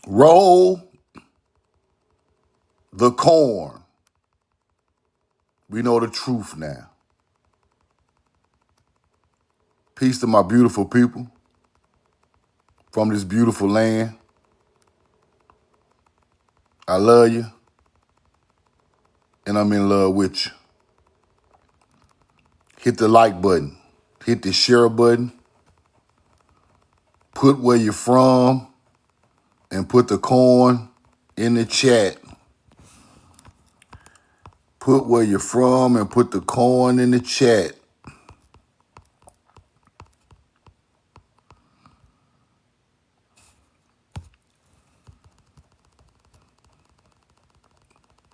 Roll the corn. We know the truth now. Peace to my beautiful people from this beautiful land. I love you, and I'm in love with you. Hit the like button. Hit the share button. Put where you're from and put the corn in the chat. Put where you're from and put the corn in the chat.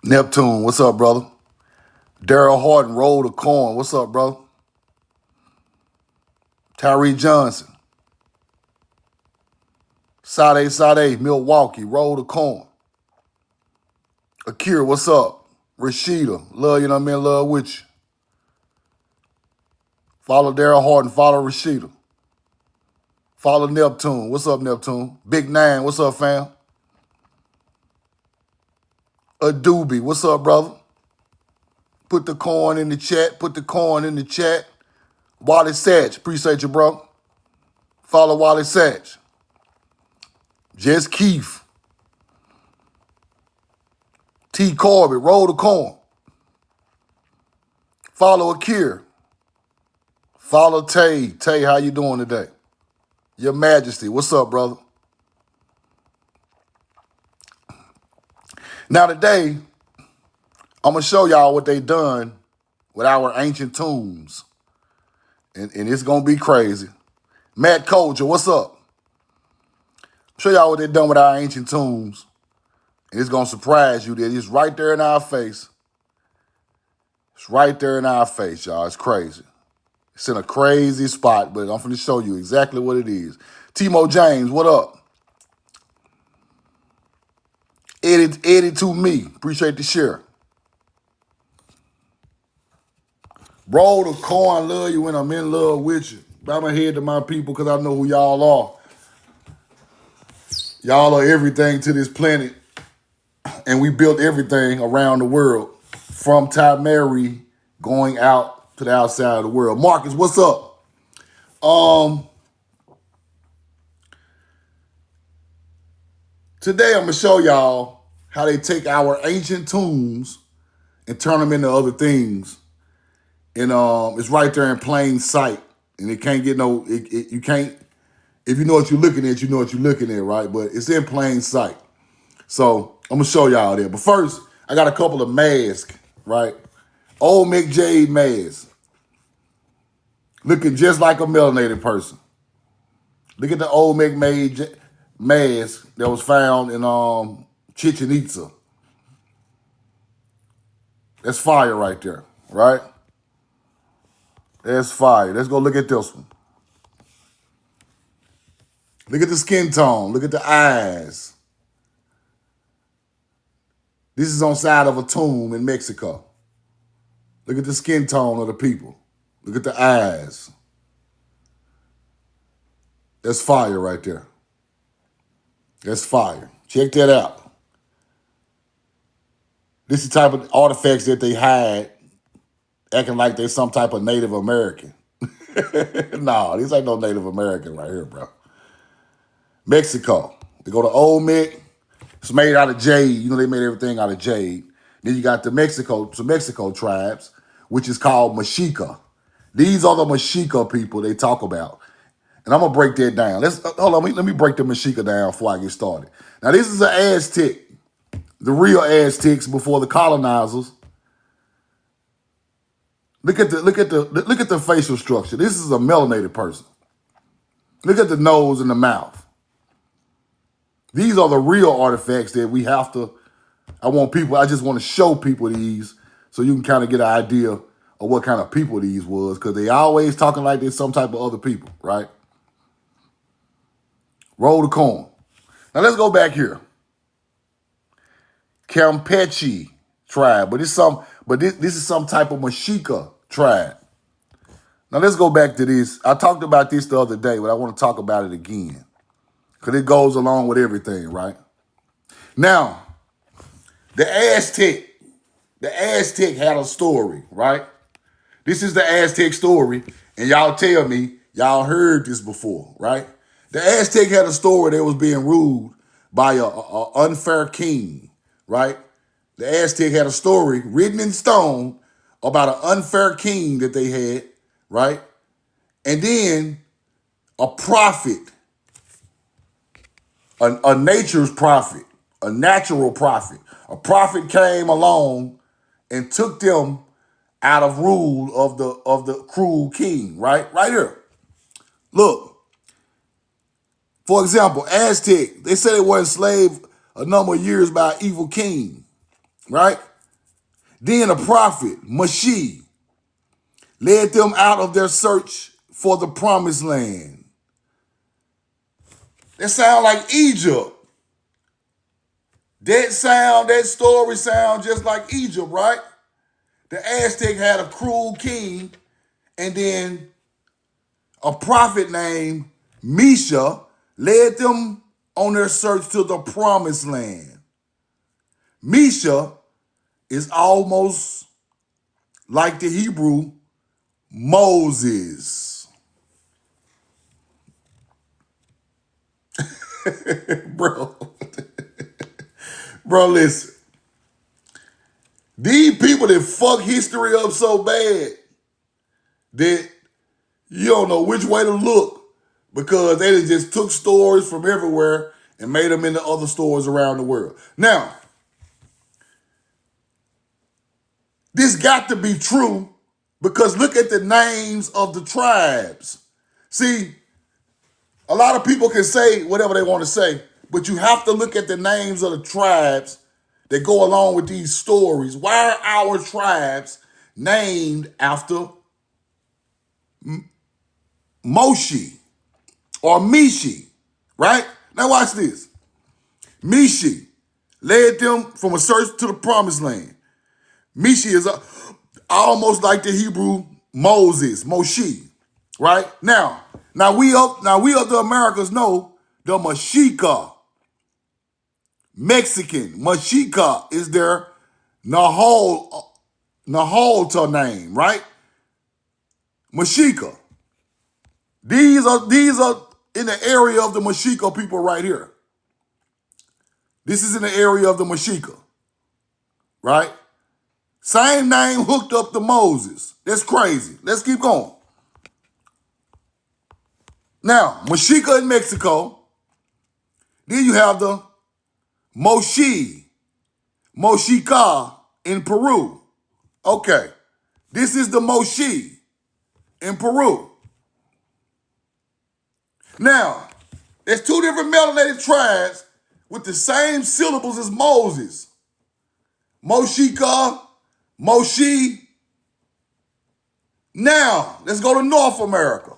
Neptune, what's up, brother? Daryl Horton, roll the corn. What's up, brother? Tyree Johnson. Sade, Milwaukee, roll the corn. Akira, what's up? Rashida, love you and I'm in love with you. Follow Daryl Horton, follow Rashida. Follow Neptune. What's up, Neptune? Big Nine, what's up, fam? Adobe, what's up, brother? Put the corn in the chat. Put the corn in the chat. Wally Satch, appreciate you, bro. Follow Wally Satch. Jess Keefe. T. Corbett, roll the corn. Follow Akir. Follow Tay. Tay, how you doing today? Your Majesty, what's up, brother? Now today, I'm going to show y'all what they done with our ancient tombs. And it's going to be crazy. Matt Colger, what's up? Show y'all what they done with our ancient tombs. And it's going to surprise you that it's right there in our face. It's right there in our face, y'all. It's crazy. It's in a crazy spot, but I'm going to show you exactly what it is. Timo James, what up? Eddie to me. Appreciate the share. Roll the corn, love you when I'm in love with you. Bow my head to my people because I know who y'all are. Y'all are everything to this planet. And we built everything around the world. From Mary going out to the outside of the world. Marcus, what's up? Today I'm going to show y'all how they take our ancient tombs and turn them into other things. And it's right there in plain sight. And it can't get you can't, if you know what you're looking at, you know what you're looking at, right? But it's in plain sight. So I'm going to show y'all there. But first, I got a couple of masks, right? Old Mick Jade mask. Looking just like a melanated person. Look at the old Mick mask that was found in Chichen Itza. That's fire right there, right? That's fire. Let's go look at this one. Look at the skin tone. Look at the eyes. This is on side of a tomb in Mexico. Look at the skin tone of the people. Look at the eyes. That's fire right there. That's fire. Check that out. This is the type of artifacts that they hide, acting like they're some type of Native American. No, these ain't no Native American right here, bro. Mexico. They go to Old Mick. It's made out of jade. You know they made everything out of jade. Then you got the Mexico tribes, which is called Mexica. These are the Mexica people they talk about. And I'm going to break that down. Hold on, let me break the Mexica down before I get started. Now, this is an Aztec. The real Aztecs before the colonizers. Look at the facial structure. This is a melanated person. Look at the nose and the mouth. These are the real artifacts that we have to. I just want to show people these so you can kind of get an idea of what kind of people these was, because they always talking like they're some type of other people, right? Roll the corn. Now let's go back here. Campeche tribe, but this is some type of Mexica tribe. Now let's go back to this. I talked about this the other day, but I want to talk about it again because it goes along with everything, right? Now, the Aztec, the Aztec had a story, right? This is the Aztec story, and y'all tell me y'all heard this before, right? The Aztec had a story that was being ruled by a unfair king, right? The Aztec had a story written in stone about an unfair king that they had, right? And then a prophet, a nature's prophet, a natural prophet. A prophet came along and took them out of rule of the cruel king, right? Right here. Look, for example, Aztec, they said they were enslaved a number of years by an evil king, right? Then a prophet, Mashi, led them out of their search for the promised land. That sound like Egypt. That story sound just like Egypt, right? The Aztec had a cruel king, and then a prophet named Misha led them on their search to the promised land. Misha is almost like the Hebrew Moses. Bro, bro, listen. These people that fuck history up so bad that you don't know which way to look because they just took stories from everywhere and made them into other stories around the world. Now, this got to be true because look at the names of the tribes. See, a lot of people can say whatever they want to say, but you have to look at the names of the tribes that go along with these stories. Why are our tribes named after Moshi or Mishi, right? Now watch this. Mishi led them from a search to the promised land. Mishi is almost like the Hebrew Moses, Moshe, right? Now we of the Americans know the Mexica. Mexican. Mexica is their Nahalta name, right? Mexica. These are in the area of the Mexica people right here. This is in the area of the Mexica, right? Same name hooked up to Moses. That's crazy. Let's keep going. Now, Mexica in Mexico. Then you have the Mochica in Peru. Okay, this is the Moshi in Peru. Now, there's two different melanated tribes with the same syllables as Moses. Moshika, Moshi. Now, let's go to North America.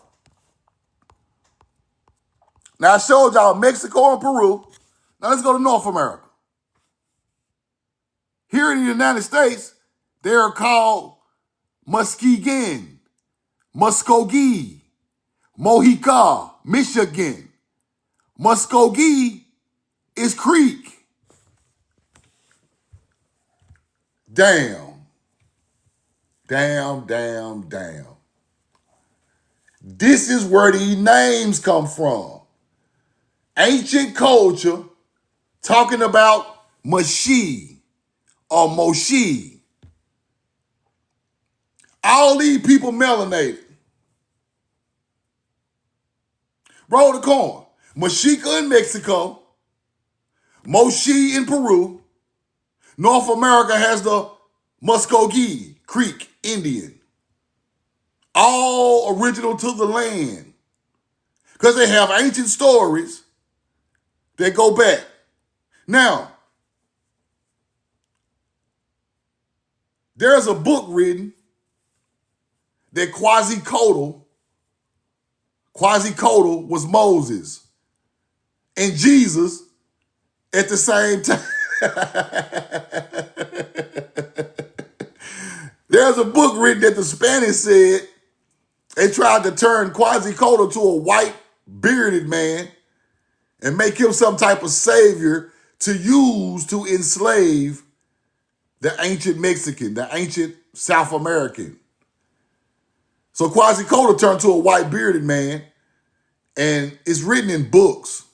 Now, I showed y'all Mexico and Peru. Now, let's go to North America. Here in the United States, they are called Muskegon, Muskogee, Mohica, Michigan. Muskogee is Creek. Damn. This is where these names come from. Ancient culture talking about Mashi or Moshi. All these people melanated. Roll the corn. Mexica in Mexico, Moshi in Peru. North America has the Muskogee Creek Indian. All original to the land. Because they have ancient stories that go back. Now, there's a book written that Quetzalcoatl was Moses and Jesus at the same time. There's a book written that the Spanish said they tried to turn Quetzalcoatl to a white bearded man and make him some type of savior to use to enslave the ancient Mexican, the ancient South American. So Quetzalcoatl turned to a white bearded man, and it's written in books,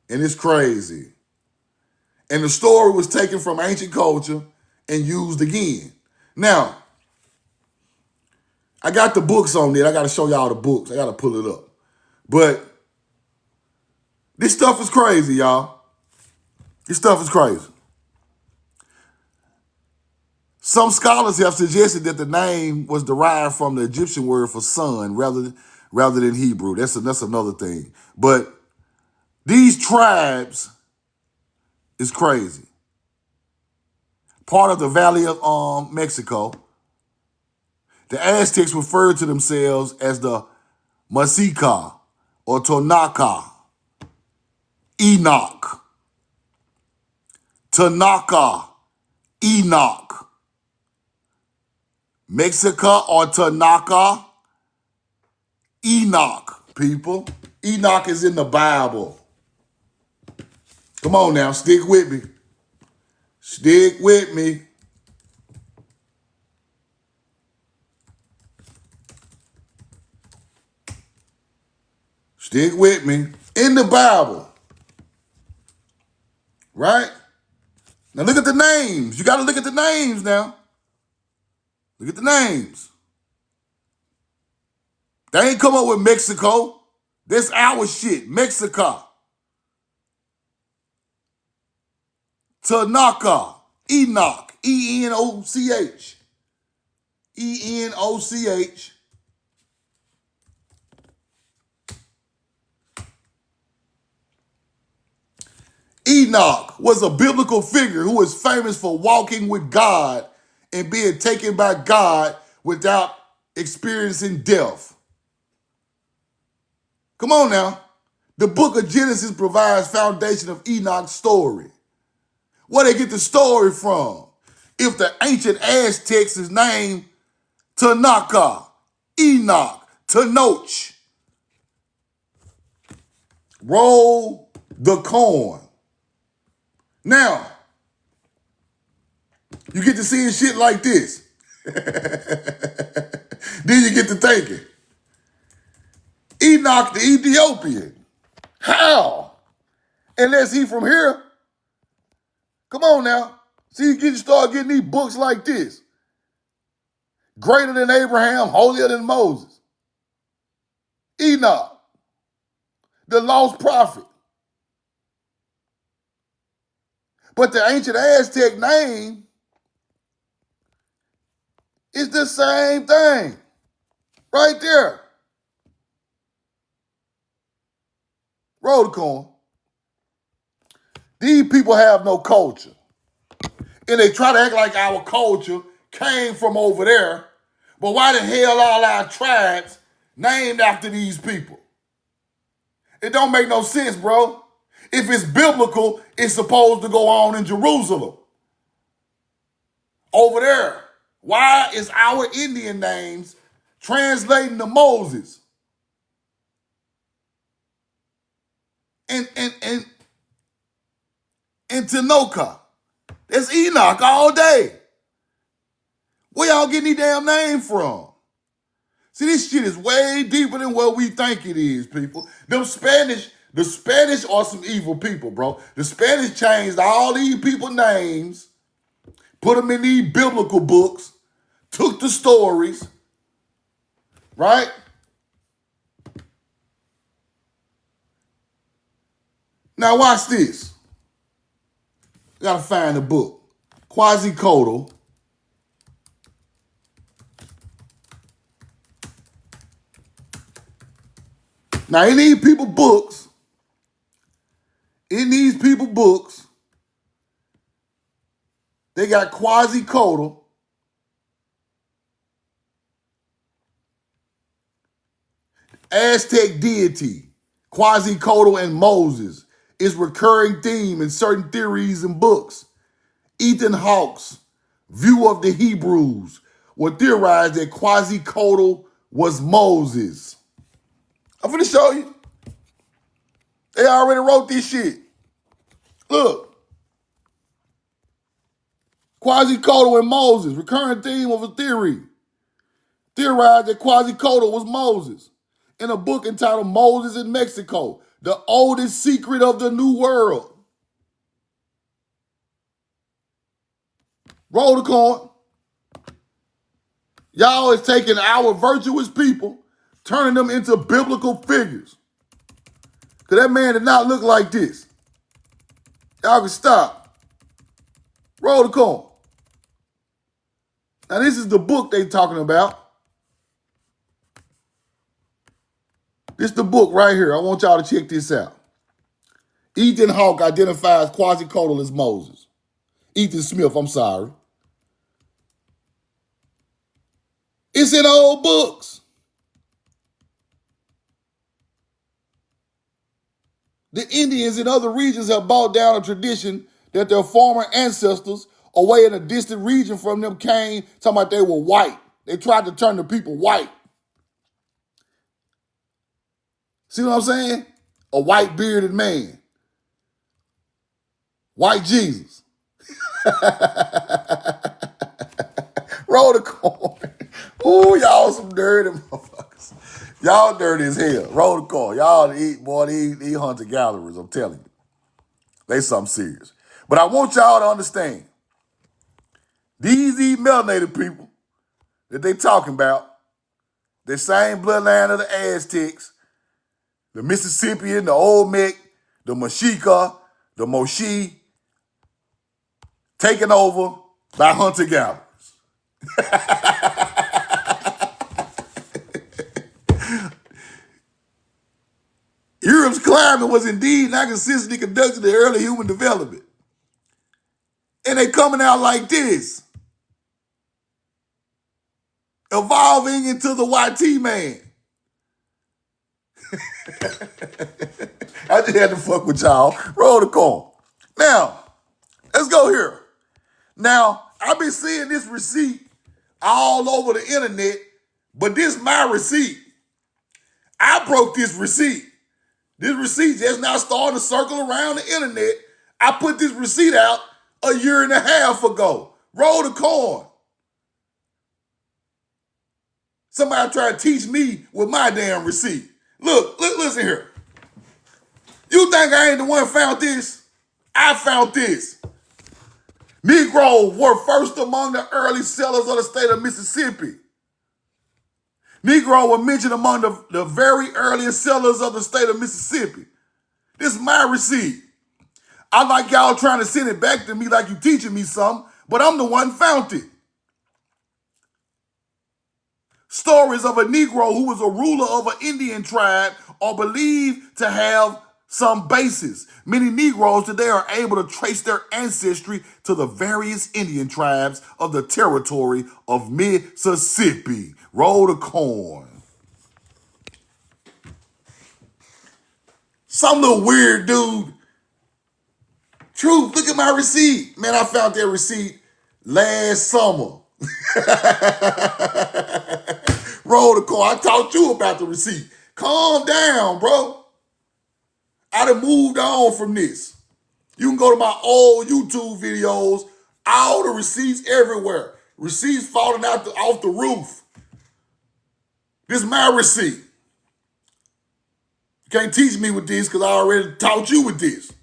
and it's crazy. And the story was taken from ancient culture and used again. Now, I got the books on there. I got to show y'all the books. I got to pull it up. But this stuff is crazy, y'all. This stuff is crazy. Some scholars have suggested that the name was derived from the Egyptian word for sun rather than Hebrew. That's another thing. But these tribes is crazy. Part of the Valley of Mexico. The Aztecs referred to themselves as the Mexica or Tonaca, Enoch, Tanaka, Enoch, Mexica or Tanaka, Enoch, people. Enoch is in the Bible. Come on now, stick with me. Stick with me. Stick with me. In the Bible. Right? Now look at the names. You got to look at the names now. Look at the names. They ain't come up with Mexico. That's our shit. Mexico. Tanaka. Enoch. E-N-O-C-H. E-N-O-C-H. Enoch was a biblical figure who was famous for walking with God and being taken by God without experiencing death. Come on now. The book of Genesis provides foundation of Enoch's story. Where they get the story from? If the ancient Aztecs is named Tanaka, Enoch, Tenoch. Roll the coin. Now, you get to seeing shit like this. Then you get to thinking. Enoch the Ethiopian. How? Unless he from here. Come on now. See, you start getting these books like this. Greater than Abraham, holier than Moses. Enoch, the lost prophet. But the ancient Aztec name is the same thing. Right there. Roll the coin. These people have no culture. And they try to act like our culture came from over there. But why the hell all our tribes named after these people? It don't make no sense, bro. If it's biblical, it's supposed to go on in Jerusalem. Over there. Why is our Indian names translating to Moses? And Tenoka. That's Enoch all day. Where y'all getting these damn names from? See, this shit is way deeper than what we think it is, people. The Spanish are some evil people, bro. The Spanish changed all these people's names, put them in these biblical books, took the stories, right? Now watch this. Gotta find the book. Quetzalcoatl. Now in these people books, they got Quetzalcoatl. Aztec deity, Quetzalcoatl and Moses is recurring theme in certain theories and books. Ethan Hawke's view of the Hebrews would theorize that Quetzalcoatl was Moses. I'm finna show you. They already wrote this shit. Look, Quetzalcoatl and Moses, recurring theme of a theory. Theorized that Quetzalcoatl was Moses in a book entitled Moses in Mexico, the oldest secret of the New World. Roll the coin. Y'all is taking our virtuous people, turning them into biblical figures. Because that man did not look like this. Y'all can stop. Roll the coin. Now, this is the book they talking about. This is the book right here. I want y'all to check this out. Ethan Hawke identifies Quetzalcoatl as Moses. Ethan Smith, I'm sorry. It's in old books. The Indians in other regions have brought down a tradition that their former ancestors away in a distant region from them came talking about they were white. They tried to turn the people white. See what I'm saying? A white bearded man. White Jesus. Roll the coin. Ooh, y'all some dirty motherfuckers. Y'all dirty as hell. Roll the coin. Y'all eat, boy, these hunter-gatherers, I'm telling you. They something serious. But I want y'all to understand, these melanated people that they talking about, the same bloodline of the Aztecs, the Mississippian, the Olmec, the Mexica, the Moshi, taken over by hunter-gatherers. Europe's climate was indeed not consistently conducted to early human development. And they coming out like this. Evolving into the YT man. I just had to fuck with y'all. Roll the coin. Now, let's go here. Now, I've been seeing this receipt all over the internet, but this is my receipt. I broke this receipt. This receipt just now starting to circle around the internet. I put this receipt out a year and a half ago. Roll the coin. Somebody try to teach me with my damn receipt. Look, listen here. You think I ain't the one found this? I found this. Negroes were first among the early settlers of the state of Mississippi. Negro were mentioned among the very earliest settlers of the state of Mississippi. This is my receipt. I like y'all trying to send it back to me like you teaching me something, but I'm the one found it. Stories of a Negro who was a ruler of an Indian tribe are believed to have some basis. Many Negroes today are able to trace their ancestry to the various Indian tribes of the territory of Mississippi. Roll the coin. Some little weird dude. Truth, look at my receipt. Man, I found that receipt last summer. Roll the coin. I taught you about the receipt. Calm down, bro. I done moved on from this. You can go to my old YouTube videos, all the receipts everywhere. Receipts falling out off the roof. This is my receipt. You can't teach me with this because I already taught you with this.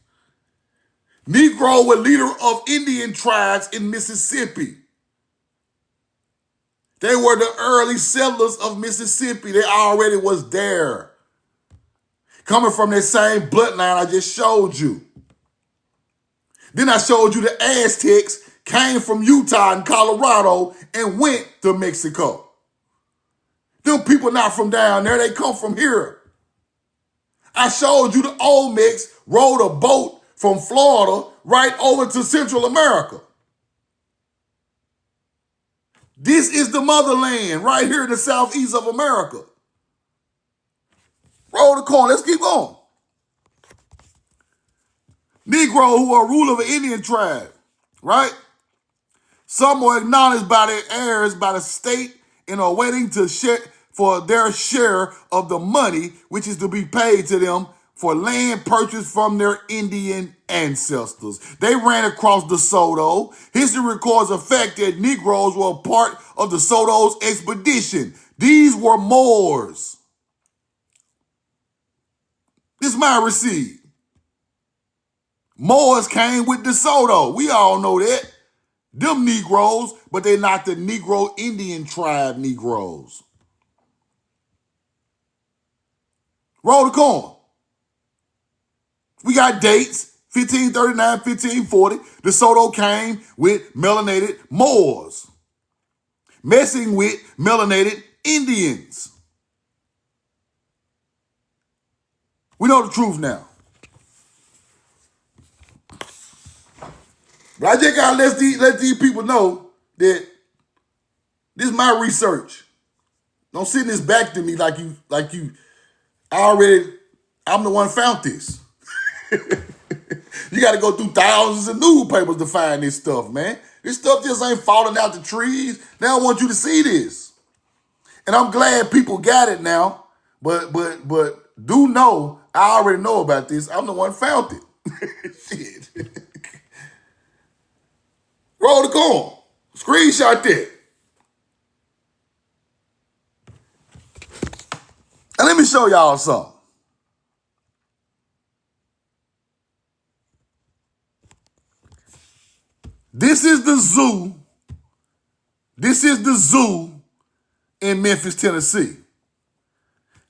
Negro was leader of Indian tribes in Mississippi. They were the early settlers of Mississippi. They already was there. Coming from that same bloodline I just showed you. Then I showed you the Aztecs came from Utah and Colorado and went to Mexico. Them people not from down there, they come from here. I showed you the Olmecs rode a boat from Florida right over to Central America. This is the motherland right here in the southeast of America. Roll the coin. Let's keep going. Negro who are ruler of an Indian tribe, right? Some were acknowledged by their heirs by the state and are waiting to share for their share of the money which is to be paid to them for land purchased from their Indian ancestors. They ran across DeSoto. History records the fact that Negroes were a part of DeSoto's expedition. These were Moors. This is my receipt. Moors came with DeSoto. We all know that. Them Negroes, but they're not the Negro Indian tribe Negroes. Roll the corn. We got dates, 1539, 1540. DeSoto came with melanated Moors, messing with melanated Indians. We know the truth now. But I just gotta let these people know that this is my research. Don't send this back to me like you I'm the one found this. You got to go through thousands of newspapers to find this stuff, man. This stuff just ain't falling out the trees. They don't want you to see this. And I'm glad people got it now. But do know, I already know about this. I'm the one found it. Shit. Roll the corn. Screenshot that. And let me show y'all something. This is the zoo. This is the zoo in Memphis, Tennessee.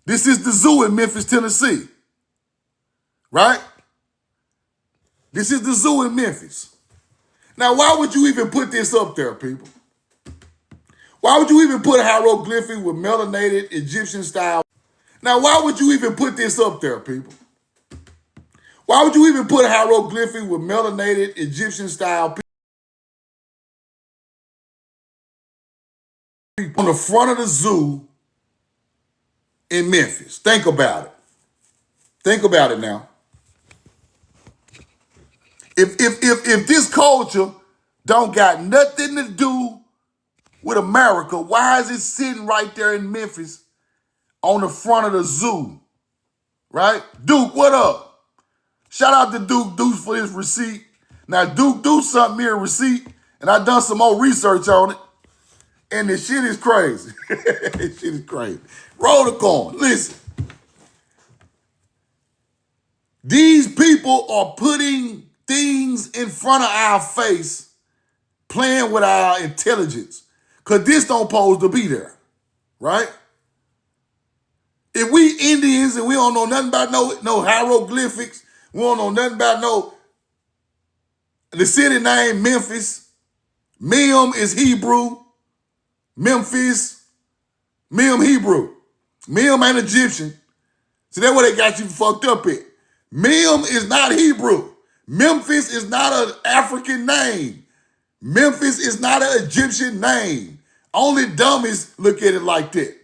This is the zoo in Memphis, Tennessee. Right? This is the zoo in Memphis. Now, why would you even put this up there, people? Why would you even put a hieroglyphic with melanated Egyptian style? Now, why would you even put this up there, people? Why would you even put a hieroglyphic with melanated Egyptian style people on the front of the zoo in Memphis? Think about it. Think about it now. If this culture don't got nothing to do with America, why is it sitting right there in Memphis on the front of the zoo? Right? Duke, what up? Shout out to Duke Deuce for his receipt. Now, Duke sent me a receipt, and I done some more research on it. And this shit is crazy. This shit is crazy. Roll the corn. Listen. These people are putting things in front of our face, playing with our intelligence. Because this don't pose to be there. Right? If we Indians and we don't know nothing about no hieroglyphics, we don't know nothing about the city name Memphis. Mem is Hebrew. Memphis. Mem Hebrew. Mem ain't Egyptian. So that's where they got you fucked up at. Mem is not Hebrew. Memphis is not an African name. Memphis is not an Egyptian name. Only dummies look at it like that.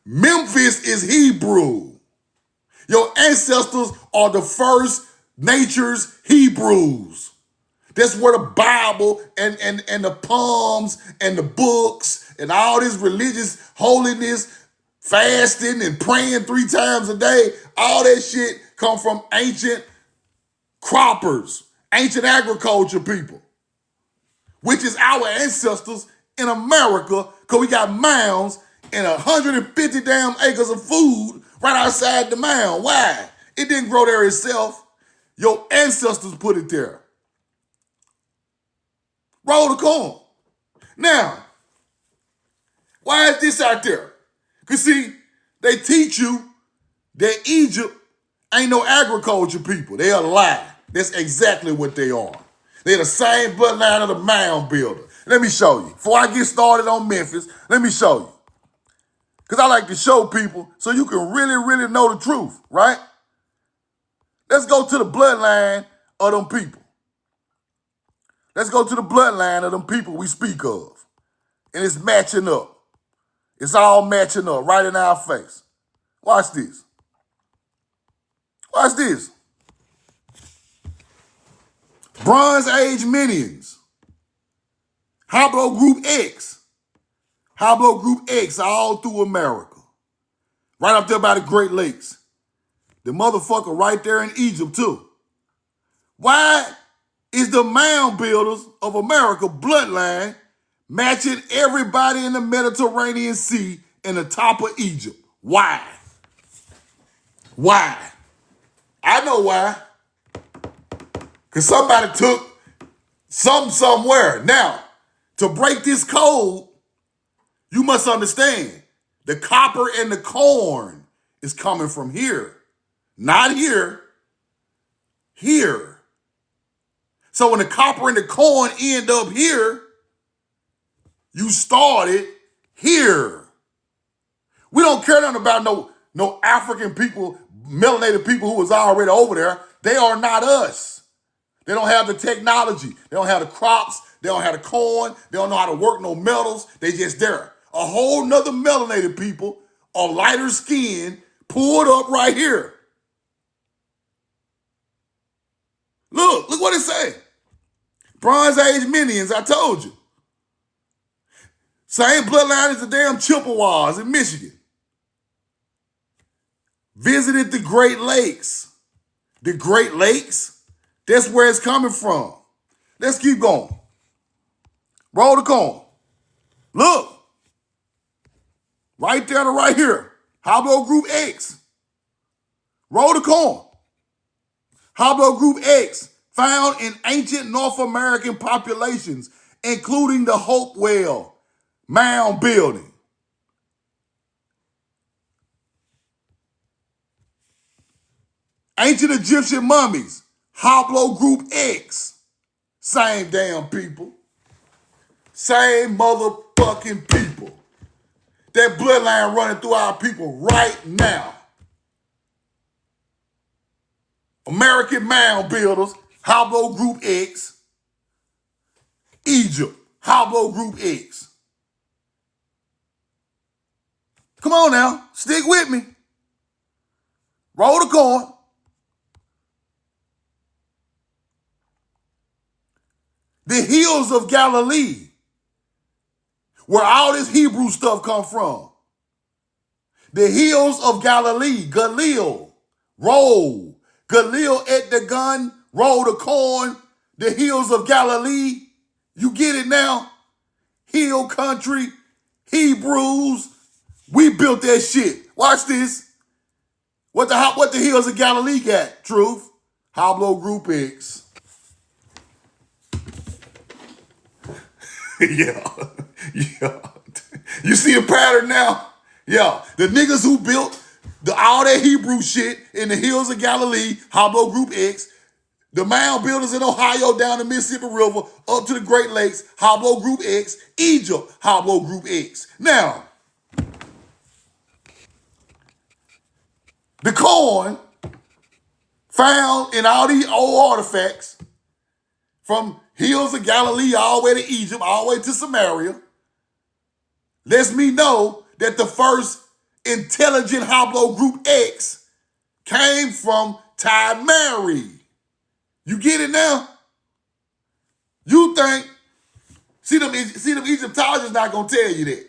Memphis is Hebrew. Your ancestors are the first nature's Hebrews. That's where the Bible and the poems and the books and all this religious holiness, fasting and praying 3 times a day, all that shit come from ancient croppers, ancient agriculture people, which is our ancestors in America, because we got mounds and 150 damn acres of food right outside the mound. Why? It didn't grow there itself. Your ancestors put it there. Roll the corn. Now, why is this out there? Because see, they teach you that Egypt ain't no agriculture people. They are a lie. That's exactly what they are. They're the same bloodline of the mound builder. Let me show you. Before I get started on Memphis, let me show you. Because I like to show people so you can really, really know the truth, right? Let's go to the bloodline of them people. Let's go to the bloodline of them people we speak of. And it's matching up. It's all matching up right in our face. Watch this. Watch this. Bronze Age Minions. Hablo Group X. Hablo Group X all through America. Right up there by the Great Lakes. The motherfucker right there in Egypt too. Why is the mound builders of America bloodline matching everybody in the Mediterranean Sea and the top of Egypt? Why? Why? I know why. Because somebody took somewhere. Now, to break this code, you must understand the copper and the corn is coming from here. Not here. Here. So when the copper and the corn end up here, you started here. We don't care nothing about no African people, melanated people who was already over there. They are not us. They don't have the technology. They don't have the crops. They don't have the corn. They don't know how to work no metals. They just there. A whole nother melanated people, a lighter skin, pulled up right here. Look what it say. Bronze Age Minions, I told you. Same bloodline as the damn Chippewas in Michigan. Visited the Great Lakes. The Great Lakes, that's where it's coming from. Let's keep going. Roll the corn. Look. Right there to right here. Hablo Group X. Roll the corn. Hablo Group X, found in ancient North American populations, including the Hopewell Mound building. Ancient Egyptian mummies, Hablo Group X. Same damn people. Same motherfucking people. That bloodline running through our people right now. American mound builders, Hablo Group X. Egypt, Hablo Group X. Come on now, stick with me. Roll the corn. The hills of Galilee, where all this Hebrew stuff come from. The hills of Galilee, Galil, roll. Galil at the gun, roll the corn. The hills of Galilee, you get it now? Hill country, Hebrews, we built that shit. Watch this. What the hills of Galilee got, Truth? Hablo Group X. Yeah. You see a pattern now? Yeah. The niggas who built all that Hebrew shit in the hills of Galilee, Hablo Group X. The mound builders in Ohio down the Mississippi River up to the Great Lakes, Hablo Group X. Egypt, Hablo Group X. Now, the corn found in all these old artifacts from hills of Galilee all the way to Egypt, all the way to Samaria, lets me know that the first intelligent Hablo Group X came from Mary. You get it now? You think, see them Egyptologists not gonna tell you that.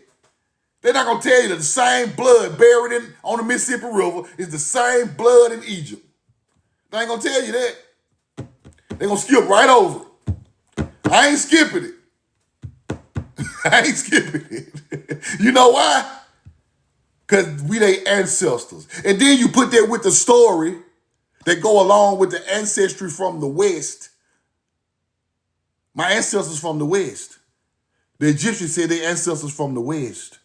They're not gonna tell you that the same blood buried on the Mississippi River is the same blood in Egypt. They ain't gonna tell you that. They're gonna skip right over it. I ain't skipping it. I ain't skipping it. You know why? Because we they ancestors. And then you put that with the story that go along with the ancestry from the West. My ancestors from the West. The Egyptians said their ancestors from the West.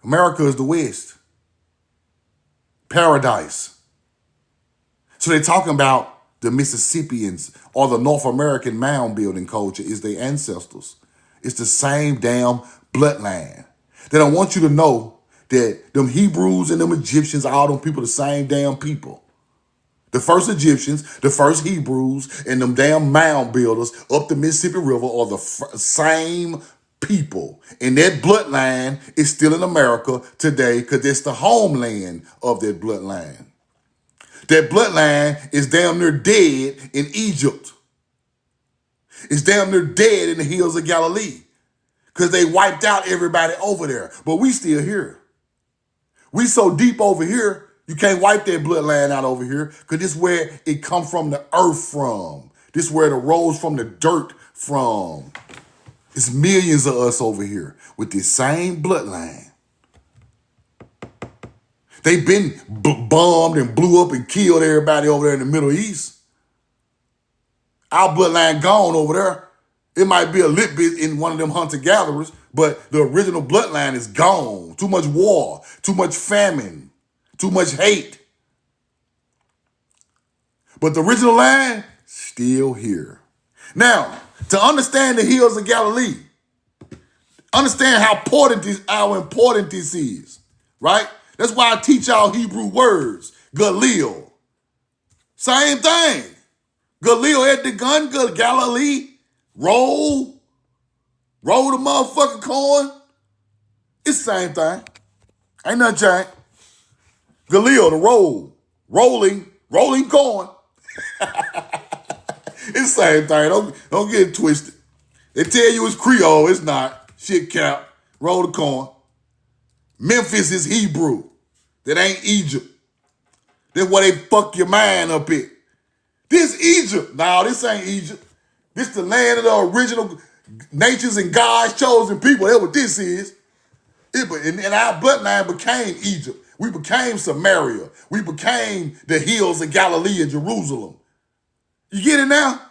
America is the West. Paradise. So they're talking about the Mississippians or the North American mound building culture is their ancestors. It's the same damn bloodline. They don't want you to know that them Hebrews and them Egyptians, all them people, the same damn people. The first Egyptians, the first Hebrews, and them damn mound builders up the Mississippi River are the same people. And that bloodline is still in America today because it's the homeland of that bloodline. That bloodline is damn near dead in Egypt. It's damn near dead in the hills of Galilee because they wiped out everybody over there. But we still here. We so deep over here, You can't wipe that bloodline out over here because this is where it come from the earth from. This is where it arose from the dirt from. It's millions of us over here with this same bloodline. They've been bombed and blew up and killed everybody over there in the Middle East. Our bloodline gone over there. It might be a little bit in one of them hunter-gatherers, but the original bloodline is gone. Too much war, too much famine, too much hate. But the original line, still here. Now, to understand the hills of Galilee, understand how important this is, right? That's why I teach y'all Hebrew words. Galil. Same thing. Galil at the gun, Galilee. Roll the motherfucking corn. It's the same thing. Ain't nothing changed. Galil, the roll. Rolling corn. It's the same thing. Don't get it twisted. They tell you it's Creole. It's not. Shit cap. Roll the corn. Memphis is Hebrew. That ain't Egypt. That's where they fuck your mind up at. This Egypt. No, this ain't Egypt. This the land of the original natures and God's chosen people. That's what this is. And our bloodline became Egypt. We became Samaria. We became the hills of Galilee and Jerusalem. You get it now?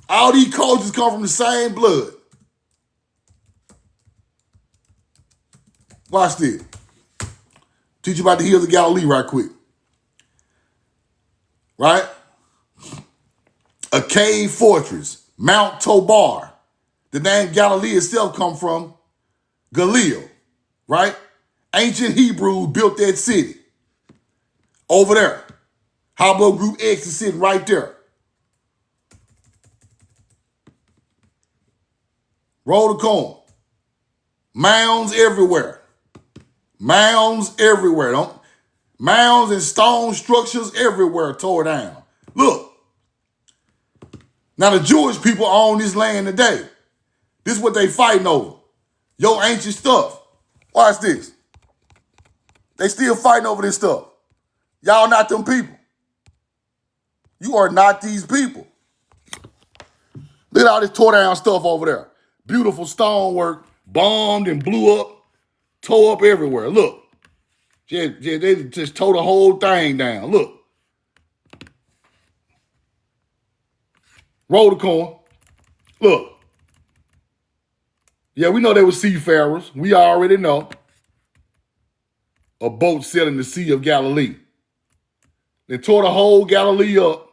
All these cultures come from the same blood. Watch this. Teach you about the hills of Galilee right quick. Right? A cave fortress, Mount Tobar. The name Galilee itself come from Galil, right? Ancient Hebrews built that city. Over there. Hablo Group X is sitting right there. Roll the corn. Mounds everywhere. Mounds everywhere. Mounds and stone structures everywhere tore down. Look. Now the Jewish people own this land today. This is what they fighting over. Your ancient stuff. Watch this. They still fighting over this stuff. Y'all not them people. You are not these people. Look at all this tore down stuff over there. Beautiful stonework, bombed and blew up, tore up everywhere. Look. They just tore the whole thing down. Look. Roll the corn. Look. Yeah, we know they were seafarers. We already know. A boat set in the Sea of Galilee. They tore the whole Galilee up.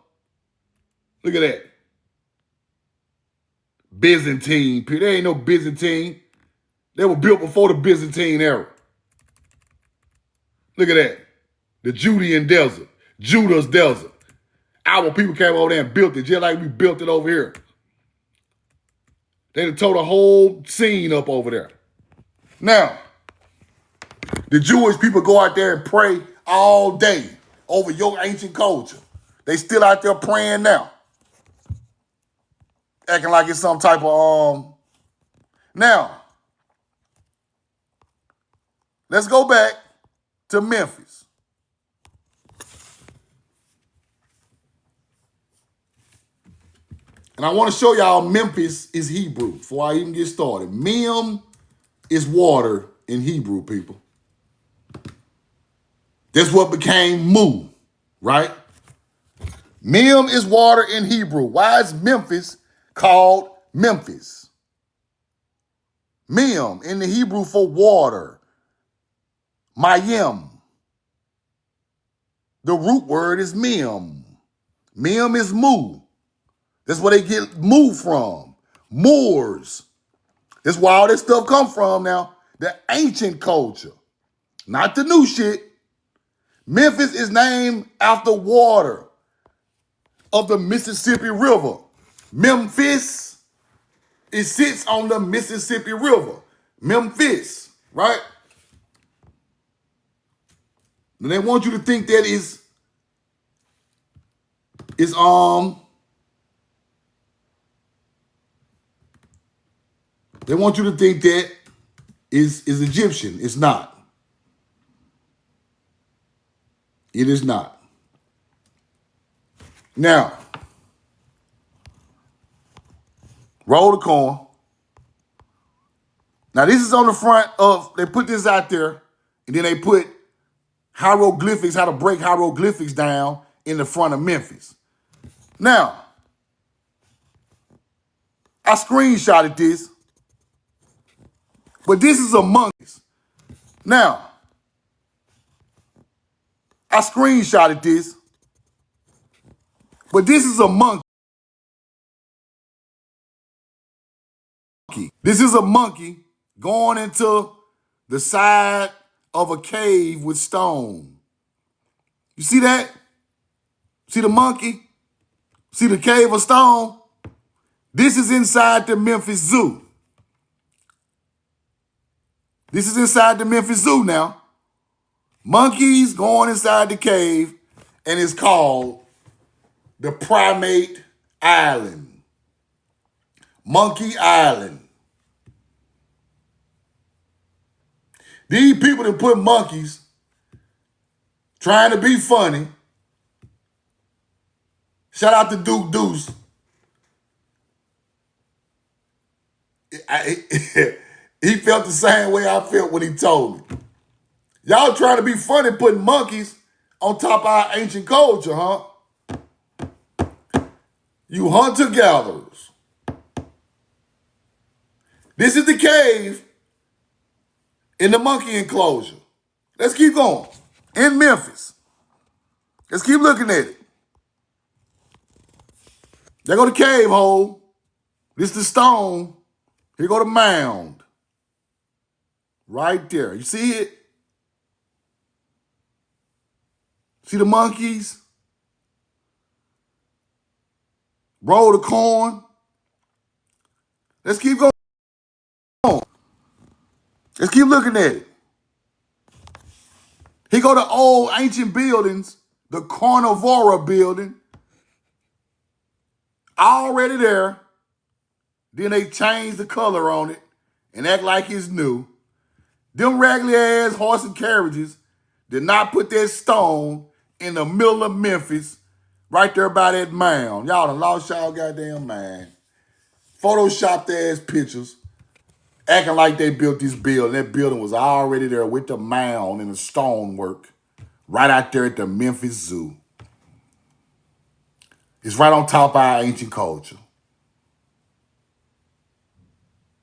Look at that. Byzantine. There ain't no Byzantine. They were built before the Byzantine era. Look at that. The Judean desert. Judah's desert. Our people came over there and built it just like we built it over here. They tore the whole scene up over there. Now, the Jewish people go out there and pray all day over your ancient culture. They still out there praying now. Acting like it's some type of, Now, let's go back to Memphis. And I want to show y'all Memphis is Hebrew before I even get started. Mem is water in Hebrew, people. That's what became Mu, right? Mem is water in Hebrew. Why is Memphis called Memphis? Mem in the Hebrew for water. Mayim. The root word is mem. Mem is mu. That's where they get mu from. Moors. That's where all this stuff come from now. The ancient culture. Not the new shit. Memphis is named after water of the Mississippi River. Memphis, it sits on the Mississippi River. Memphis, right? And they want you to think that they want you to think that is Egyptian. It's not. It is not. Now, roll the corn. Now, this is on the front of, they put this out there, and then they put hieroglyphics, how to break hieroglyphics down in the front of Memphis. Now, I screenshotted this, but this is a monkey. Now, I screenshotted this, but this is a monkey. This is a monkey going into the side of a cave with stone. You see that? See the monkey? See the cave of stone? This is inside the Memphis Zoo. This is inside the Memphis Zoo now. Monkeys going inside the cave, and it's called the Primate Island. Monkey Island. These people that put monkeys trying to be funny. Shout out to Duke Deuce. He felt the same way I felt when he told me. Y'all trying to be funny putting monkeys on top of our ancient culture, huh? You hunter-gatherers. This is the cave in the monkey enclosure. Let's keep going. In Memphis. Let's keep looking at it. There go the cave hole. This is the stone. Here go the mound. Right there. You see it? See the monkeys? Roll the corn. Let's keep going. Let's keep looking at it. Here go the old ancient buildings, the Carnivora building. Already there. Then they changed the color on it and act like it's new. Them raggedy ass horse and carriages did not put that stone in the middle of Memphis, right there by that mound. Y'all done lost y'all goddamn mind. Photoshopped ass pictures, acting like they built this building. That building was already there with the mound and the stonework, right out there at the Memphis Zoo. It's right on top of our ancient culture.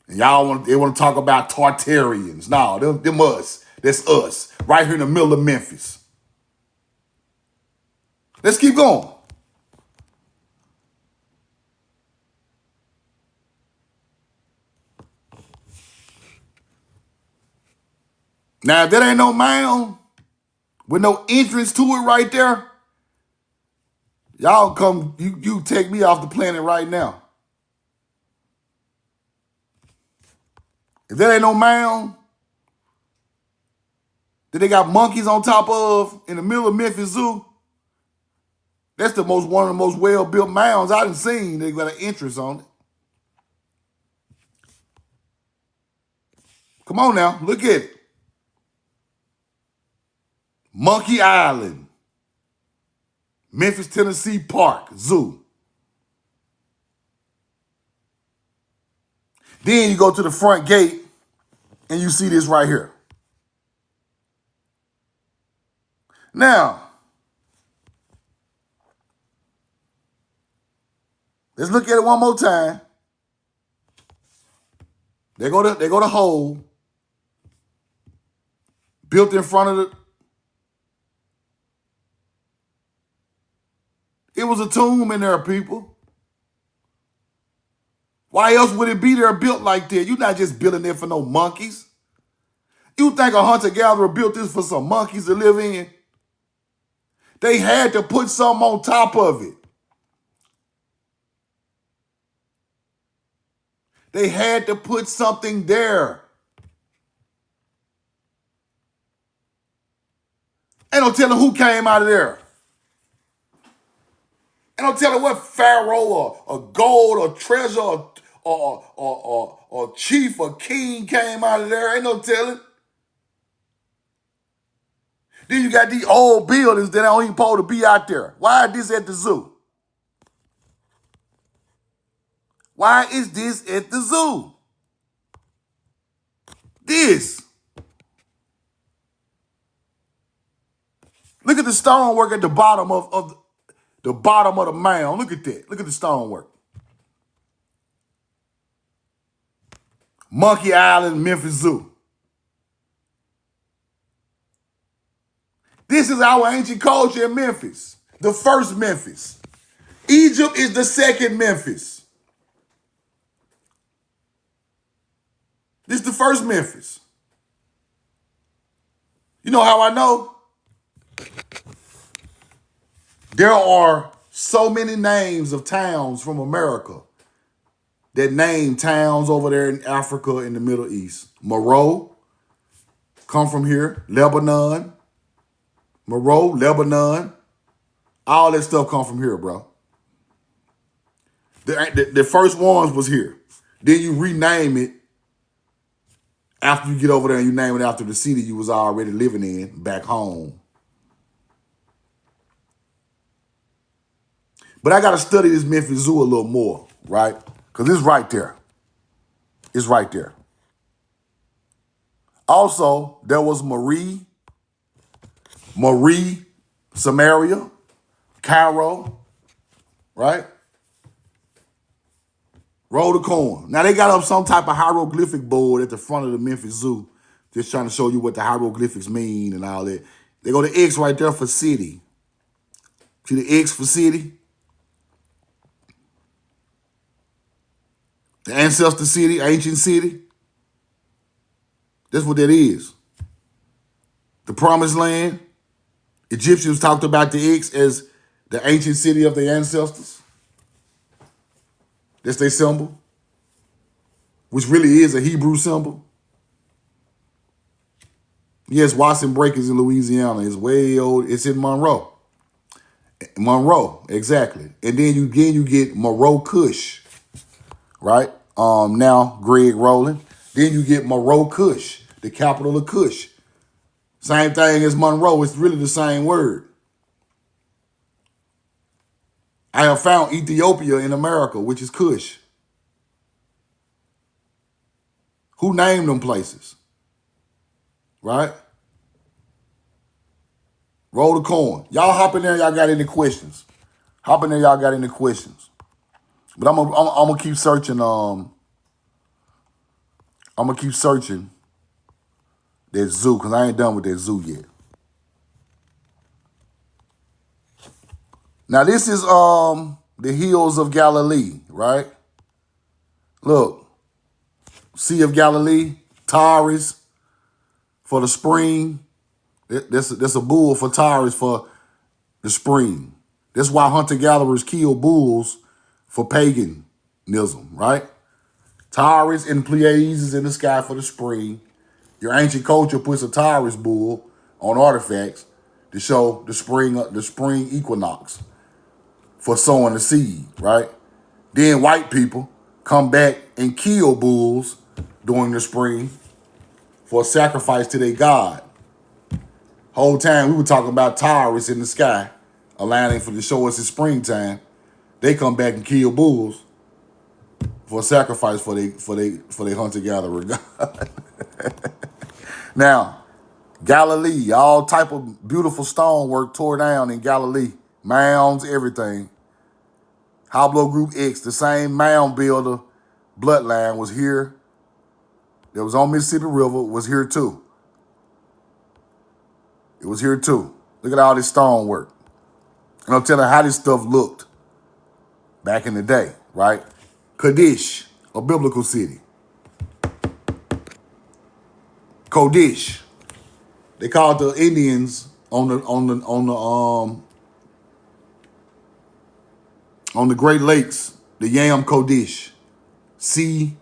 And they want to talk about Tartarians. No, them us. That's us. Right here in the middle of Memphis. Let's keep going. Now, if that ain't no mound with no entrance to it right there, y'all come, you take me off the planet right now. If that ain't no mound that they got monkeys on top of in the middle of Memphis Zoo, that's one of the most well-built mounds I done seen. They got an entrance on it. Come on now, look at it. Monkey Island, Memphis, Tennessee Park, Zoo. Then you go to the front gate and you see this right here. Now, let's look at it one more time. They go to hole built in front of the. It was a tomb in there, people. Why else would it be there built like that? You're not just building it for no monkeys. You think a hunter-gatherer built this for some monkeys to live in? They had to put something on top of it. They had to put something there. Ain't no telling who came out of there. Ain't no telling what pharaoh or gold or treasure or chief or king came out of there. Ain't no telling. Then you got these old buildings that don't even supposed to be out there. Why is this at the zoo? Why is this at the zoo? This. Look at the stonework at the bottom of the bottom of the mound. Look at that. Look at the stonework. Monkey Island, Memphis Zoo. This is our ancient culture in Memphis. The first Memphis. Egypt is the second Memphis. This is the first Memphis. You know how I know? There are so many names of towns from America that name towns over there in Africa in the Middle East. Morocco, come from here. Lebanon, Morocco, Lebanon. All that stuff come from here, bro. The first ones was here. Then you rename it after you get over there and you name it after the city you was already living in back home. But I got to study this Memphis Zoo a little more, right? Because it's right there. It's right there. Also, there was Marie, Samaria, Cairo, right? Roll the corn. Now, they got up some type of hieroglyphic board at the front of the Memphis Zoo, just trying to show you what the hieroglyphics mean and all that. They go to X right there for city. See the X for city? The ancestor city, ancient city. That's what that is. The promised land. Egyptians talked about the X as the ancient city of their ancestors. That's their symbol, which really is a Hebrew symbol. Yes, Watson Breakers in Louisiana is way old. It's in Monroe. Monroe, exactly. And then you get Moreau Kush, right? Now Greg Rowland. Then you get Moreau Kush, the capital of Kush. Same thing as Monroe. It's really the same word. I have found Ethiopia in America, which is Kush. Who named them places? Right? Roll the coin. Y'all hop in there. Y'all got any questions? Hop in there. Y'all got any questions? But I'm gonna keep searching. I'm gonna keep searching that zoo because I ain't done with that zoo yet. Now this is the hills of Galilee, right? Look, Sea of Galilee, Taurus for the spring. That's a bull for Taurus for the spring. That's why hunter-gatherers kill bulls for paganism, right? Taurus and Pleiades is in the sky for the spring. Your ancient culture puts a Taurus bull on artifacts to show the spring equinox for sowing the seed, right? Then white people come back and kill bulls during the spring for a sacrifice to their god. Whole time we were talking about Taurus in the sky, aligning to show us it's springtime. They come back and kill bulls for a sacrifice for they hunter-gatherer god. Now, Galilee, all type of beautiful stonework tore down in Galilee. Mounds, everything. Hablo Group X, the same mound builder bloodline was here. That was on Mississippi River, was here too. It was here too. Look at all this stonework. And I'm telling you how this stuff looked back in the day, right? Kadesh, a biblical city. Kodesh. They called the Indians on the Great Lakes, the Yam Kodesh. Sea,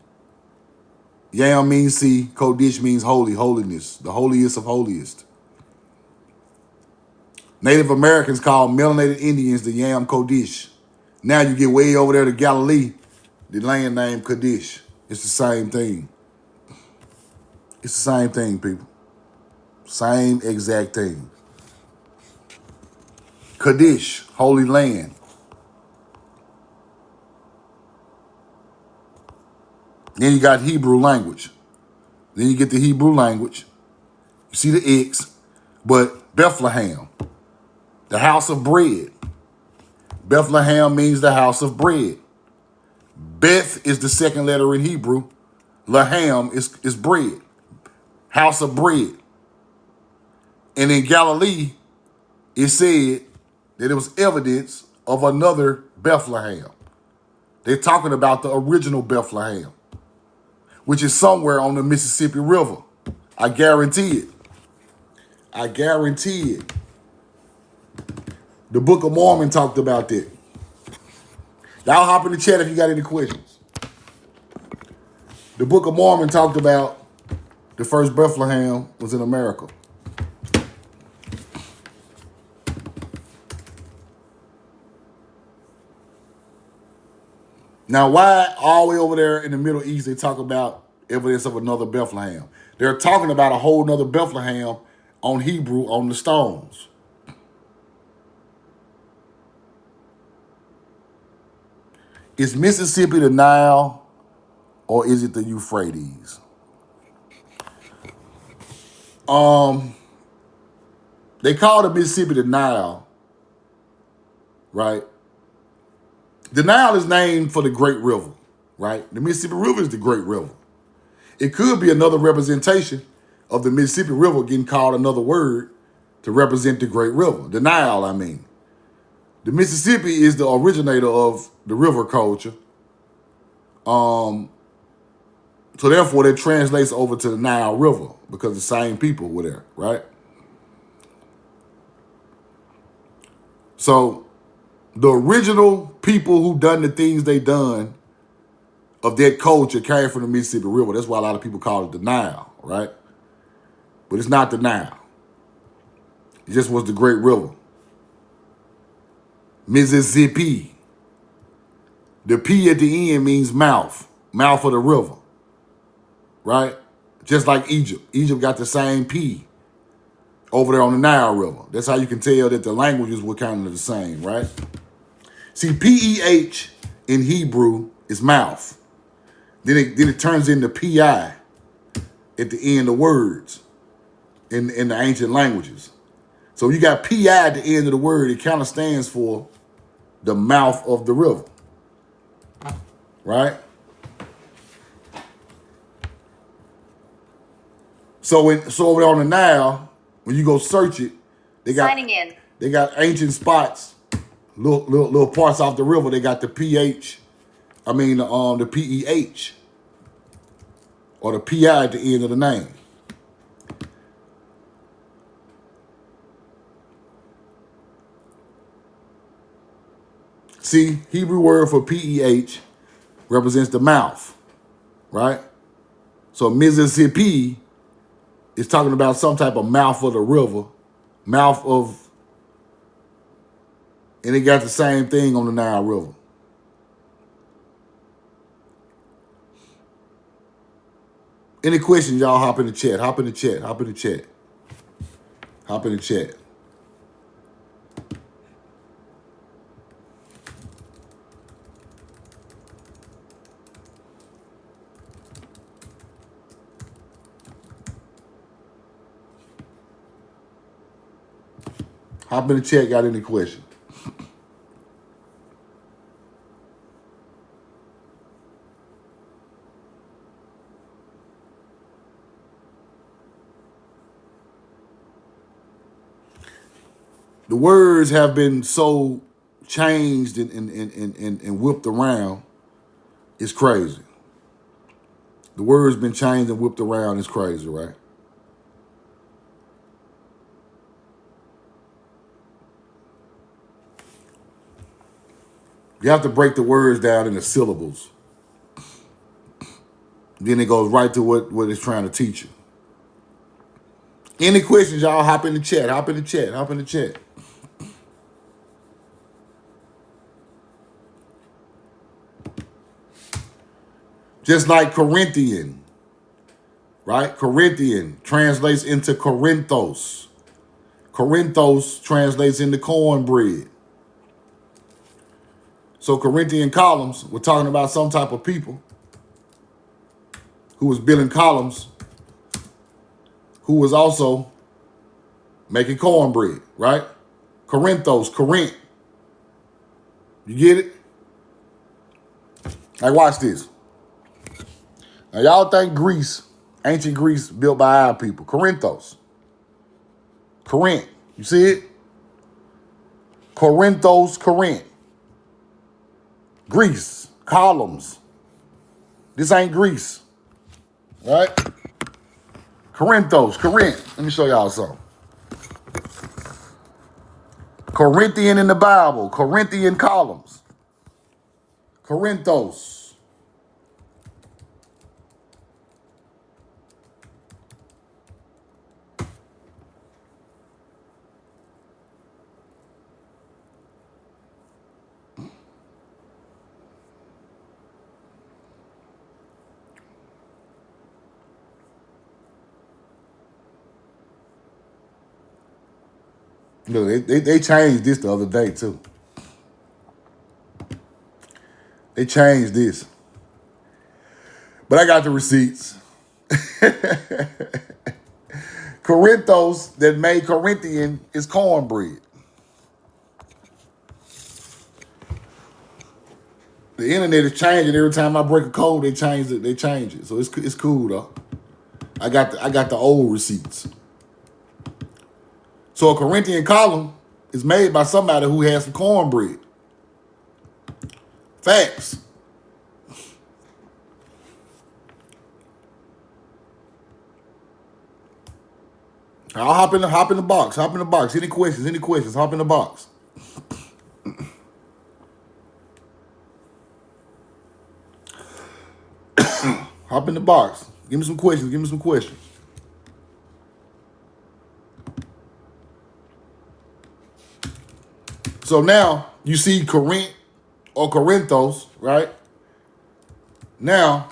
Yam means sea, Kodesh means holy, holiness, the holiest of holiest. Native Americans call melanated Indians the Yam Kodesh. Now you get way over there to Galilee, the land name Kadesh. It's the same thing. It's the same thing, people. Same exact thing. Kadesh, Holy Land. Then you got Hebrew language. Then you get the Hebrew language. You see the X, but Bethlehem, the house of bread. Bethlehem means the house of bread. Beth is the second letter in Hebrew. Laham is bread, house of bread. And in Galilee, it said that it was evidence of another Bethlehem. They're talking about the original Bethlehem, which is somewhere on the Mississippi River. I guarantee it. I guarantee it. The Book of Mormon talked about that. Y'all hop in the chat if you got any questions. The Book of Mormon talked about the first Bethlehem was in America. Now, why all the way over there in the Middle East they talk about evidence of another Bethlehem? They're talking about a whole nother Bethlehem on Hebrew on the stones. Is Mississippi the Nile or is it the Euphrates? They call the Mississippi the Nile, right? The Nile is named for the Great River, right? The Mississippi River is the Great River. It could be another representation of the Mississippi River getting called another word to represent the Great River. The Nile, I mean. The Mississippi is the originator of the river culture. So therefore, it translates over to the Nile River because the same people were there, right? So the original people who done the things they done of that culture came from the Mississippi River. That's why a lot of people call it the Nile, right? But it's not the Nile. It just was the Great River. Mississippi. The P at the end means mouth of the river, right? Just like Egypt. Egypt got the same P over there on the Nile River. That's how you can tell that the languages were kind of the same, right? See, P-E-H in Hebrew is mouth. Then it turns into P-I at the end of words in the ancient languages. So you got P-I at the end of the word. It kind of stands for the mouth of the river, right? So over on the Nile, when you go search it, they got signing in. They got ancient spots, little parts off the river. They got the PH, the PEH, or the PI at the end of the name. See, Hebrew word for PEH represents the mouth, right? So Mississippi is talking about some type of mouth of the river, and it got the same thing on the Nile River. Any questions, y'all hop in the chat. Hop in the chat. Hop in the chat, got any questions? The words have been so changed and whipped around, it's crazy. The words been changed and whipped around, it's crazy, right? You have to break the words down into syllables. Then it goes right to what it's trying to teach you. Any questions, y'all hop in the chat. Just like Corinthian, right? Corinthian translates into Corinthos. Corinthos translates into cornbread. So Corinthian columns, we're talking about some type of people who was building columns, who was also making cornbread, right? Corinthos, Corinth. You get it? Like, watch this. Now, y'all think Greece, ancient Greece, built by our people. Corinthos. Corinth. You see it? Corinthos, Corinth. Greece. Columns. This ain't Greece. Right? Corinthos, Corinth. Let me show y'all something. Corinthian in the Bible. Corinthian columns. Corinthos. Look, they changed this the other day, too. They changed this. But I got the receipts. Corinthos that made Corinthian is cornbread. The internet is changing every time I break a code. They change it. They change it. So it's cool though. I got the old receipts. So a Corinthian column is made by somebody who has some cornbread. Facts. I'll hop in the box. Hop in the box. Any questions? Hop in the box. Hop in the box. Give me some questions. So now you see Corinth or Corinthos, right? Now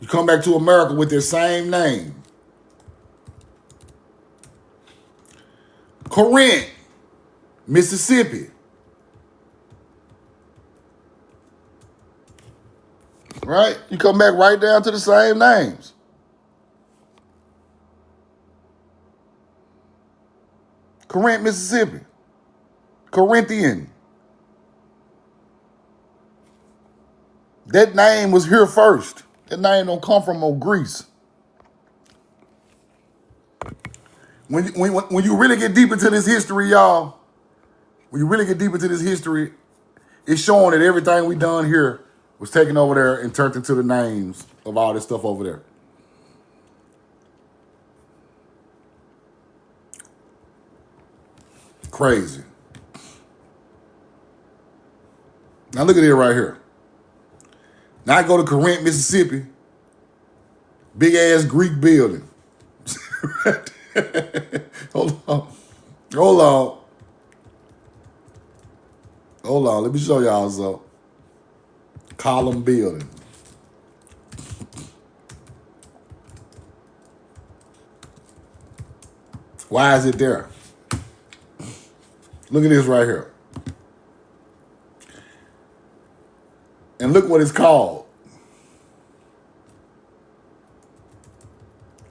you come back to America with their same name. Corinth, Mississippi. Right? You come back right down to the same names. Corinth, Mississippi. Corinthian. That name was here first. That name don't come from Greece. When you really get deep into this history, y'all, it's showing that everything we done here was taken over there and turned into the names of all this stuff over there. Crazy. Now look at it right here. Now I go to Corinth, Mississippi. Big ass Greek building. Hold on. Let me show y'all something. Column building. Why is it there? Look at this right here. And look what it's called.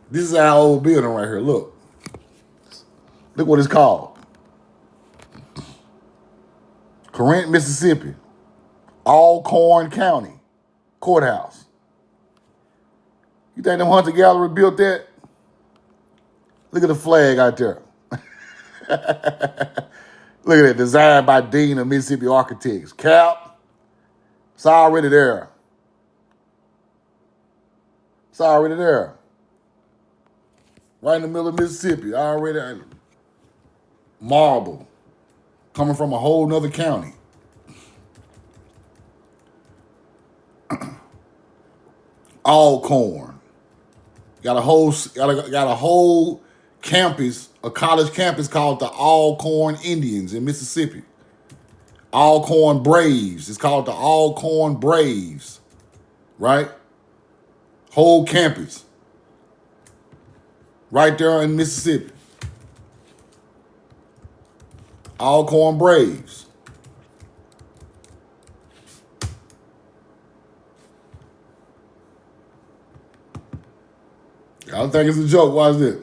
This is our old building right here. Look. Look what it's called. Corinth, Mississippi. Alcorn County Courthouse. You think them hunter gallery built that? Look at the flag out there. Look at it. Designed by Dean of Mississippi Architects. Cap. It's already there. Right in the middle of Mississippi. Already. Marble. Coming from a whole nother county. Alcorn. Got a whole campus, a college campus called the Alcorn Indians in Mississippi. Alcorn Braves. It's called the Alcorn Braves. Right? Whole campus. Right there in Mississippi. Alcorn Braves. Y'all think it's a joke. Watch this.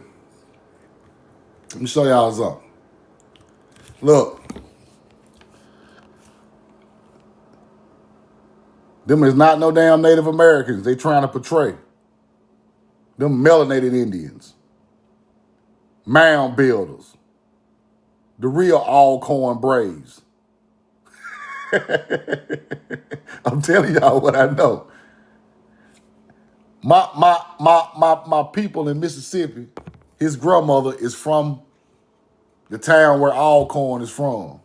Let me show y'all something. Look. Them is not no damn Native Americans they trying to portray. Them melanated Indians. Mound builders. The real Alcorn Braves. I'm telling y'all what I know. My people in Mississippi, his grandmother is from the town where Alcorn is from.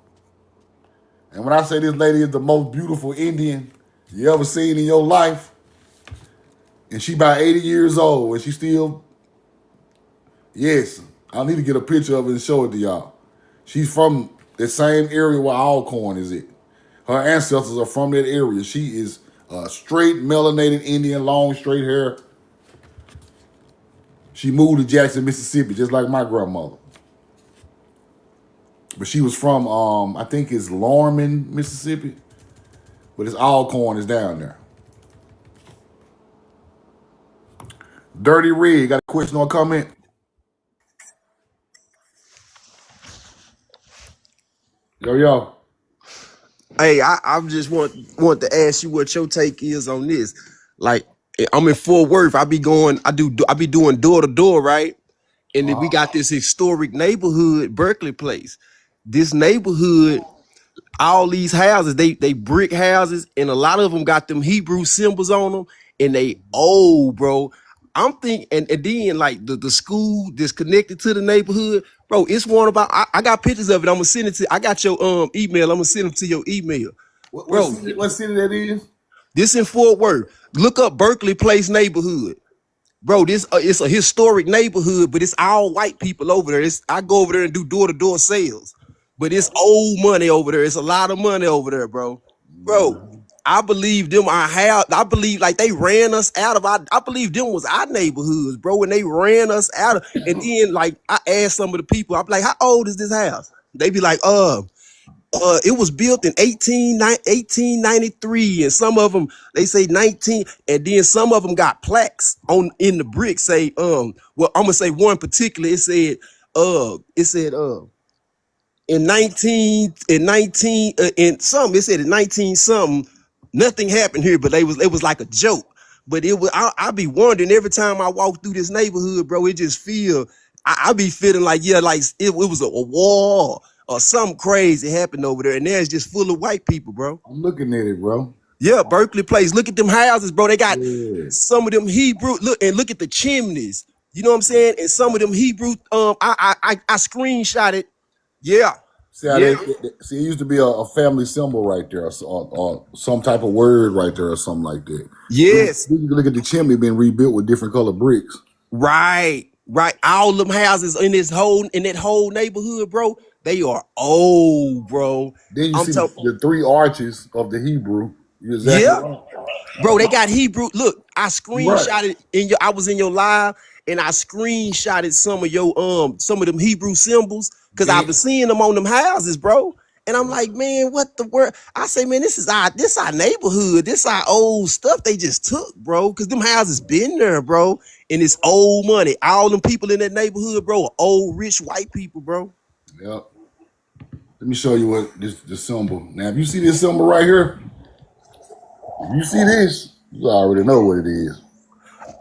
And when I say this lady is the most beautiful Indian you ever seen in your life, and she about 80 years old, and she still, yes, I need to get a picture of it and show it to y'all. She's from the same area where Alcorn is at. Her ancestors are from that area. She is a straight melanated Indian, long straight hair. She moved to Jackson, Mississippi, just like my grandmother. But she was from, I think it's Lorman, Mississippi. But it's Alcorn is down there. Dirty Red, got a question or comment? Yo. Hey, I just want to ask you what your take is on this. Like, I'm in Fort Worth. I be doing door to door, right? And then we got this historic neighborhood, Berkeley Place. This neighborhood, all these houses, they brick houses, and a lot of them got them Hebrew symbols on them, and they old, bro. I'm thinking, and then like the school that's connected to the neighborhood, bro. It's one about. I got pictures of it. I'm gonna send it to. I got your email. I'm gonna send them to your email, bro. What city that is? This in Fort Worth. Look up Berkeley Place neighborhood. Bro, this it's a historic neighborhood, but it's all white people over there. I go over there and do door-to-door sales, but it's old money over there. It's a lot of money over there, bro. Bro, I believe them. I believe like they ran us out of I believe them was our neighborhoods, bro. And they ran us out of. And then like I asked some of the people, I'm like, how old is this house? They be like, it was built in 1893, and some of them they say 19, and then some of them got plaques in the brick say well, I'm gonna say one particular. It said in 19 in some it said in 19 something nothing happened here, but it was like a joke. But it was I be wondering every time I walk through this neighborhood, bro. It just feel I be feeling like like it was a war or something crazy happened over there, and there's just full of white people, bro. I'm looking at it, bro. Yeah, Berkeley Place. Look at them houses, bro. They got some of them Hebrew. Look at the chimneys. You know what I'm saying? And some of them Hebrew. I screenshot it. Yeah. See, it used to be a family symbol right there, or some type of word right there, or something like that. Yes. You can look at the chimney being rebuilt with different color bricks. Right. All them houses in that whole neighborhood, bro. They are old, bro. Then you see the three arches of the Hebrew. You're exactly right. Bro, they got Hebrew. Look, I screenshotted I was in your live, and I screenshotted some of them Hebrew symbols because I've been seeing them on them houses, bro. And I'm like, man, what the world? I say, man, this our neighborhood. This our old stuff they just took, bro. Because them houses been there, bro. And it's old money. All them people in that neighborhood, bro, are old, rich white people, bro. Yep. Let me show you what the symbol. Now, if you see this symbol right here, if you see this, you already know what it is.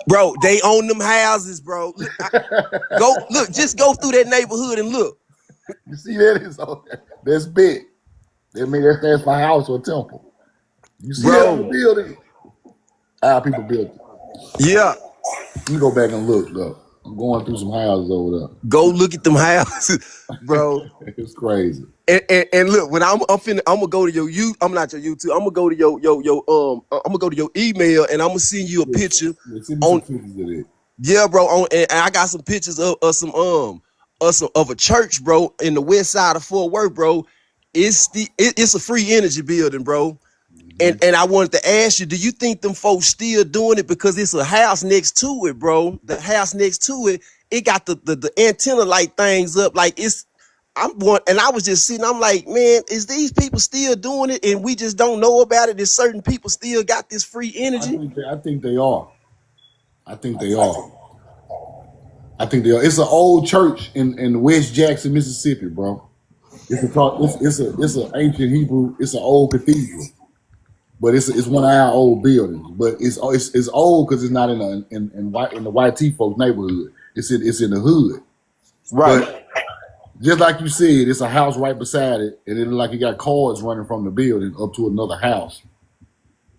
Bro, they own them houses, bro. Just go through that neighborhood and look. You see that? That's big. That means that stands for house or temple. You see that on the building? Our people built it. Yeah. You go back and look, though. I'm going through some houses over there. Go look at them houses, bro. It's crazy. And look, when I'm gonna go to your I'm not your YouTube. I'm gonna go to I'm gonna go to your email, and I'm gonna send you a picture. Send me some pictures of it. Yeah, bro. And I got some pictures of a church, bro, in the west side of Fort Worth, bro. It's a free energy building, bro. And I wanted to ask you, do you think them folks still doing it because it's a house next to it, bro? The house next to it, it got the antenna light things up. Like and I was just sitting. I'm like, man, is these people still doing it, and we just don't know about it? Is certain people still got this free energy? I think they are. I think they are. I think they are. It's an old church in West Jackson, Mississippi, bro. It's an ancient Hebrew. It's an old cathedral, but it's one of our old buildings. But it's old because it's not in the YT folks neighborhood. It's in the hood. Right. But just like you said, it's a house right beside it, and it look like you got cords running from the building up to another house.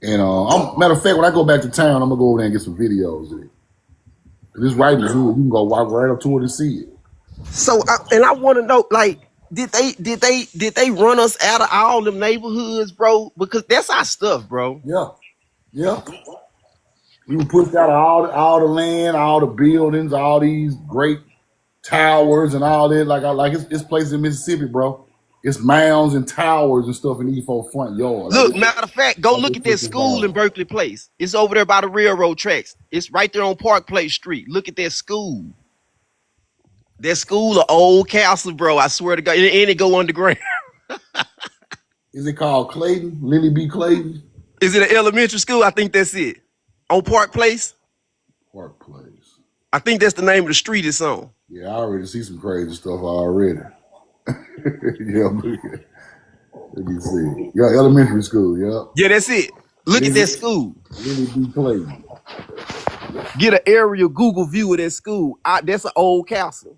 And matter of fact, when I go back to town, I'm gonna go over there and get some videos of it. It's right in the hood. You can go walk right up to it and see it. So, I want to know, like, did they run us out of all them neighborhoods, bro? Because that's our stuff, bro. Yeah. We were pushed out of all the land, all the buildings, all these great towers and all that. Like it's places in Mississippi, bro. It's mounds and towers and stuff in these folks' front yard. Look, matter of fact, go look at that school in Berkeley Place. It's over there by the railroad tracks. It's right there on Park Place Street. Look at that school. That school, an old castle, bro. I swear to God, and it go underground. Is it called Clayton? Lily B. Clayton? Is it an elementary school? I think that's it. On Park Place? Park Place. I think that's the name of the street it's on. Yeah, I already see some crazy stuff already. Yeah, let me see. Yeah, elementary school, yeah. Yeah, that's it. Look at that school. Lily B. Clayton. Get an aerial Google view of that school. That's an old castle.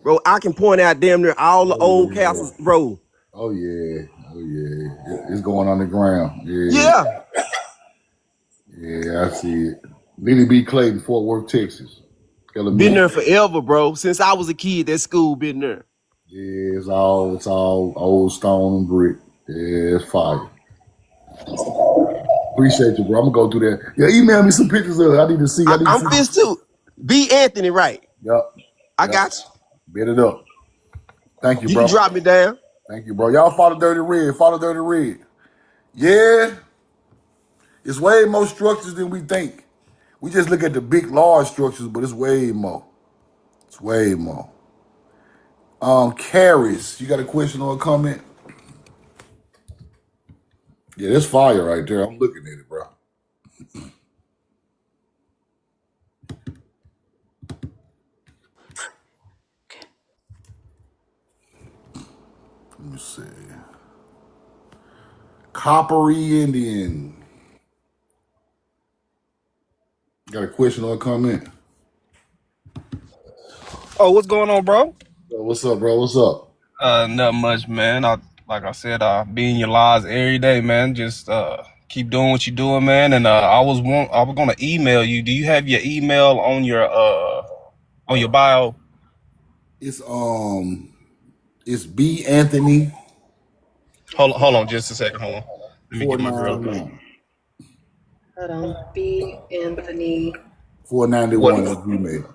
Bro, I can point out damn near all the old castles, bro. Oh yeah. It's going on the ground. Yeah. Yeah, I see it. Lily B. Clayton, Fort Worth, Texas. Been there forever, bro. Since I was a kid, that school been there. Yeah, it's all old stone and brick. Yeah, it's fire. Appreciate you, bro. I'm gonna go through that. Yeah, email me some pictures of it. I need to see. I'm this too. B. Anthony, right? Yep. I got you. Bet it up. Thank you, bro. You can drop me down. Thank you, bro. Y'all follow Dirty Red. Follow Dirty Red. Yeah. It's way more structures than we think. We just look at the big, large structures, but it's way more. It's way more. Caris, you got a question or a comment? Yeah, that's fire right there. I'm looking at it, bro. Let me see. Coppery Indian. Got a question or a comment? Oh, what's going on, bro? What's up, bro? What's up? Not much, man. Like I said, be in your lives every day, man. Just keep doing what you're doing, man. And I was gonna email you. Do you have your email on your bio? It's B Anthony. Hold on, just a second. Hold on. Let me get my girl. 491. Hold on. B. Anthony 491 at Gmail.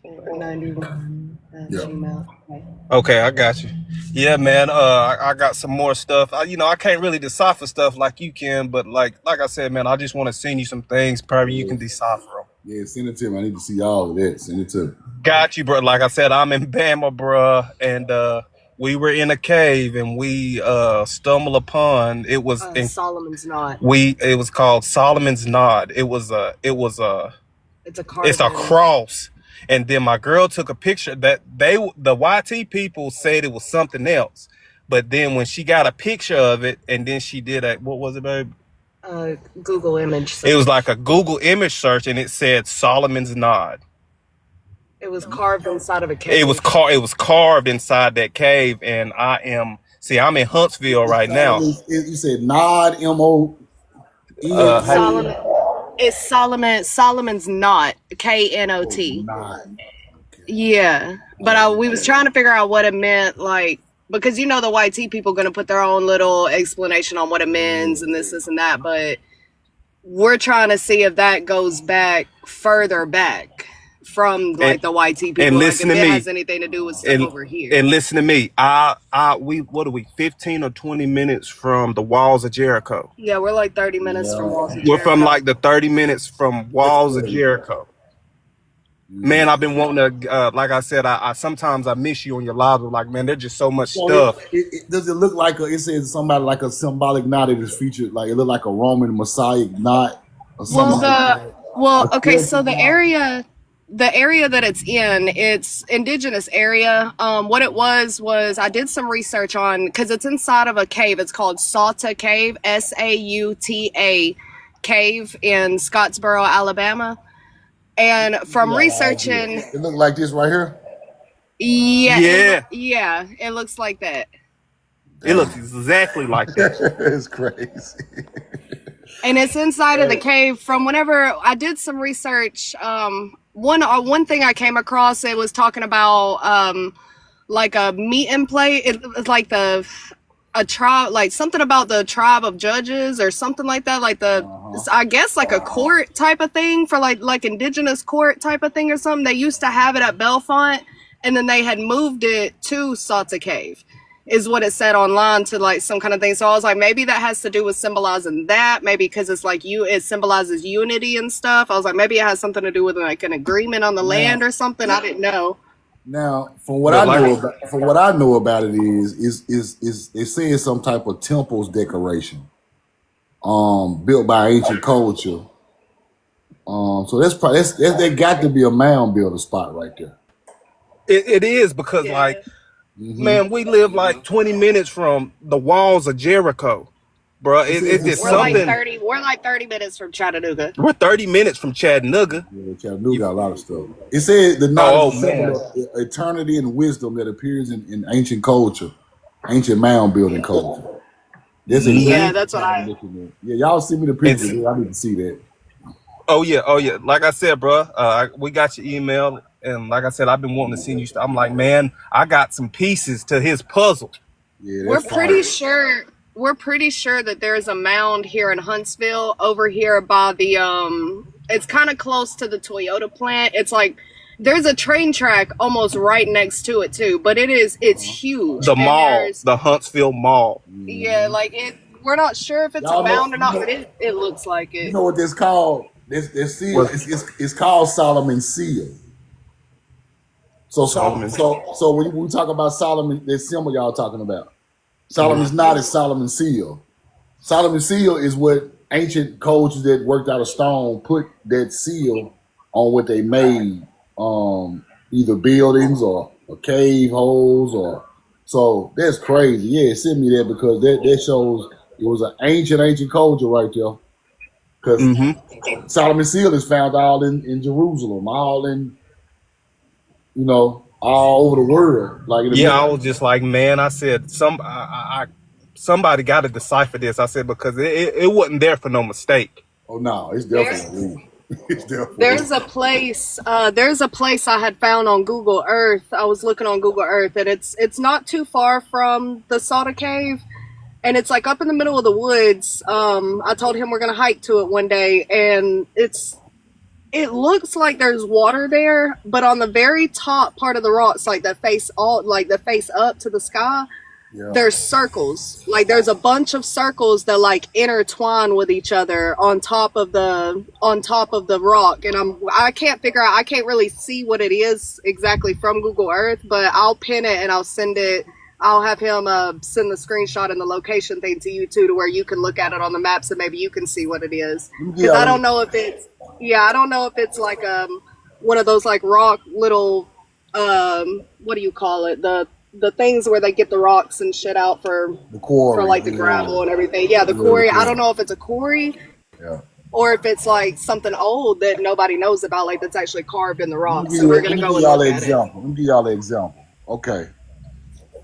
491 at Yeah. Gmail. Okay. Okay, I got you. Yeah, man. I got some more stuff. I can't really decipher stuff like you can, but like I said, man, I just want to send you some things. Probably you can decipher them. Yeah, send it to me. I need to see all of that. Send it to me. Got you, bro. Like I said, I'm in Bama, bro, and we were in a cave and we stumbled upon it was Solomon's Knot. it was called Solomon's Knot. It's a It's a cross. And then my girl took a picture that the YT people said it was something else. But then when she got a picture of it and then she did what was it, babe? Google image search. It was like a Google image search and it said Solomon's Knot. It was carved inside of a cave. It was carved inside that cave, and I'm in Huntsville right now. You said Nod, M-O-E. Solomon. It's Solomon's Knot, Knot. Nod. Okay. Yeah, but we was trying to figure out what it meant, like, because the YT people going to put their own little explanation on what it means and this and that, but we're trying to see if that goes back further back from like the YT people. And listen like, if to it me. has anything to do with stuff over here. And listen to me. What are we, 15 or 20 minutes from the walls of Jericho? Yeah, we're like 30 minutes from walls of We're Jericho. from like the 30 minutes from walls of Jericho. Man, I've been wanting to, like I said, I sometimes I miss you on your lives. Like, man, there's just so much So stuff. does it look like it says somebody like a symbolic knot that is featured, like it looked like a Roman Messiah knot or something Okay, so the area that it's in, it's indigenous area. What it was I did some research on, because it's inside of a cave. It's called Sauta Cave, Sauta cave in Scottsboro, Alabama. And from researching, it looked like this right here. Yeah, it looks like that. It looks exactly like that. It's crazy. And it's inside of the cave. From whenever I did some research, one thing I came across, it was talking about like a meet and play. It was like a tribe, like something about the tribe of judges or something like that, like I guess like a court type of thing for like indigenous court type of thing or something. They used to have it at Bellefonte, and then they had moved it to Sauta Cave, is what it said online, to like some kind of thing. So I was like, maybe that has to do with symbolizing that, maybe because it's like it symbolizes unity and stuff. I was like, maybe it has something to do with like an agreement on the land or something. I didn't know. Now, from what I know about it is it says some type of temples decoration, built by ancient culture. So that's probably that got to be a mound builder spot right there. It is, because like, man, we live like 20 minutes from the walls of Jericho, bro. It's just something. We're like 30 minutes from Chattanooga. We're 30 minutes from Chattanooga. Yeah, Chattanooga got a lot of stuff. It said the knowledge is of eternity and wisdom that appears in ancient culture, ancient mound building culture. That's that's what I. Yeah, y'all send me the pictures. I need to see that. Oh yeah. Like I said, bro, we got your email, and like I said, I've been wanting to send you stuff. I'm like, man, I got some pieces to his puzzle. Yeah, we're pretty sure that there's a mound here in Huntsville, over here by the it's kind of close to the Toyota plant. It's like there's a train track almost right next to it too, but it's huge. The mall, the Huntsville Mall. Yeah, like we're not sure if it's a mound or not, but it looks like it. You know what this called? This seal, it's called Solomon's seal. So when we talk about Solomon, this symbol y'all talking about, Solomon's knot is Solomon's seal. Solomon's seal is what ancient cultures that worked out of stone put that seal on what they made, either buildings or cave holes or. So that's crazy. Yeah, send me that, because that shows it was an ancient culture right there. Because Solomon's seal is found all in Jerusalem, all in, all over the world. Like I was just like, man, I said somebody got to decipher this. I said, because it wasn't there for no mistake. Oh no, it's definitely. There's a place I had found on Google Earth. I was looking on Google Earth, and it's not too far from the Sauta Cave. And it's like up in the middle of the woods. I told him we're gonna hike to it one day, and it looks like there's water there, but on the very top part of the rocks, like that face up to the sky, there's circles. Like there's a bunch of circles that like intertwine with each other on top of the rock. And I can't really see what it is exactly from Google Earth, but I'll pin it and I'll send it. I'll have him send the screenshot and the location thing to you too, to where you can look at it on the maps and maybe you can see what it is. Because I don't know if it's like one of those like rock little what do you call it, the things where they get the rocks and shit out for the quarry, for like the gravel and everything. Yeah, the quarry. I don't know if it's a quarry. Yeah. Or if it's like something old that nobody knows about, like that's actually carved in the rock. So we're gonna go and look at it. Let me give y'all an example. Okay.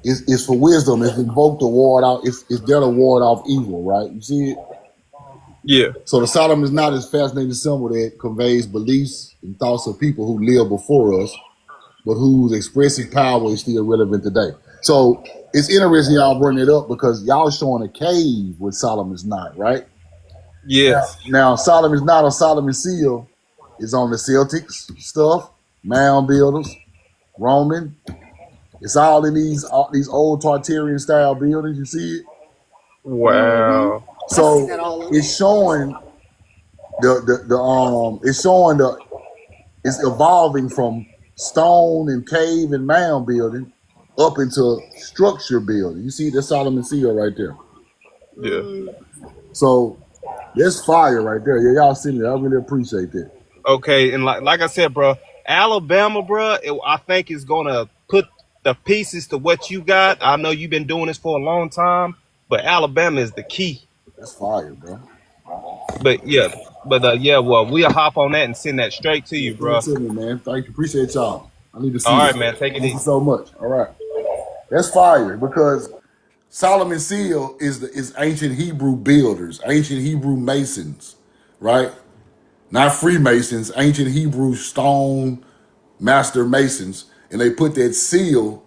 It's for wisdom. It's invoked to ward out. It's there to ward off evil, right? You see it? Yeah. So the Solomon's knot is a fascinating symbol that conveys beliefs and thoughts of people who lived before us, but whose expressive power is still relevant today. So it's interesting y'all bring it up, because y'all showing a cave with Solomon's knot, right? Yes. Now Solomon's knot or Solomon's seal is on the Celtics stuff, mound builders, Roman. It's all in these old Tartarian style buildings. You see it? Wow. So it's showing it's showing the It's evolving from stone and cave and mound building up into structure building. You see the Solomon Seal right there. Yeah. So that's fire right there. Yeah, y'all see me. I really appreciate that. Okay, and like I said, bro, Alabama, bro, I think is gonna put the pieces to what you got. I know you've been doing this for a long time, but Alabama is the key. That's fire, bro. But yeah, well, we'll hop on that and send that straight to you, bro. Send it to me, man. Thank you. Appreciate y'all. I need to see All right, it. man, take it Thank easy. you so much. All right. That's fire because Solomon Seal is ancient Hebrew builders, ancient Hebrew masons, right? Not Freemasons, ancient Hebrew stone master masons, and they put that seal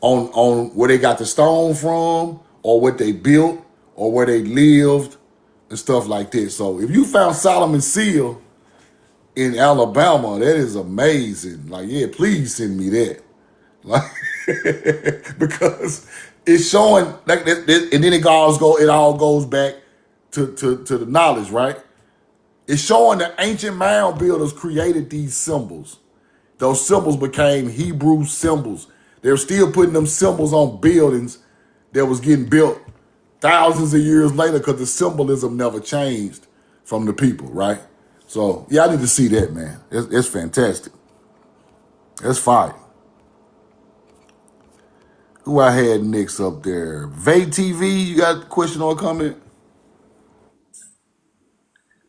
on where they got the stone from, or what they built, or where they lived, and stuff like that. So if you found Solomon Seal in Alabama, that is amazing. Like, yeah, please send me that. Like, because it's showing like that, and then it all goes back to the knowledge, right? It's showing that ancient mound builders created these symbols. Those symbols became Hebrew symbols. They're still putting them symbols on buildings that was getting built thousands of years later because the symbolism never changed from the people, right? So, yeah, I need to see that, man. It's fantastic. That's fire. Who I had next up there? Vay TV, you got a question or a comment?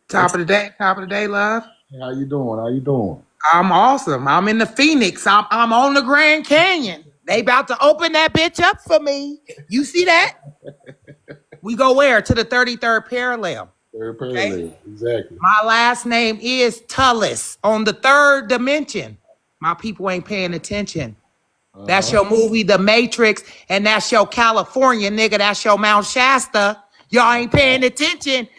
Top of the day, love. How you doing? How you doing? I'm awesome. I'm in the Phoenix. I'm on the Grand Canyon. They about to open that bitch up for me. You see that? We go where? To the 33rd parallel. Third parallel, okay. Exactly. My last name is Tullis on the third dimension. My people ain't paying attention. That's your movie, The Matrix, and that's your California, nigga. That's your Mount Shasta. Y'all ain't paying attention.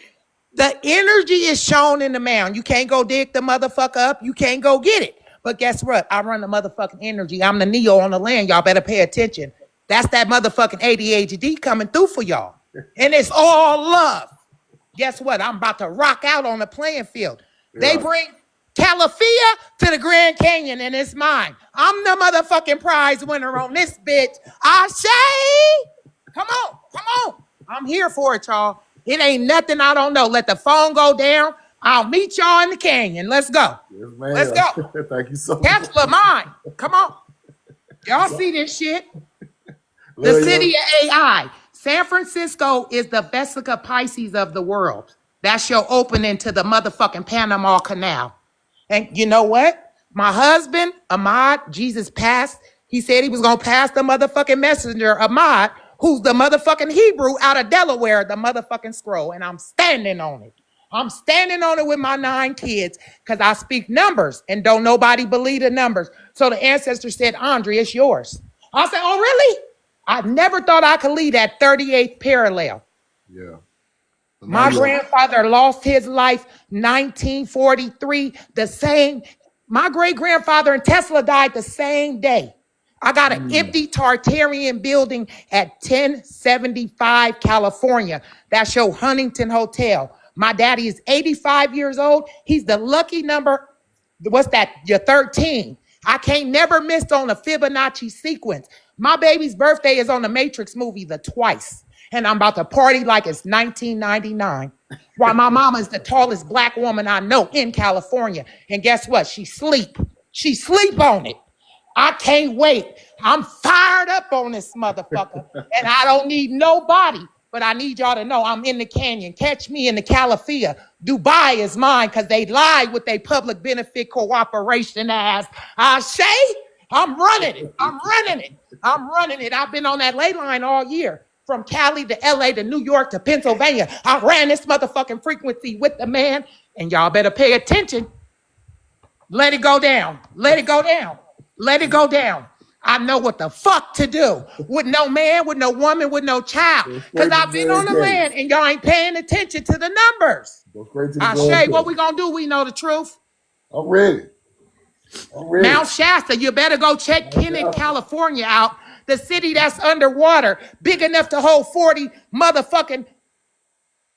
The energy is shown in the mound. You can't go dig the motherfucker up. You can't go get it. But guess what? I run the motherfucking energy. I'm the Neo on the land. Y'all better pay attention. That's that motherfucking ADHD coming through for y'all. And it's all love. Guess what? I'm about to rock out on the playing field. Yeah. They bring Calafia to the Grand Canyon and it's mine. I'm the motherfucking prize winner on this bitch. Ashay! Come on. I'm here for it, y'all. It ain't nothing I don't know. Let the phone go down. I'll meet y'all in the canyon. Let's go. Yes, ma'am. Let's go. Thank you so much. Tesla mine. Come on. Y'all see this shit? The city of AI. San Francisco is the Vesica Pisces of the world. That's your opening to the motherfucking Panama Canal. And you know what? My husband, Ahmad, Jesus passed. He said he was going to pass the motherfucking messenger, Ahmad, who's the motherfucking Hebrew out of Delaware, the motherfucking scroll. And I'm standing on it. I'm standing on it with my 9 kids because I speak numbers and don't nobody believe the numbers. So the ancestor said, Andre, it's yours. I said, oh, really? I never thought I could lead that 38th parallel. Yeah. My grandfather lost his life 1943, the same. My great-grandfather and Tesla died the same day. I got an empty Tartarian building at 1075 California. That's your Huntington Hotel. My daddy is 85 years old. He's the lucky number. What's that? You're 13. I can't never miss on a Fibonacci sequence. My baby's birthday is on the Matrix movie, The Twice. And I'm about to party like it's 1999. While my mama is the tallest black woman I know in California. And guess what? She sleep on it. I can't wait. I'm fired up on this motherfucker. And I don't need nobody. But I need y'all to know I'm in the canyon. Catch me in the Calafia. Dubai is mine because they lied with their public benefit cooperation ass. Ashay, I'm running it. I've been on that ley line all year. From Cali to LA to New York to Pennsylvania. I ran this motherfucking frequency with the man. And y'all better pay attention. Let it go down. I know what the fuck to do with no man, with no woman, with no child. Because I've been on the land and y'all ain't paying attention to the numbers. Ashay, what we gonna do? We know the truth. I'm ready. Mount Shasta, you better go check Kennett, California out. The city that's underwater, big enough to hold 40 motherfucking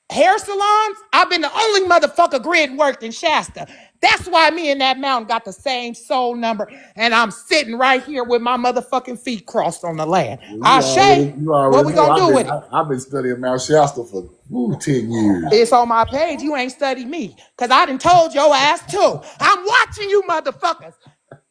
hair salons, I've been the only motherfucker grid worked in Shasta. That's why me and that mountain got the same soul number, and I'm sitting right here with my motherfucking feet crossed on the land. Ashe, You what already we know. gonna do with it? I've been studying Mount Shasta for 10 years. It's on my page. You ain't studied me, because I done told your ass too. I'm watching you motherfuckers.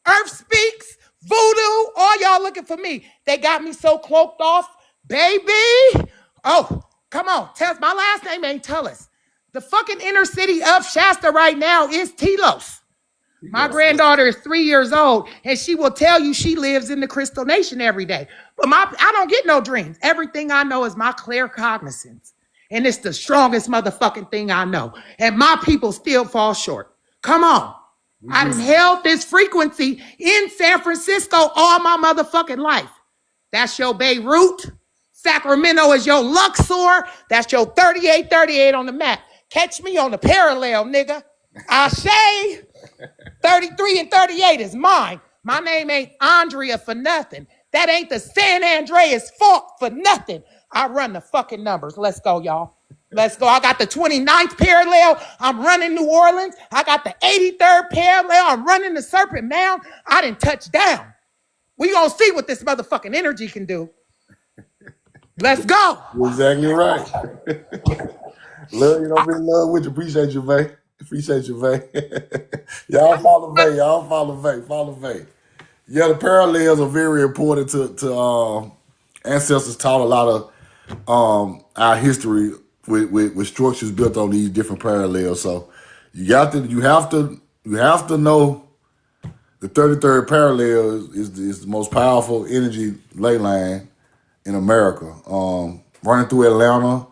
Earth Speaks, Voodoo, all y'all looking for me. They got me so cloaked off, baby. Oh, come on. My last name ain't Tullis. The fucking inner city of Shasta right now is Telos. My granddaughter is 3 years old, and she will tell you she lives in the Crystal Nation every day. But I don't get no dreams. Everything I know is my clear cognizance. And it's the strongest motherfucking thing I know. And my people still fall short. Come on. I done held this frequency in San Francisco all my motherfucking life. That's your Beirut. Sacramento is your Luxor. That's your 3838 on the map. Catch me on the parallel, nigga. Ashe. 33 and 38 is mine. My name ain't Andrea for nothing. That ain't the San Andreas fault for nothing. I run the fucking numbers. Let's go, y'all. Let's go. I got the 29th parallel. I'm running New Orleans. I got the 83rd parallel. I'm running the Serpent Mound. I didn't touch down. We gonna see what this motherfucking energy can do. Let's go. You're exactly right. Love you, don't be in love with you. Appreciate you, Vay. Appreciate you, Vay. Y'all follow Vay. Y'all follow Vay. Follow Vay. Yeah, the parallels are very important to ancestors taught a lot of our history with structures built on these different parallels. So you have to know the 33rd parallel is the most powerful energy ley line in America. Running through Atlanta,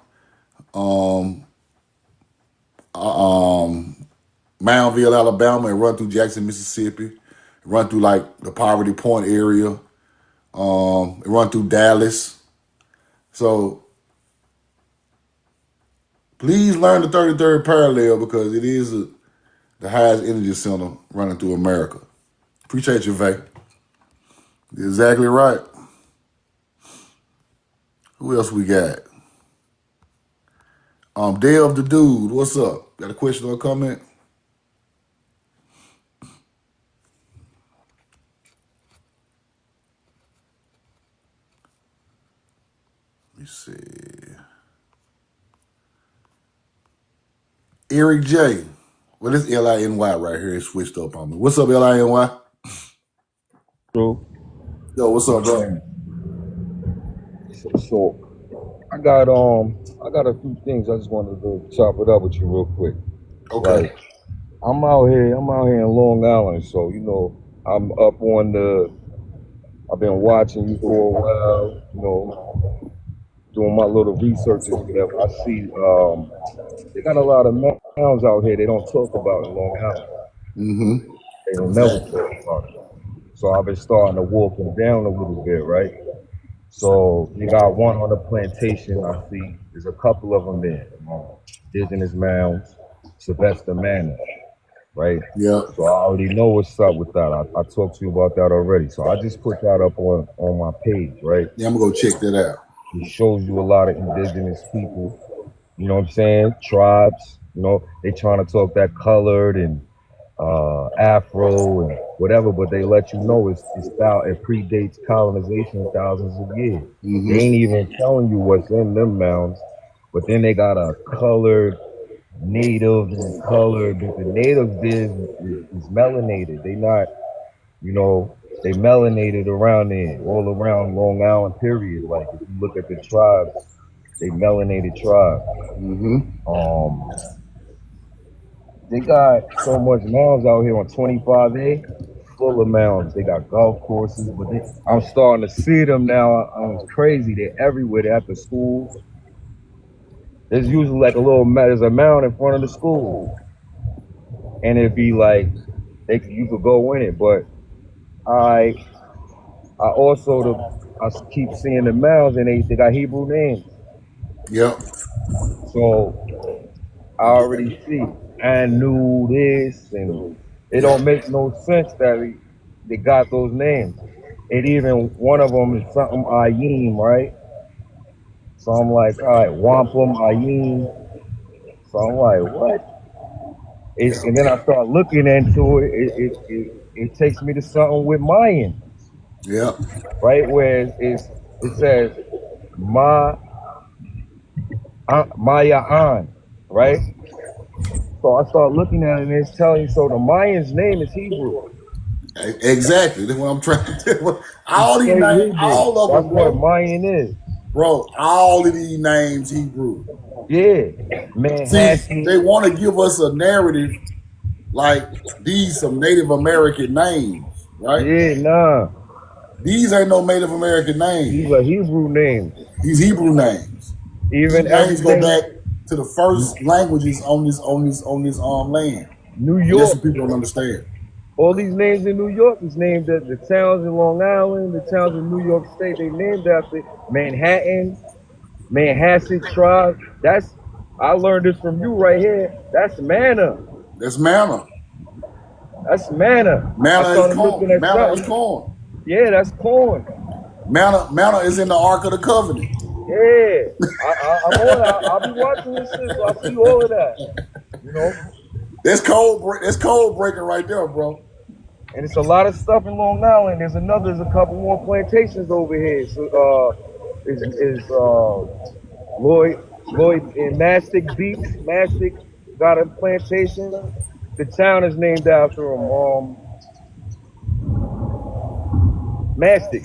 Moundville, Alabama, and run through Jackson, Mississippi, run through like the Poverty Point area, run through Dallas. So please learn the 33rd parallel because it is the highest energy center running through America. Appreciate you, Vay. You're exactly right. Who else we got? Dale the Dude, what's up? Got a question or a comment? Let me see. Eric J. Well, this L-I-N-Y right here is switched up on me. What's up, L-I-N-Y? Bro. Yo, what's up, bro? So I got a few things I just wanted to chop it up with you real quick. Okay. Like I'm out here in Long Island, so I'm up on I've been watching you for a while, doing my little research and whatever. I see they got a lot of mounds out here they don't talk about in Long Island. Mm-hmm. They don't never talk about it. So I've been starting to walk them down a little bit, right? So you got one on the plantation. I see there's a couple of them there. Indigenous mounds, Sylvester Manor, right? Yeah. So I already know what's up with that. I talked to you about that already. So I just put that up on my page, right? Yeah, I'm gonna go check that out. It shows you a lot of indigenous people. You know what I'm saying? Tribes. They trying to talk that colored and Afro and whatever, but they let you know it predates colonization thousands of years. Mm-hmm. They ain't even telling you what's in them mounds, but then they got a colored native and colored, but the natives is melanated. They not, they melanated around there, all around Long Island, period. Like if you look at the tribes, they melanated tribes. Mm-hmm. They got so much mounds out here on 25A, full of mounds. They got golf courses, but I'm starting to see them now. It's crazy. They're everywhere. They're at the schools. There's usually like there's a mound in front of the school. And it'd be like, you could go in it. But I keep seeing the mounds and they got Hebrew names. Yep. So I already see and knew this, and it don't make no sense that they got those names. And even one of them is something Ayim, right? So I'm like, all right, Wampum, Ayim, So I'm like, what? And then I start looking into it. It takes me to something with Mayan, Yeah. right? Where it says Ma Maya, right? So I start looking at it and it's telling you. So the Mayan's name is Hebrew. Exactly. That's what I'm trying to do. It's All these straight names, Hebrew. all of That's them, what bro. Mayan is. Bro, all of these names Hebrew. Yeah, See, they Manhattan. want to give us a narrative like these some Native American names, right? Yeah, nah. These ain't no Native American These names. are Hebrew names. These Hebrew names. These Even names go everything back to the first languages on this land. New And that's York. what people don't understand. All these names in New York is named after the towns in Long Island, the towns in New York State. They named after Manhattan, Manhasset tribe. That's I learned this from you right here. That's manna. That's manna. That's manna. I Manna is started looking corn. at Manna is something. corn. Yeah, that's corn. Manna is in the Ark of the Covenant. Yeah, I'm on. I'll be watching this shit, so I see all of that. You know, That's code breaking right there, bro. and it's a lot of stuff in Long Island. There's a couple more plantations over here. So, is Lloyd in Mastic Beach. Mastic got a plantation. The town is named after him. Mastic.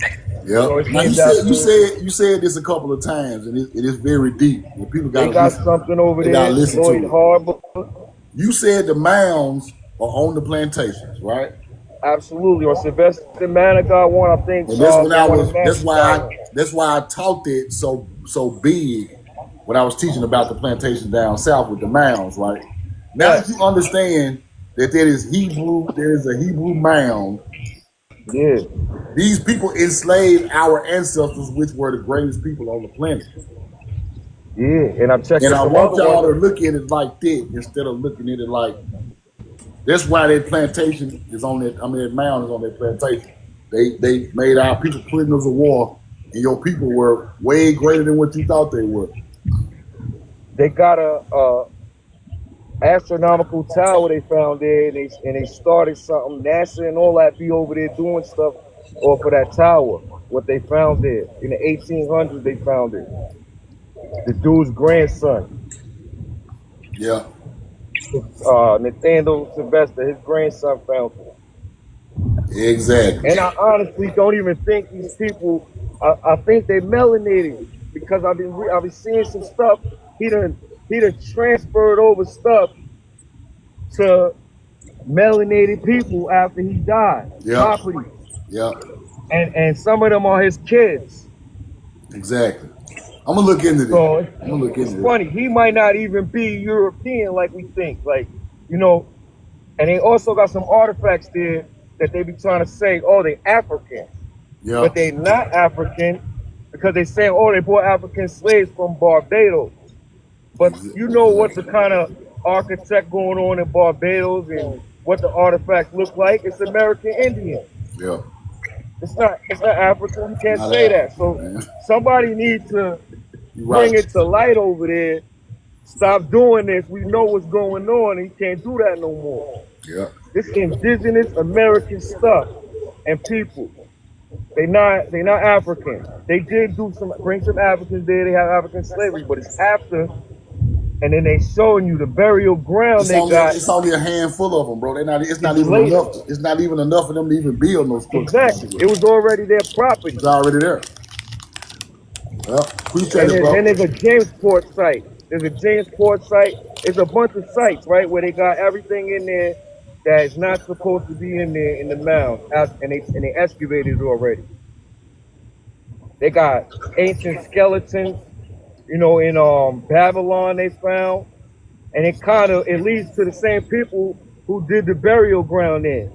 You know, Yep. it's Now you named said you after. said you said this a couple of times, and it is very deep. And people They gotta got listen. something over They gotta there. listen Lloyd to it. Harbor. You said the mounds are on the plantations, right? Absolutely. Or Sylvester Manor got one. I think And that's when the I one in was. Mastic got one. That's why I talked it so big when I was teaching about the plantation down south with the mounds, right? Now that Yes. you understand that there is a Hebrew mound. Yeah. These people enslaved our ancestors, which were the greatest people on the planet. Yeah. And I'm checking And I some want other y'all to ones. look at it like that instead of looking at it like that's why that plantation is on that. I mean, that mound is on that plantation. They made our people prisoners of war, and your people were way greater than what you thought they were. They got a astronomical tower they found there, and they started something. NASA and all that be over there doing stuff off of that tower. What they found there in the 1800s, they found it. The dude's grandson, Yeah, Nathaniel Sylvester, his grandson found it. exactly. And I honestly don't even think these people. I think they melanated because I've been seeing some stuff. He done transferred over stuff to melanated people after he died. Yeah, Property. yeah, And some of them are his kids. exactly. I'm gonna look into this. So I'm gonna look it's into funny. He might not even be European like we think. Like, you know, and they also got some artifacts there that they be trying to say, oh, they African. Yeah, But they not African because they saying, oh, they brought African slaves from Barbados. But you know what the kind of architect going on in Barbados and what the artifacts look like? It's American Indian. yeah. It's not African. You can't Not say that. African, So man. somebody needs to You're bring right. it to light over there. Stop doing this. We know what's going on, and you can't do that no more. Yeah, This indigenous American stuff and people. They not African. They did bring some Africans there. They have African slavery, but it's after, and then they showing you the burial ground they got. It's only a handful of them, bro. It's not It's even later. enough. It's not even enough for them to even build no structures out Exactly. there. It was already their property. It's already there. Well, appreciate And it, then bro. there's a Jamesport site. There's a Jamesport site. It's a bunch of sites, right, where they got everything in there that is not supposed to be in there in the mound, and they excavated it already. They got ancient skeletons, you know, in Babylon they found, and it leads to the same people who did the burial ground there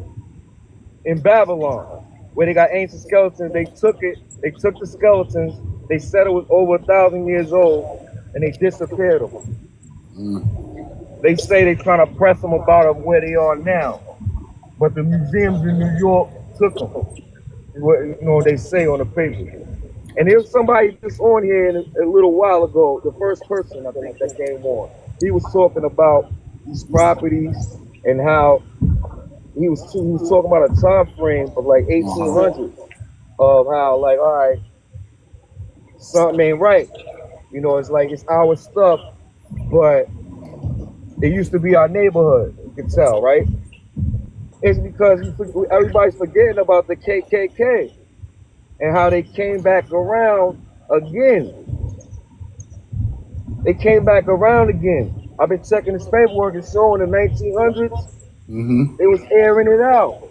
in Babylon, where they got ancient skeletons. They took the skeletons, they said it was over 1,000 years old, and they disappeared them. They say they're trying to press them about where they are now, but the museums in New York took them. You know what they say on the paper. And there was somebody just on here a little while ago, the first person I think that came on. he was talking about these properties and how he was talking about a time frame of like 1800 of how like, all right, something ain't right. You know, it's like it's our stuff, but it used to be our neighborhood. You can tell, right? It's because everybody's forgetting about the KKK and how they came back around again. They came back around again. I've been checking this paperwork and showing the 1900s, they was airing it out.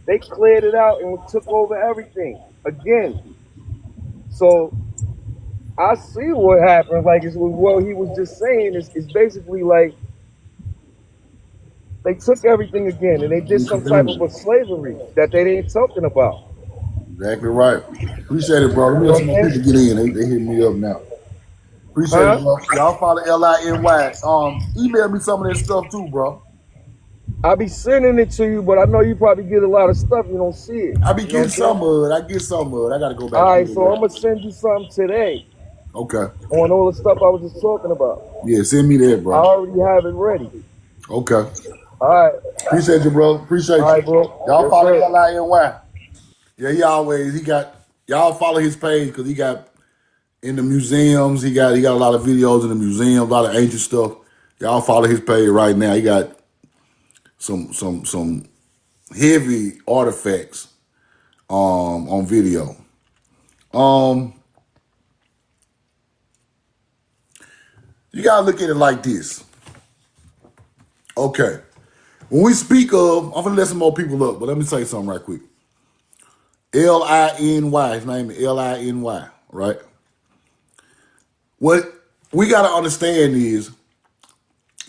They cleared it out and took over everything again. So I see what happened. Like it's what he was just saying is basically like they took everything again and they did some type of a slavery that they ain't talking about. Exactly right. Appreciate it, bro. Let me You have know some what more I'm people saying? get in. They hit me up now. Appreciate it, Huh? bro. Y'all follow LINY. Email me some of this stuff too, bro. I be sending it to you, but I know you probably get a lot of stuff you don't see it. I be You know what getting I'm saying? some of it. I get some of it. I gotta go back All through right, it, so bro. I'm gonna send you something today Okay. on all the stuff I was just talking about. Yeah, send me that, I bro. already have it ready. Okay. All right, Appreciate you, bro. all Appreciate you. right, bro. Y'all Yes, follow sir. LINY. Yeah, y'all follow his page because he got in the museums. He got a lot of videos in the museum, a lot of ancient stuff. Y'all follow his page right now. He got some heavy artifacts on video. You gotta look at it like this. Okay. When we speak of, I'm gonna let some more people up, but let me say something right quick. LINY, his name is LINY, right? What we gotta understand is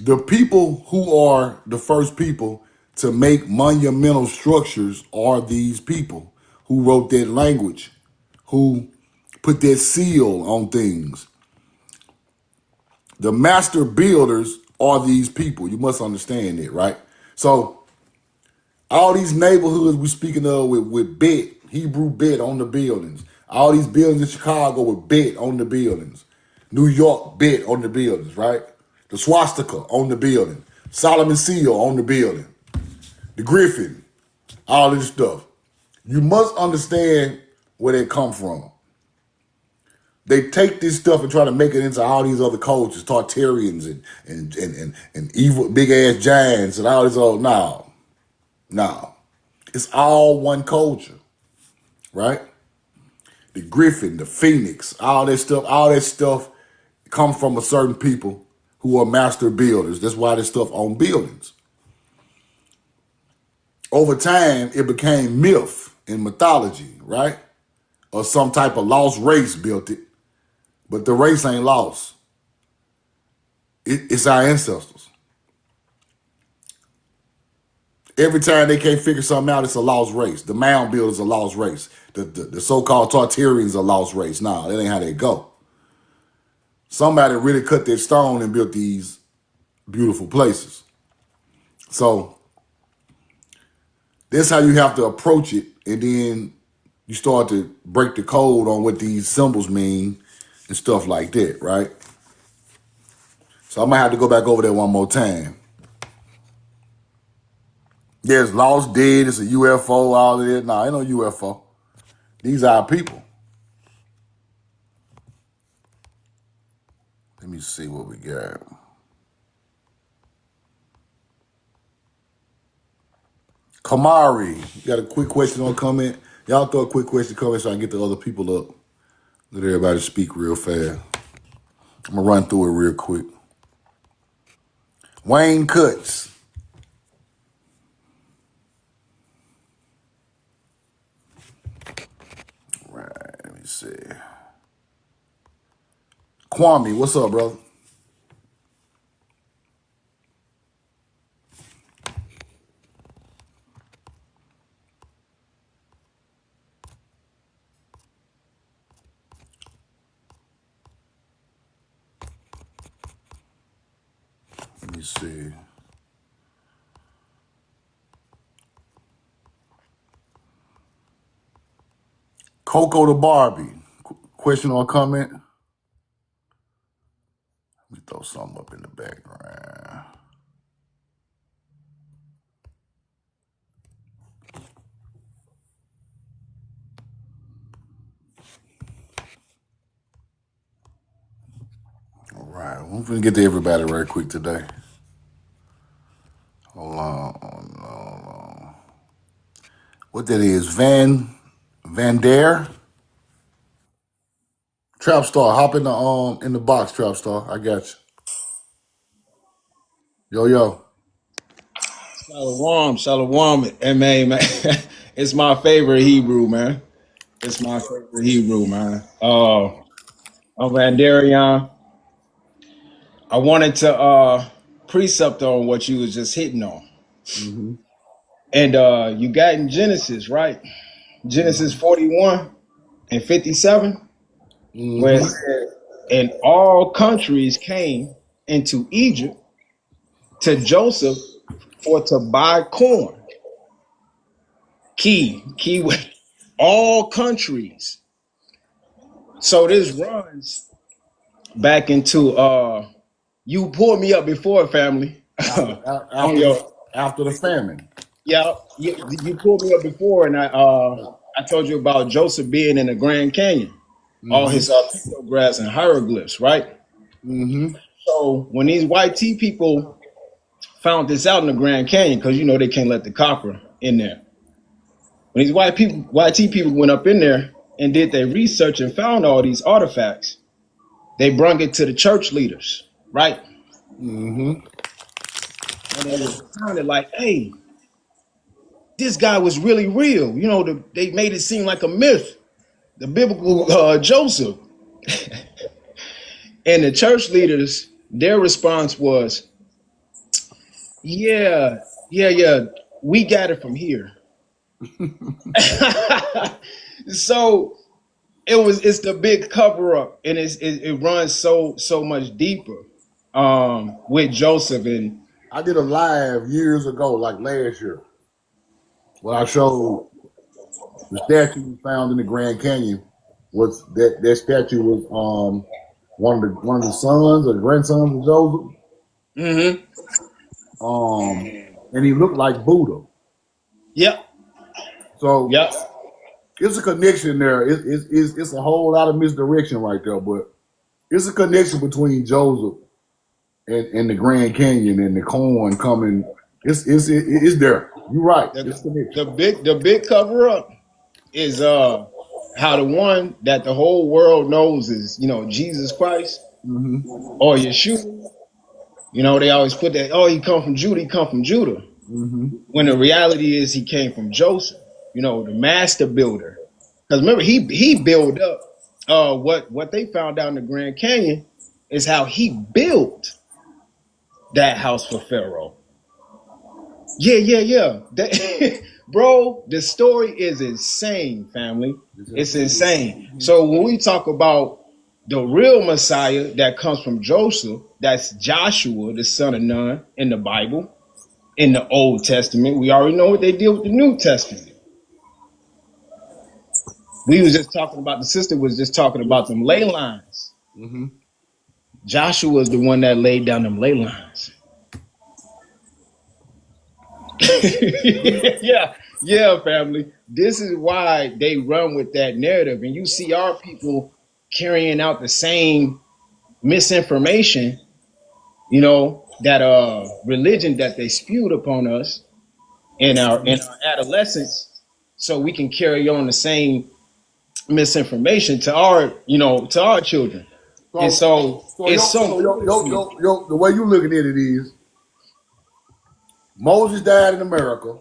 the people who are the first people to make monumental structures are these people who wrote that language, who put that seal on things. The master builders are these people. You must understand that, right? So all these neighborhoods we speaking of with bet, Hebrew bet on the buildings. All these buildings in Chicago with bet on the buildings. New York bet on the buildings, right? The swastika on the building. Solomon seal on the building. The Griffin, all this stuff. You must understand where they come from. They take this stuff and try to make it into all these other cultures, Tartarians and evil big ass giants and all this old. No. It's all one culture, right? The Griffin, the Phoenix, all that stuff come from a certain people who are master builders. That's why this stuff on buildings. Over time, it became myth and mythology, right? Or some type of lost race built it, but the race ain't lost. It's our ancestors. Every time they can't figure something out, it's a lost race. The mound builders are a lost race. The so-called Tartarians are a lost race. Nah, that ain't how they go. Somebody really cut their stone and built these beautiful places. So that's how you have to approach it, and then you start to break the code on what these symbols mean and stuff like that, right? So I'm gonna have to go back over there one more time. There's lost dead, it's a UFO, all of that. Nah, ain't no UFO. These are our people. Let me see what we got. Kamari, you got a quick question or comment? Y'all throw a quick question comment so I can get the other people up. Let everybody speak real fast. I'm gonna run through it real quick. Wayne Cuts. Right, let me see. Kwame, what's up, brother? Let me see. Coco the Barbie. Question or comment? Let me throw throw something up in the background. All right, we're gonna get to everybody right quick today. Hold on. What that is? Van Dare? Trap Star, hop in the box, Trap Star. I got you. Yo. Shalom, man. It's my favorite Hebrew, man. It's my favorite Hebrew, man. I'm Vandarian. I wanted to precept on what you was just hitting on. Mm-hmm. And you got in Genesis, right? Genesis 41 and 57, where it Mm-hmm. says, and all countries came into Egypt to Joseph for to buy corn. Key, all countries. So this runs back into you pulled me up before, family. On your After the famine. yeah, you pulled me up before, and I told you about Joseph being in the Grand Canyon, all Mm-hmm. his pictographs and hieroglyphs, right? Mm-hmm. So when these white tea people found this out in the Grand Canyon, because you know they can't let the copper in there. When these white tea people went up in there and did their research and found all these artifacts, they brung it to the church leaders, right? Mm-hmm. And they sounded like, hey, this guy was really real. You know, they made it seem like a myth, the biblical Joseph. And the church leaders, their response was, yeah, we got it from here. So it's the big cover up, and it runs so much deeper with Joseph. And I did a live years ago, like last year, where I showed the statue we found in the Grand Canyon. Was that statue was one of the sons or grandsons of Joseph. mm-hmm. And he looked like Buddha. Yep. So Yep. it's a connection there. It's a whole lot of misdirection right there, but it's a connection between Joseph and the Grand Canyon and the corn coming. It's there. You're right. It's The big cover up is how the one that the whole world knows is, you know, Jesus Christ Mm-hmm. or Yeshua. You know, they always put that, oh, he come from Judah, Mm-hmm. when the reality is he came from Joseph, you know, the master builder. Because remember, he built up what they found out in the Grand Canyon is how he built that house for Pharaoh. Yeah. Bro, the story is insane, family. It's insane. So when we talk about the real Messiah that comes from Joseph, that's Joshua, the son of Nun, in the Bible, in the Old Testament. We already know what they did with the New Testament. We was just talking about, the sister was just talking about them ley lines. Mm-hmm. Joshua was the one that laid down them ley lines. yeah, family. This is why they run with that narrative. And you see our people carrying out the same misinformation, you know, that religion that they spewed upon us in our adolescence, so we can carry on the same misinformation to our children. And so it's the way you looking at it is Moses died in America.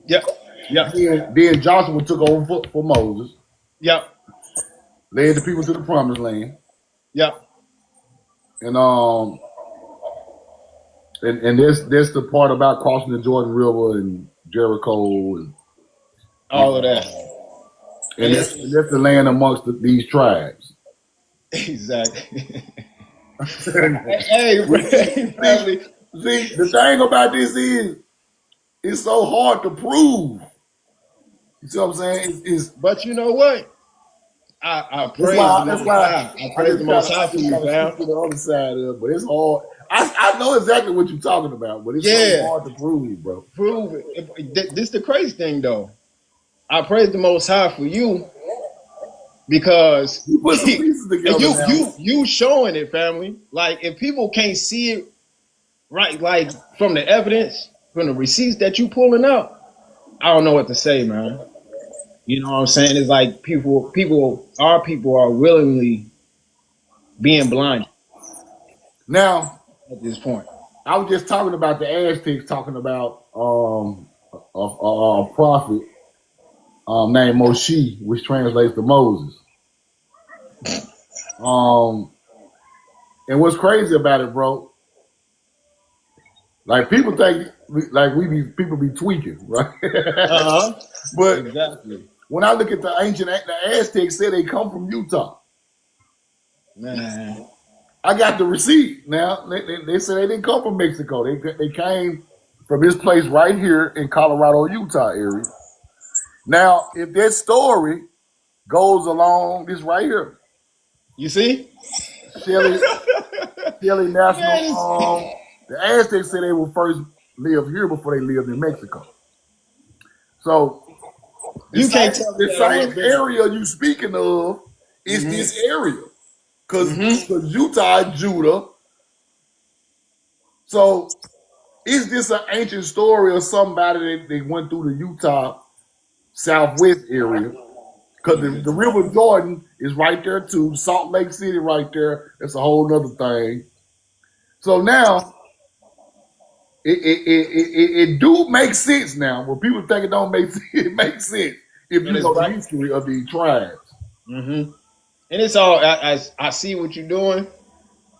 Yep. Then Joshua took over for Moses. Yep. Led the people to the promised land. Yep. And that's the part about crossing the Jordan River and Jericho and all of that. And that's the land amongst these tribes. Exactly. hey, family. See, the thing about this is, it's so hard to prove. You see what I'm saying? But you know what? I That's praise the why. That's Most why High. I I praise just the kind Most of High I for just you, kind of stick fam. to the other side of it, but it's hard. I know exactly what you're talking about, but it's so Yeah, hard to prove, bro. prove it. This the crazy thing, though. I praise the Most High for you because You put some pieces and together you now. you you showing it, family. Like if people can't see it right, like from the evidence, from the receipts that you pulling up, I don't know what to say, man. You know what I'm saying? It's like our people are willingly being blind Now, at this point. I was just talking about the Aztecs, talking about a prophet named Moshe, which translates to Moses. Um, and what's crazy about it, bro? Like people think, people be tweaking, right? Uh-huh. But Exactly. when I look at the Aztecs said they come from Utah. Man. I got the receipt. Now they said they didn't come from Mexico. They came from this place right here in Colorado, Utah area. Now, if that story goes along this right here, You see? Shelly National, Man, the Aztecs said they would first live here before they lived in Mexico. So the you can't same tell me the that same ain't been. area you speaking of is Mm-hmm. this area. Because Mm-hmm. Utah, Judah. So is this an ancient story of somebody that went through the Utah Southwest area? Because the River Jordan is right there too. Salt Lake City right there. That's a whole nother thing. So now it do make sense now. When people think it don't make sense, it makes sense if And you it's know the right. history of these tribes. Mm-hmm. And it's all I see what you're doing,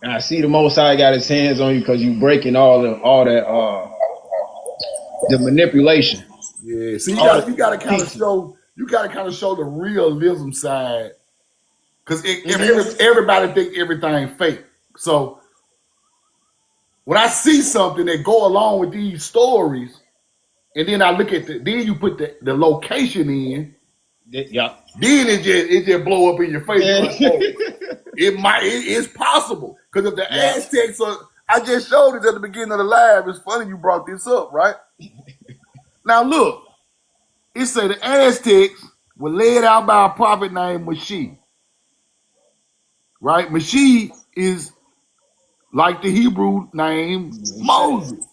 and I see the Most High got His hands on you because you breaking all that the manipulation, Yeah. See, all you gotta the kind of pieces. show the realism side. Because Mm-hmm. everybody think everything fake. So when I see something that go along with these stories, and then I look at then you put the location in, Yeah. then it just blow up in your face. You're Yeah. like, oh, it's possible. Because if the Yeah. Aztecs are, I just showed it at the beginning of the live. It's funny you brought this up, right? Now look, it say the Aztecs were led out by a prophet named Moshe. Right? Moshe is like the Hebrew name Moses.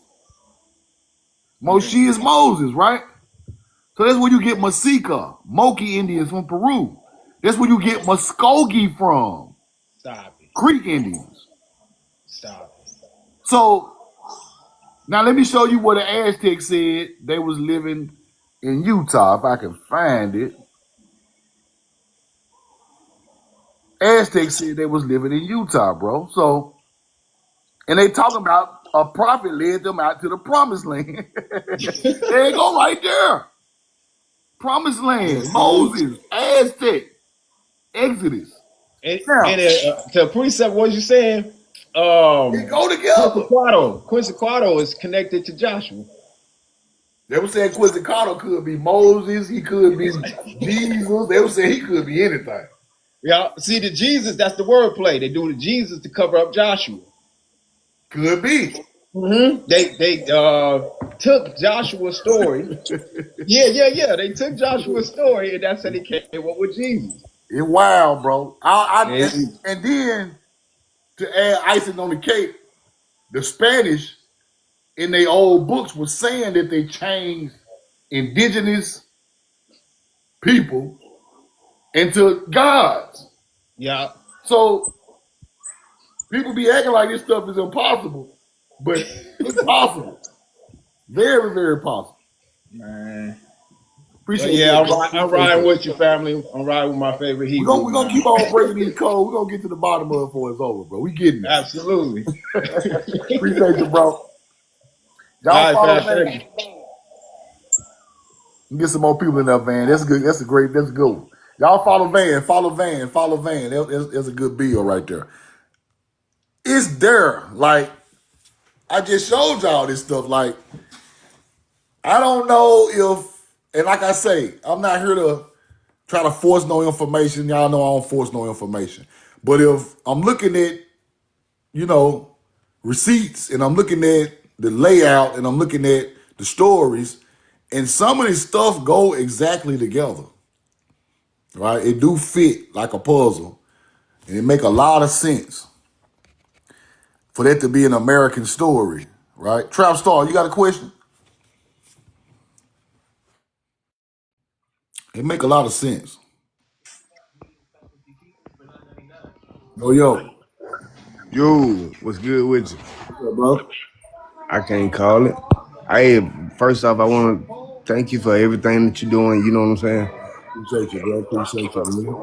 Moshe is Moses, right? So that's where you get Masika, Moki Indians from Peru. That's where you get Muskogee from, Stop it. Creek Indians. Stop it. So now let me show you what the Aztecs said they was living in Utah, if I can find it. Aztecs said they was living in Utah, bro. So, and they talking about a prophet led them out to the promised land. There you go right there. Promised land, See? Moses, Aztec, Exodus. Now, And to precept, what you saying? they go together. Quetzalcoatl is connected to Joshua. They were saying Quetzalcoatl could be Moses, he could be Jesus. They were saying he could be anything. Yeah. See the Jesus, that's the wordplay. They do the Jesus to cover up Joshua. Could be. Mm-hmm. They took Joshua's story. Yeah. They took Joshua's story, and that's how they came up with Jesus. It's wild, bro. Yeah. And then to add icing on the cake, the Spanish in their old books was saying that they changed indigenous people into gods. Yeah. So people be acting like this stuff is impossible, but it's possible. Very, very possible. Man. But Appreciate yeah, that, bro. I'm Appreciate riding that. with you, family. I'm riding with my favorite We're Hebrew, gonna man. keep on breaking these codes. We're gonna get to the bottom of it before it's over, bro. We getting there. Absolutely. Appreciate you, bro. Y'all All right, follow fam. Van. Thank you. Get some more people in that van. That's good. That's a good one. Y'all follow Van. That's a good bill right there. It's there. Like, I just showed y'all this stuff. Like, I don't know if, and like I say, I'm not here to try to force no information. Y'all know I don't force no information. But if I'm looking at, you know, receipts and I'm looking at the layout and I'm looking at the stories, and some of this stuff go exactly together, right? It do fit like a puzzle, and it make a lot of sense for that to be an American story, right? Trap Star, you got a question? It make a lot of sense. Yo, Yo, what's good with you? what's up, bro? I can't call it. Hey, first off, I want to thank you for everything that you're doing. You know what I'm saying? Appreciate you, bro. Appreciate you, man.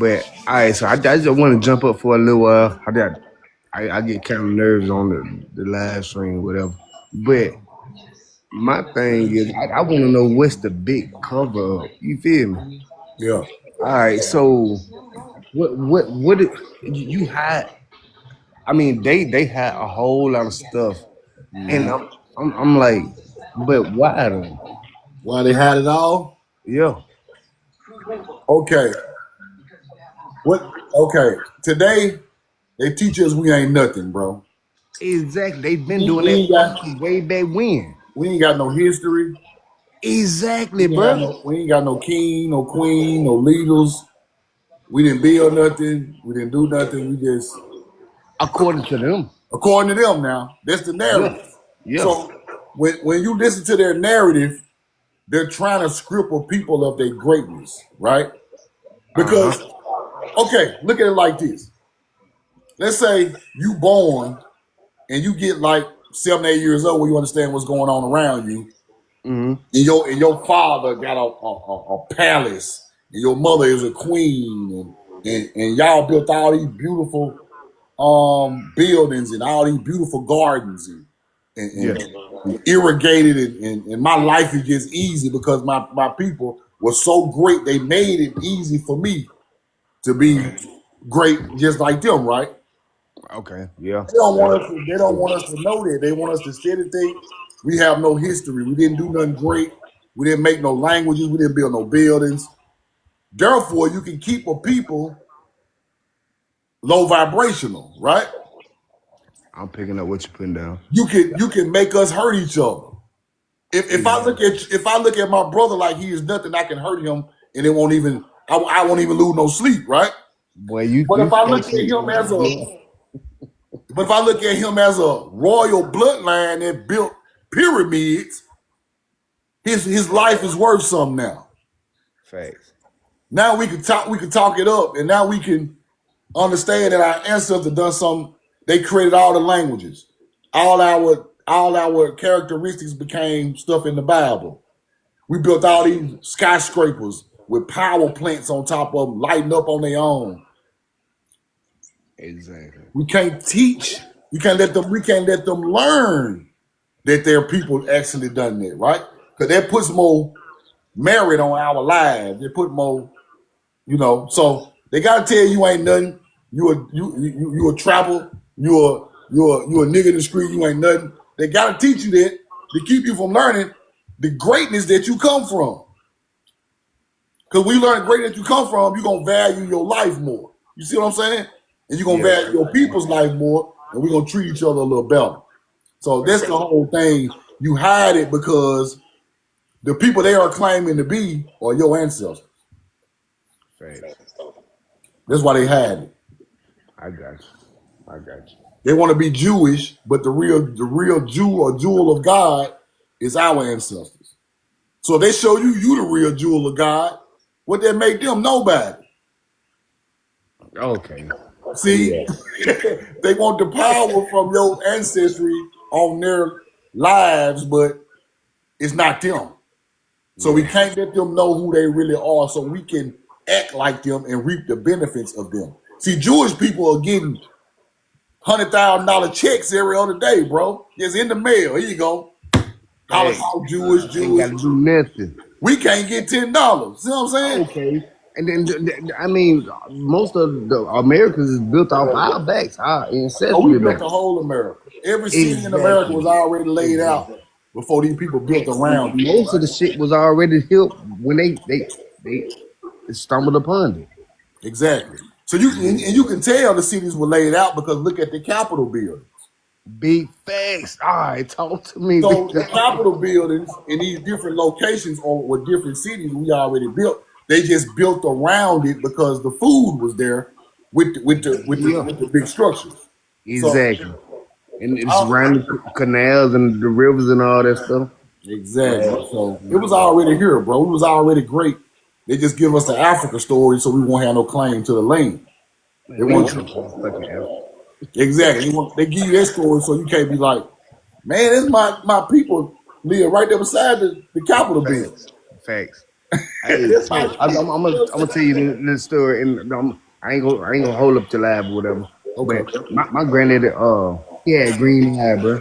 But all right, so I just want to jump up for a little while. I get kind of nervous on the live stream, whatever. But my thing is, I want to know what's the big cover up. You feel me? Yeah. All right, so what you had? I mean, they had a whole lot of stuff, and I'm like, but why though? Why they had it all? Yeah, Okay. What? Okay. Today they teach us we ain't nothing, bro. exactly. They've been We, doing we that ain't got from way back when. we ain't got no history. Exactly, bro. We ain't got no king, no queen, no leaders. We didn't build nothing. We didn't do nothing. We just, According to them. according to them now, that's the Yeah, narrative. yeah. So when you listen to their narrative, they're trying to cripple people of their greatness, right? Uh huh. Because, okay, look at it like this. Let's say you born and you get like 7, 8 years old where you understand what's going on around you, Hmm. and your father got a palace, and your mother is a queen, and y'all built all these beautiful buildings and all these beautiful gardens Yeah. and irrigated and my life is just easy because my people were so great they made it easy for me to be great just like them, right? Okay. Yeah. They don't Yeah. want us to, they don't want us to know that. They want us to sit and think we have no history. We didn't do nothing great. We didn't make no languages. We didn't build no buildings. Therefore, you can keep a people low vibrational, right? I'm picking up what you're putting down. You can make us hurt each other. Exactly. If I look at my brother like he is nothing, I can hurt him and it won't even I won't even lose no sleep, right? Boy, you But you if I spoke look at some him as a yeah. but if I look at him as a royal bloodline that built pyramids, his life is worth something now. Facts. Now we can talk it up, and now we can understand that our ancestors done something. They created all the languages, all our characteristics became stuff in the Bible. We built all these skyscrapers with power plants on top of them, lighting up on their own. Exactly. We can't teach. We can't let them learn that their people actually done that, right? Because that puts more merit on our lives. They put more, so they gotta tell you ain't nothing. You a trapper. You a nigga in the street. You ain't nothing. They gotta teach you that to keep you from learning the greatness that you come from. Because when you learn the greatness you come from, you're gonna value your life more. You see what I'm saying? And you're gonna Yeah. value your people's life more, and we're gonna treat each other a little better. So that's the whole thing. You hide it because the people they are claiming to be are your ancestors. Facts. That's why they hide it. I got you. I got you. They want to be Jewish, but the real Jew or jewel of God is our ancestors. So if they show you the real jewel of God, what that make them? Nobody. Okay. See, Yeah. they want the power from your ancestry on their lives, but it's not them. So we Yeah. can't let them know who they really are so we can act like them and reap the benefits of them. See, Jewish people are getting $100,000 checks every other day, bro. It's in the mail. Here you go. Facts. Holocaust Jewish, Ain't Jewish. got to do nothing. We can't get $10. See what I'm saying? Okay. And then, I mean, most of the Americas is built off our backs, our Oh, we ancestry built backs. the whole America. Every city in America Exactly. was already laid Exactly. out before these people built around it. Most of the shit was already built when they stumbled upon it. Exactly. So you can tell the cities were laid out because look at the Capitol buildings. Big facts. All right, talk to me. So the Capitol buildings in these different locations or with different cities we already built, they just built around it because the food was there Yeah, with the big structures. So exactly. And it's surrounding canals and the rivers and all that stuff. exactly. So it was already here, bro. It was already great. They just give us the Africa story so we won't have no claim to the land. They Man, we ain't want got no you fucking Africa. exactly. They give you that story so you can't be like, man, it's my people live right there beside the Capitol building. Facts. Facts. Hey, That's my so I'm, shit. I'm, I'm You gonna know I'm what gonna tell you this story, and I ain't gonna hold up to live or whatever. I'm saying? But Okay. my granddaddy, he had green eye, bro.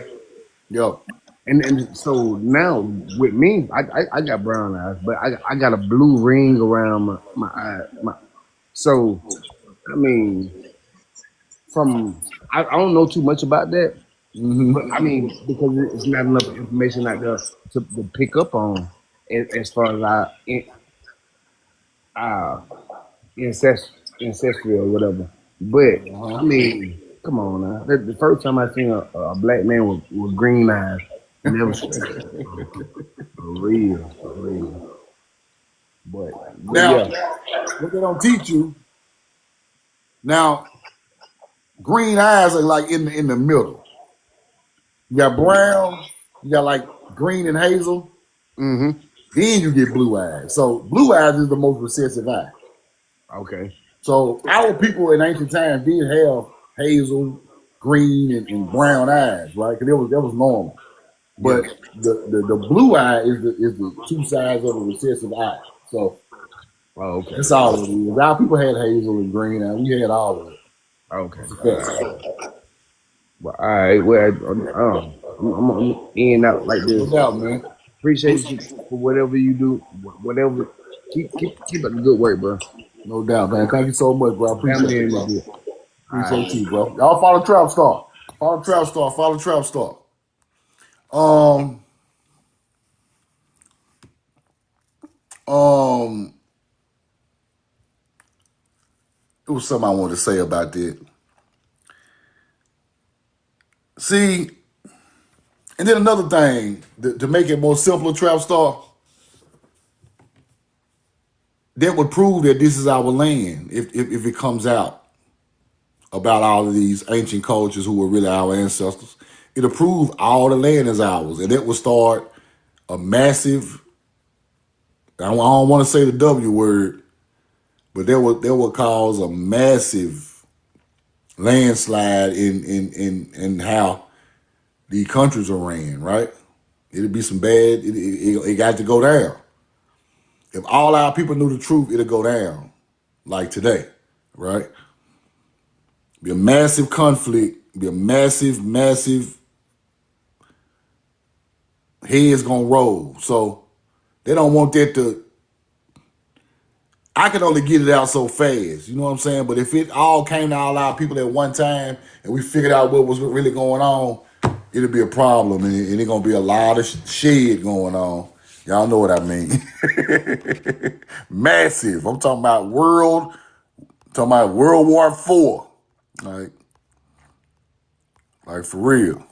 Yo. And so now with me, I got brown eyes, but I got a blue ring around my eye. So I mean, I don't know too much about that, but I mean because it's not enough information out there to pick up on as far as our ancestry or whatever. But I mean, come on now. The first time I seen a black man with green eyes, never for real, for real. But Now, yeah. what they don't teach you, now, green eyes are like in the middle. You got brown, you got like green and hazel, Mm-hmm. then you get blue eyes. So blue eyes is the most recessive eye. Okay. So our people in ancient times did have hazel, green, and brown eyes, right? Because that was normal. Yeah. But the blue eye is the two sides of the recessive eye. So Oh, okay. that's all it is. Our people had hazel and green eye. We had all of it. Okay. It's a All fact. right. Well, all right. Well, I'm in out like No this. doubt, man. Appreciate you for whatever you do. Whatever. Keep up the good work, bro. No doubt, man. Thank you so much, bro. I appreciate Family it, in the bro. good. All Appreciate right. you, bro. Y'all follow Trap Star. Follow Trap Star. Follow Trap Star. Um, um, it was something I wanted to say about that. See, and then another thing to make it more simpler, Trap Star, that would prove that this is our land if it comes out about all of these ancient cultures who were really our ancestors. It'll prove all the land is ours, and it will start a massive. I don't want to say the W word, but that would cause a massive landslide in how the countries are ran. Right? It'll be some bad. It got to go down. If all our people knew the truth, it'll go down like today. Right? Be a massive conflict. Be a massive heads gonna roll. So they don't want that to. I can only get it out so fast, you know what I'm saying? But if it all came to all our people at one time and we figured out what was really going on, it'll be a problem and it's gonna be a lot of shit going on. Y'all know what I mean. Massive. I'm talking about World War IV. Like for real.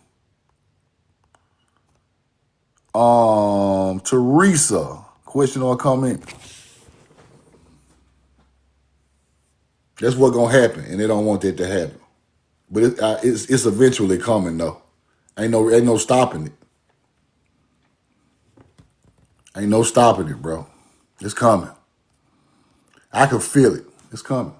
Teresa, question or comment? That's what's gonna happen, and they don't want that to happen. But it's eventually coming though. Ain't no stopping it. Ain't no stopping it, bro. It's coming. I can feel it. It's coming.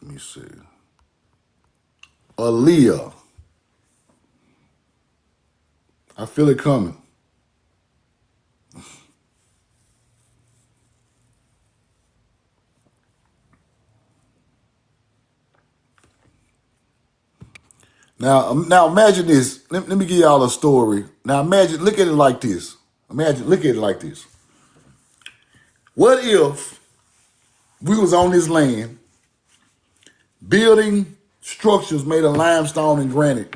Let me see. Aaliyah. I feel it coming. Now imagine this. Let me give y'all a story. Now imagine, look at it like this. Look at it like this. What if we was on this land building structures made of limestone and granite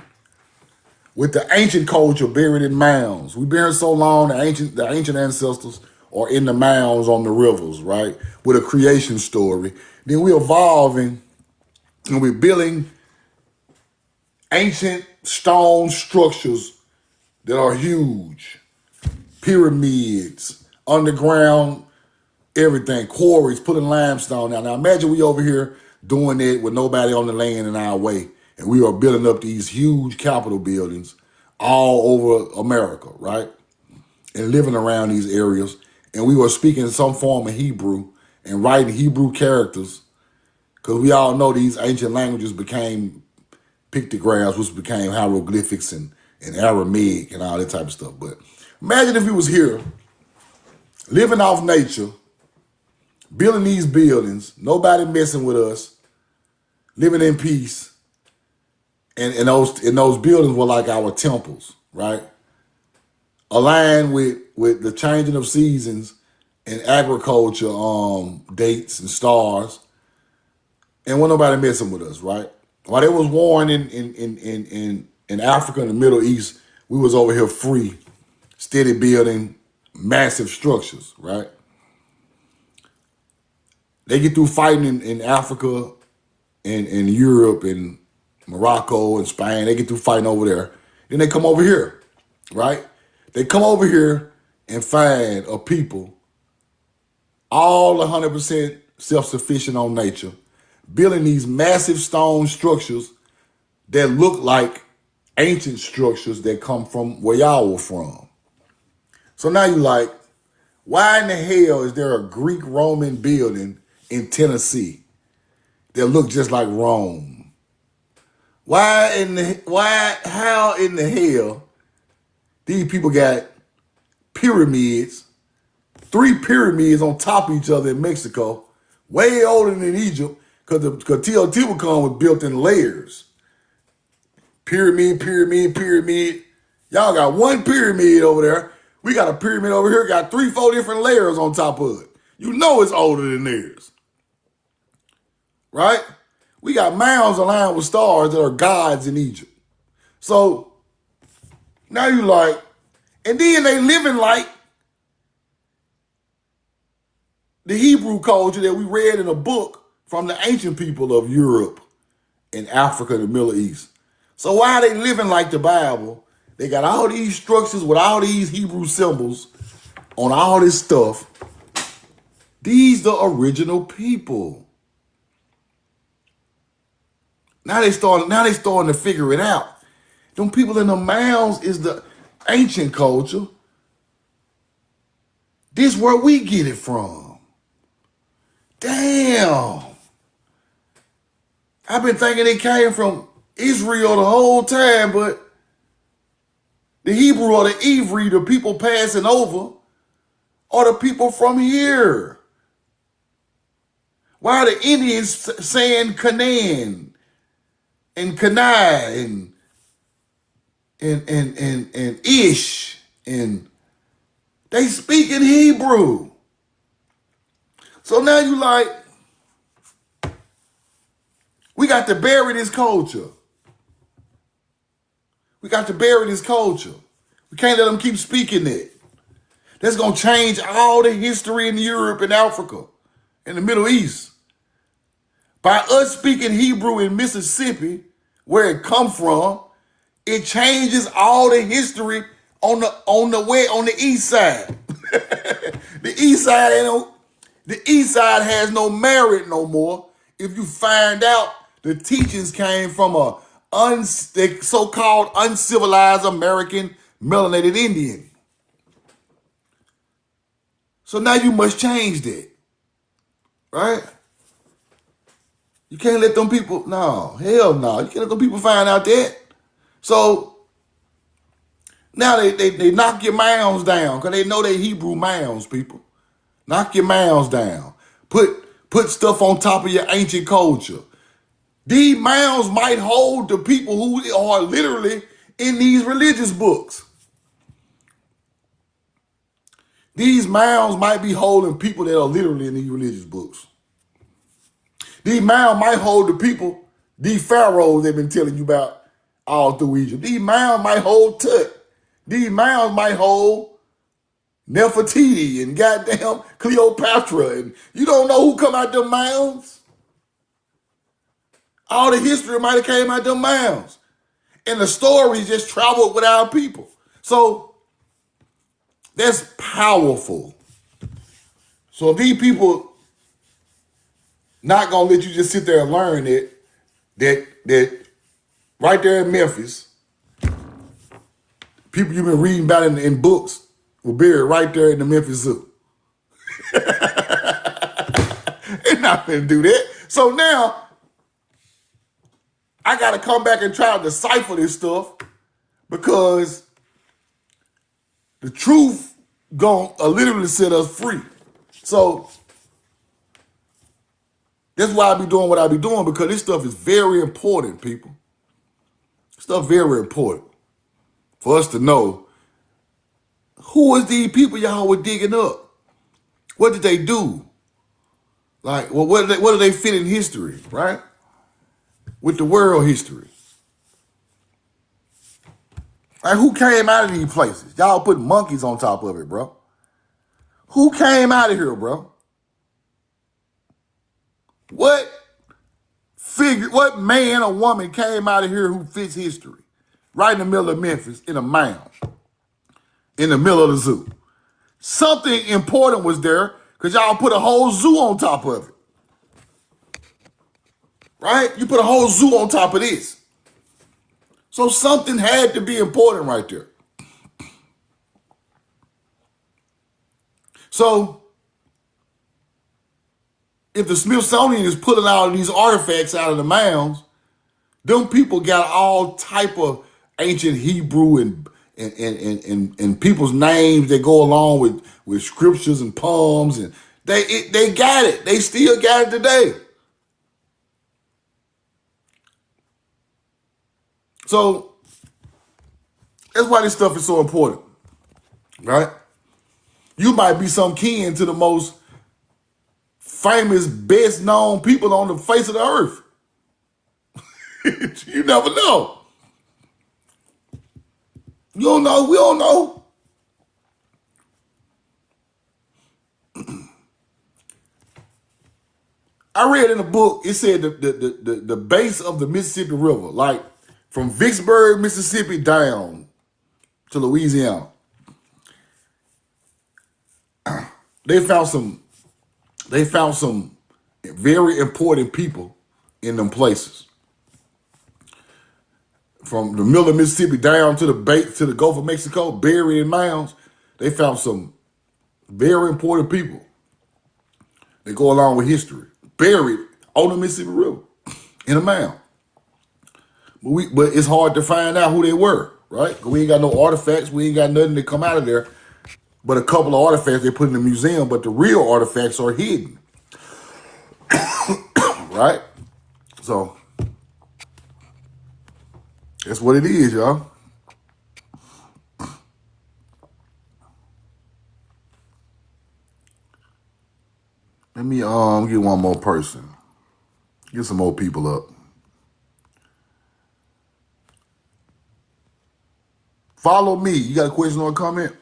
with the ancient culture buried in mounds. We've been here so long, the ancient ancestors are in the mounds on the rivers, right? With a creation story. Then we're evolving and we're building ancient stone structures that are huge. Pyramids, underground, everything, quarries, putting limestone down. Now imagine we over here doing it with nobody on the land in our way. And we are building up these huge Capitol buildings all over America, right? And living around these areas. And we were speaking some form of Hebrew and writing Hebrew characters. Because we all know these ancient languages became pictographs, which became hieroglyphics and Aramaic and all that type of stuff. But imagine if we was here, living off nature, building these buildings, nobody messing with us, living in peace. And those buildings were like our temples, right? Aligned with the changing of seasons and agriculture dates and stars. And wasn't nobody messing with us, right? While there was war in Africa and the Middle East, we was over here free, steady building massive structures, right? They get through fighting in Africa and Europe and Morocco and Spain. They get through fighting over there. Then they come over here, right? They come over here and find a people all 100% self-sufficient on nature, building these massive stone structures that look like ancient structures that come from where y'all were from. So now you like, why in the hell is there a Greek Roman building in Tennessee that look just like Rome? How in the hell these people got pyramids, 3 pyramids on top of each other in Mexico, way older than Egypt, because Teotihuacan was built in layers. Pyramid. Y'all got 1 pyramid over there. We got a pyramid over here, got 3, 4 different layers on top of it. You know it's older than theirs. Right? We got mounds aligned with stars that are gods in Egypt. So now you like, and then they living like the Hebrew culture that we read in a book from the ancient people of Europe and Africa and the Middle East. So why are they living like the Bible? They got all these structures with all these Hebrew symbols on all this stuff. These the original people. Now they starting to figure it out. Them people in the mounds is the ancient culture. This is where we get it from. Damn. I've been thinking it came from Israel the whole time, but the Hebrew or the Ivri, the people passing over, are the people from here. Why are the Indians saying Canaan and Kanai and Ish, and they speak in Hebrew? So now you like, we got to bury this culture. We got to bury this culture. We can't let them keep speaking it. That's going to change all the history in Europe and Africa and the Middle East. By us speaking Hebrew in Mississippi, where it come from, it changes all the history on the east side. The east side has no merit no more if you find out the teachings came from the so-called uncivilized American melanated Indian. So now you must change that, right? You can't let them people, no, hell no. You can't let them people find out that. So now they knock your mounds down because they know they Hebrew mounds, people. Knock your mounds down. Put stuff on top of your ancient culture. These mounds might hold the people who are literally in these religious books. These mounds might be holding people that are literally in these religious books. These mounds might hold the people, these pharaohs they've been telling you about all through Egypt. These mounds might hold Tut. These mounds might hold Nefertiti and goddamn Cleopatra. And you don't know who come out them mounds. All the history might have came out them mounds. And the stories just traveled with our people. So that's powerful. So if these people not gonna let you just sit there and learn that right there in Memphis, people you've been reading about in books were buried right there in the Memphis Zoo. They're not gonna do that. So now I gotta come back and try to decipher this stuff because the truth gonna literally set us free. So that's why I be doing what I be doing, because this stuff is very important, people. Stuff very important for us to know who is these people y'all were digging up. What did they do? Like, well, what do they fit in history, right? With the world history. Like, who came out of these places? Y'all put monkeys on top of it, bro. Who came out of here, bro? What figure, what man or woman came out of here who fits history? Right in the middle of Memphis, in a mound, in the middle of the zoo. Something important was there because y'all put a whole zoo on top of it. Right? You put a whole zoo on top of this. So something had to be important right there. So if the Smithsonian is pulling all of these artifacts out of the mounds, them people got all type of ancient Hebrew and people's names that go along with scriptures and poems, and they got it. They still got it today. So that's why this stuff is so important, right? You might be some kin to the most famous, best known people on the face of the earth. You never know. You don't know. We don't know. I read in a book, it said the base of the Mississippi River, like from Vicksburg, Mississippi down to Louisiana. They found some very important people in them places. From the middle of Mississippi down to the base, to the Gulf of Mexico, buried in mounds, they found some very important people that go along with history, buried on the Mississippi River in a mound. But it's hard to find out who they were, right? We ain't got no artifacts. We ain't got nothing to come out of there but a couple of artifacts they put in the museum, but the real artifacts are hidden, right? So that's what it is, y'all. Let me get one more person. Get some more people up. Follow me. You got a question or a comment?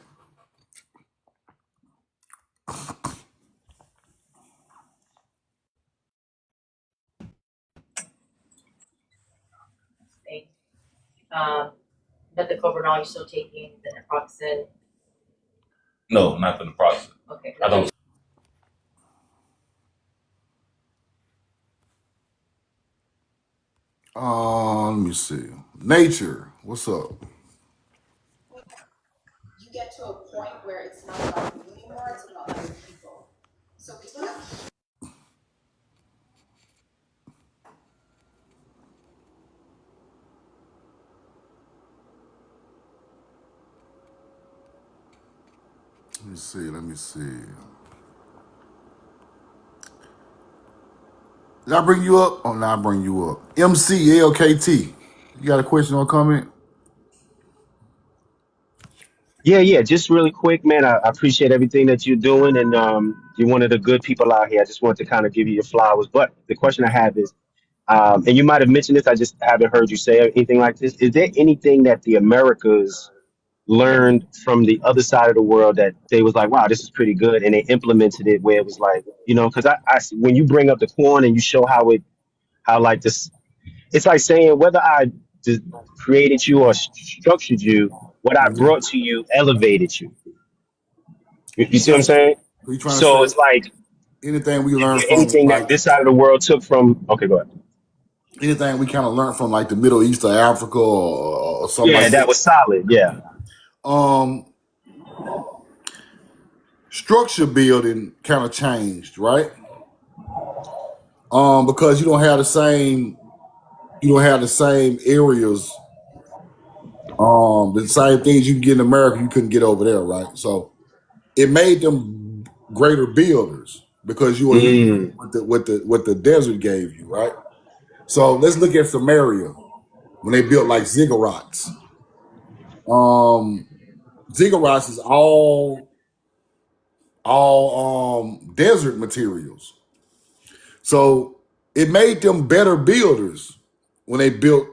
But the Cobranol, you're still taking the naproxen? No, not the naproxen. Okay. I don't. Let me see. Nature, what's up? You get to a point where it's not about you anymore, it's about other people. So people have Let me see. Did I bring you up? Oh, no, I bring you up. MCLKT. You got a question or comment? Yeah. Just really quick, man. I appreciate everything that you're doing, and you're one of the good people out here. I just wanted to kind of give you your flowers. But the question I have is, And you might have mentioned this. I just haven't heard you say anything like this. Is there anything that the Americas learned from the other side of the world that they was like, wow, this is pretty good, and they implemented it where it was like, because when you bring up the corn and you show how like this, it's like saying whether I d- created you or structured you, what I brought to you elevated you. You You see what I'm trying, saying? you trying to So say it's like, anything we is learn there from, anything that like this side of the world took from? Okay, go ahead. anything we kind of learn from, like the Middle East or Africa or something Yeah, like that that. was solid. Yeah. Um, Structure building kind of changed, right? Because you don't have the same areas, the same things you can get in America you couldn't get over there, right? So it made them greater builders because you were limited Mm. what the desert gave you, right? So let's look at Samaria when they built like ziggurats. Um, Ziggurats is all desert materials. So it made them better builders when they built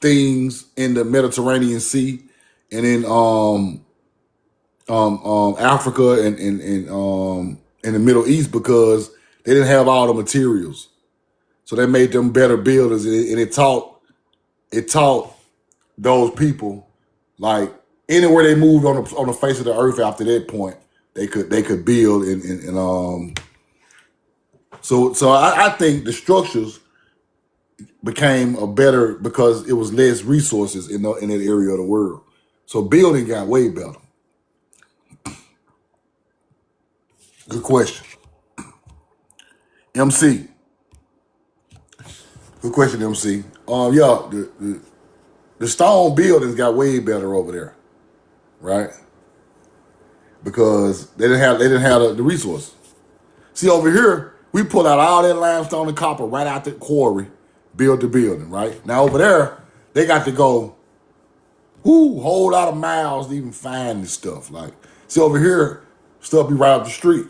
things in the Mediterranean Sea and in Africa and in the Middle East because they didn't have all the materials. So that made them better builders, and it taught those people, like anywhere they moved on the face of the earth after that point, they could build and so I think the structures became a better because it was less resources in that area of the world. So building got way better. Good question. MC. Good question, MC. Yeah, the stone buildings got way better over there, right? Because they didn't have the resources. See, over here, we pull out all that limestone and copper right out the quarry, build the building, right? Now over there, they got to go whole lot of miles to even find this stuff. Like, see over here, stuff be right up the street.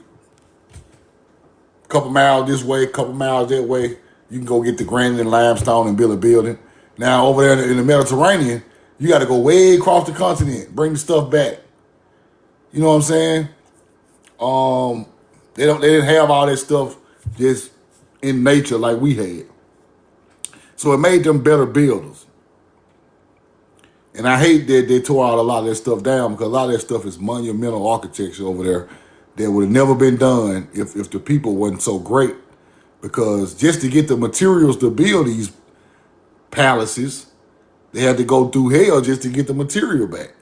Couple miles this way, couple miles that way. You can go get the granite and limestone and build a building. Now over there in the Mediterranean, you got to go way across the continent, bring the stuff back. You know what I'm saying? They didn't have all that stuff just in nature like we had. So it made them better builders. And I hate that they tore out a lot of that stuff down because a lot of that stuff is monumental architecture over there that would have never been done if the people wasn't so great. Because just to get the materials to build these palaces, they had to go through hell just to get the material back.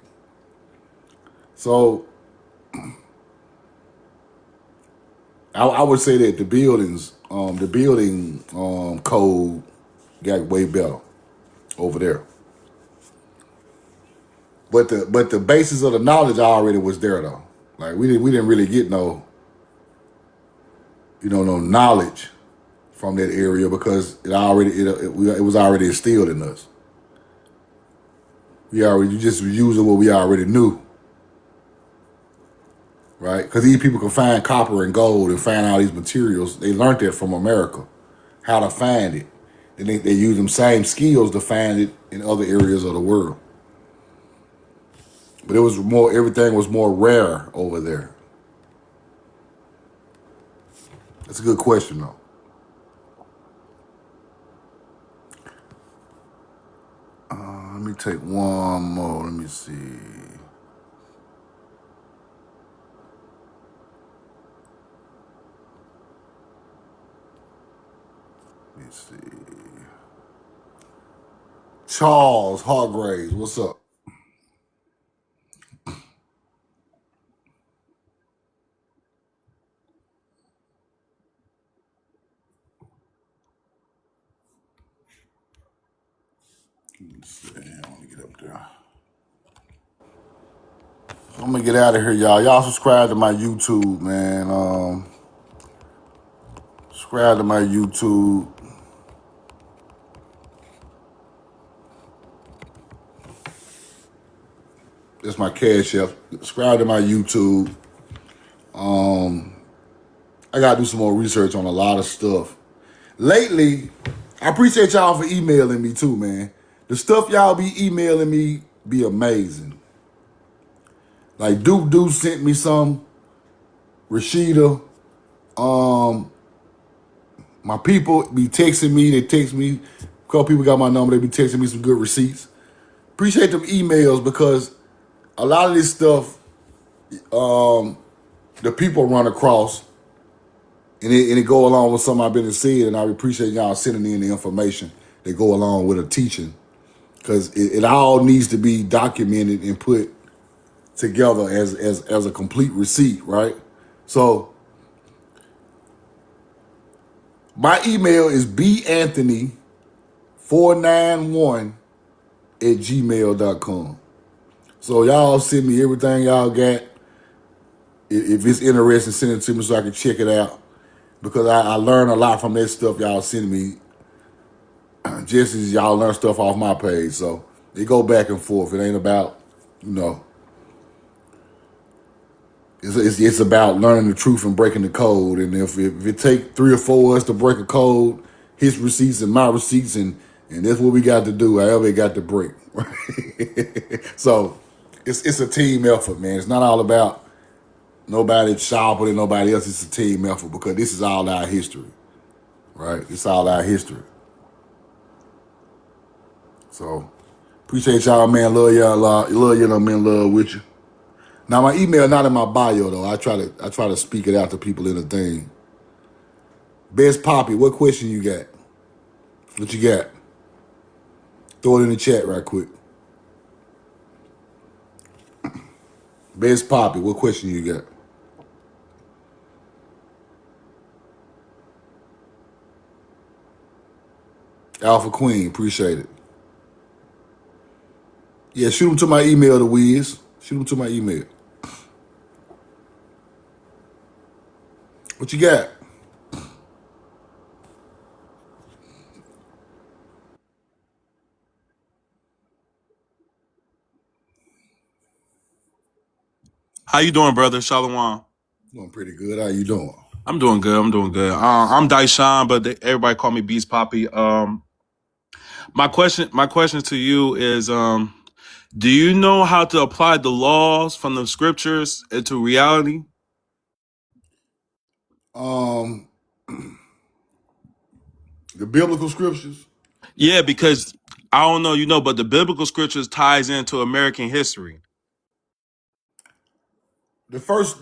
So I would say that the building code got way better over there. But the basis of the knowledge already was there though. Like we didn't really get no no knowledge from that area because it was already instilled in us. You just was using what we already knew, right? Because these people can find copper and gold and find all these materials. They learned that from America, how to find it. And they use them same skills to find it in other areas of the world. But everything was more rare over there. That's a good question though. Let me take one more. Let me see. Let me see. Charles Hargraves, what's up? Let's see. I want to get up there. I'm gonna get out of here, y'all. Y'all subscribe to my YouTube, man. Subscribe to my YouTube. That's my cash app. Subscribe to my YouTube. I gotta do some more research on a lot of stuff. Lately, I appreciate y'all for emailing me too, man. The stuff y'all be emailing me be amazing. Like Duke sent me some. Rashida, my people be texting me. They text me. A couple people got my number. They be texting me some good receipts. Appreciate them emails because a lot of this stuff, the people run across, and it go along with something I've been said, and I appreciate y'all sending in the information that go along with a teaching because it all needs to be documented and put together as a complete receipt, right? So my email is banthony491@gmail.com. So y'all send me everything y'all got. If it's interesting, send it to me so I can check it out. Because I learn a lot from that stuff y'all send me. Just as y'all learn stuff off my page. So they go back and forth. It ain't about, it's about learning the truth and breaking the code. And if it take 3 or 4 of us to break a code, his receipts and my receipts, and that's what we got to do. However it got to break. So it's a team effort, man. It's not all about nobody sharper than nobody else. It's a team effort because this is all our history, right? It's all our history. So appreciate y'all, man. Love y'all, love you, man. Love with you. Now my email not in my bio though. I try to speak it out to people in the thing. Best Poppy, what question you got? What you got? Throw it in the chat right quick. Best Poppy, what question you got? Alpha Queen, appreciate it. Yeah, shoot them to my email, the Wiz. Shoot them to my email. What you got? How you doing, brother? Shalom. Doing pretty good. How you doing? I'm doing good. I'm Daishan, but everybody call me Beast Poppy. My question to you is, do you know how to apply the laws from the scriptures into reality? The biblical scriptures. Yeah, because I don't know, but the biblical scriptures ties into American history. The first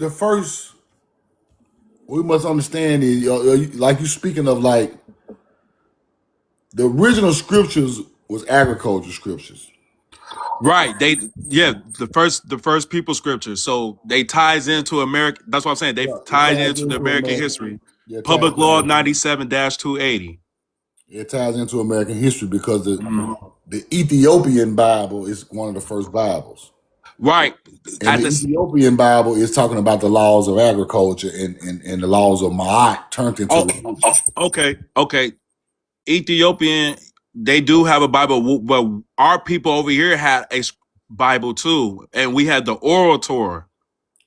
we must understand is like you speaking of like the original scriptures was agriculture scriptures. Right. The first people scriptures. So they ties into America. That's what I'm saying. They Yeah, it tied ties into the into American American. history. Yeah, Public Law 97-280. it ties into American history because the Ethiopian Bible is one of the first Bibles. Right. And the Ethiopian Bible is talking about the laws of agriculture and the laws of Ma'at turned into religion. Okay. Ethiopian, they do have a Bible, but our people over here had a Bible too, and we had the oral Torah.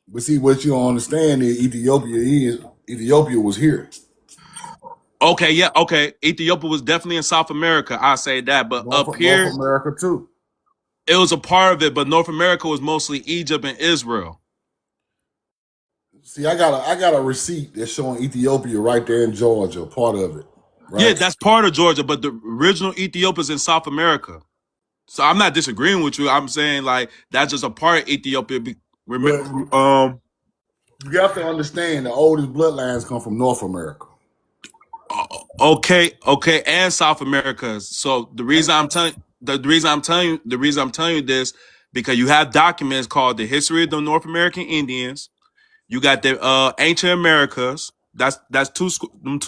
But see, what you don't understand is Ethiopia was here. Okay, yeah, okay. Ethiopia was definitely in South America. I say that, but up here, North America too. it was a part of it. But North America was mostly Egypt and Israel. See, I got a receipt that's showing Ethiopia right there in Georgia, part of it. Right? Yeah, that's part of Georgia, but the original Ethiopia's in South America. So I'm not disagreeing with you. I'm saying like that's just a part of Ethiopia. You have to understand the oldest bloodlines come from North America. Okay, and South America. So the reason I'm telling you this because you have documents called the History of the North American Indians. You got the Ancient Americas. That's two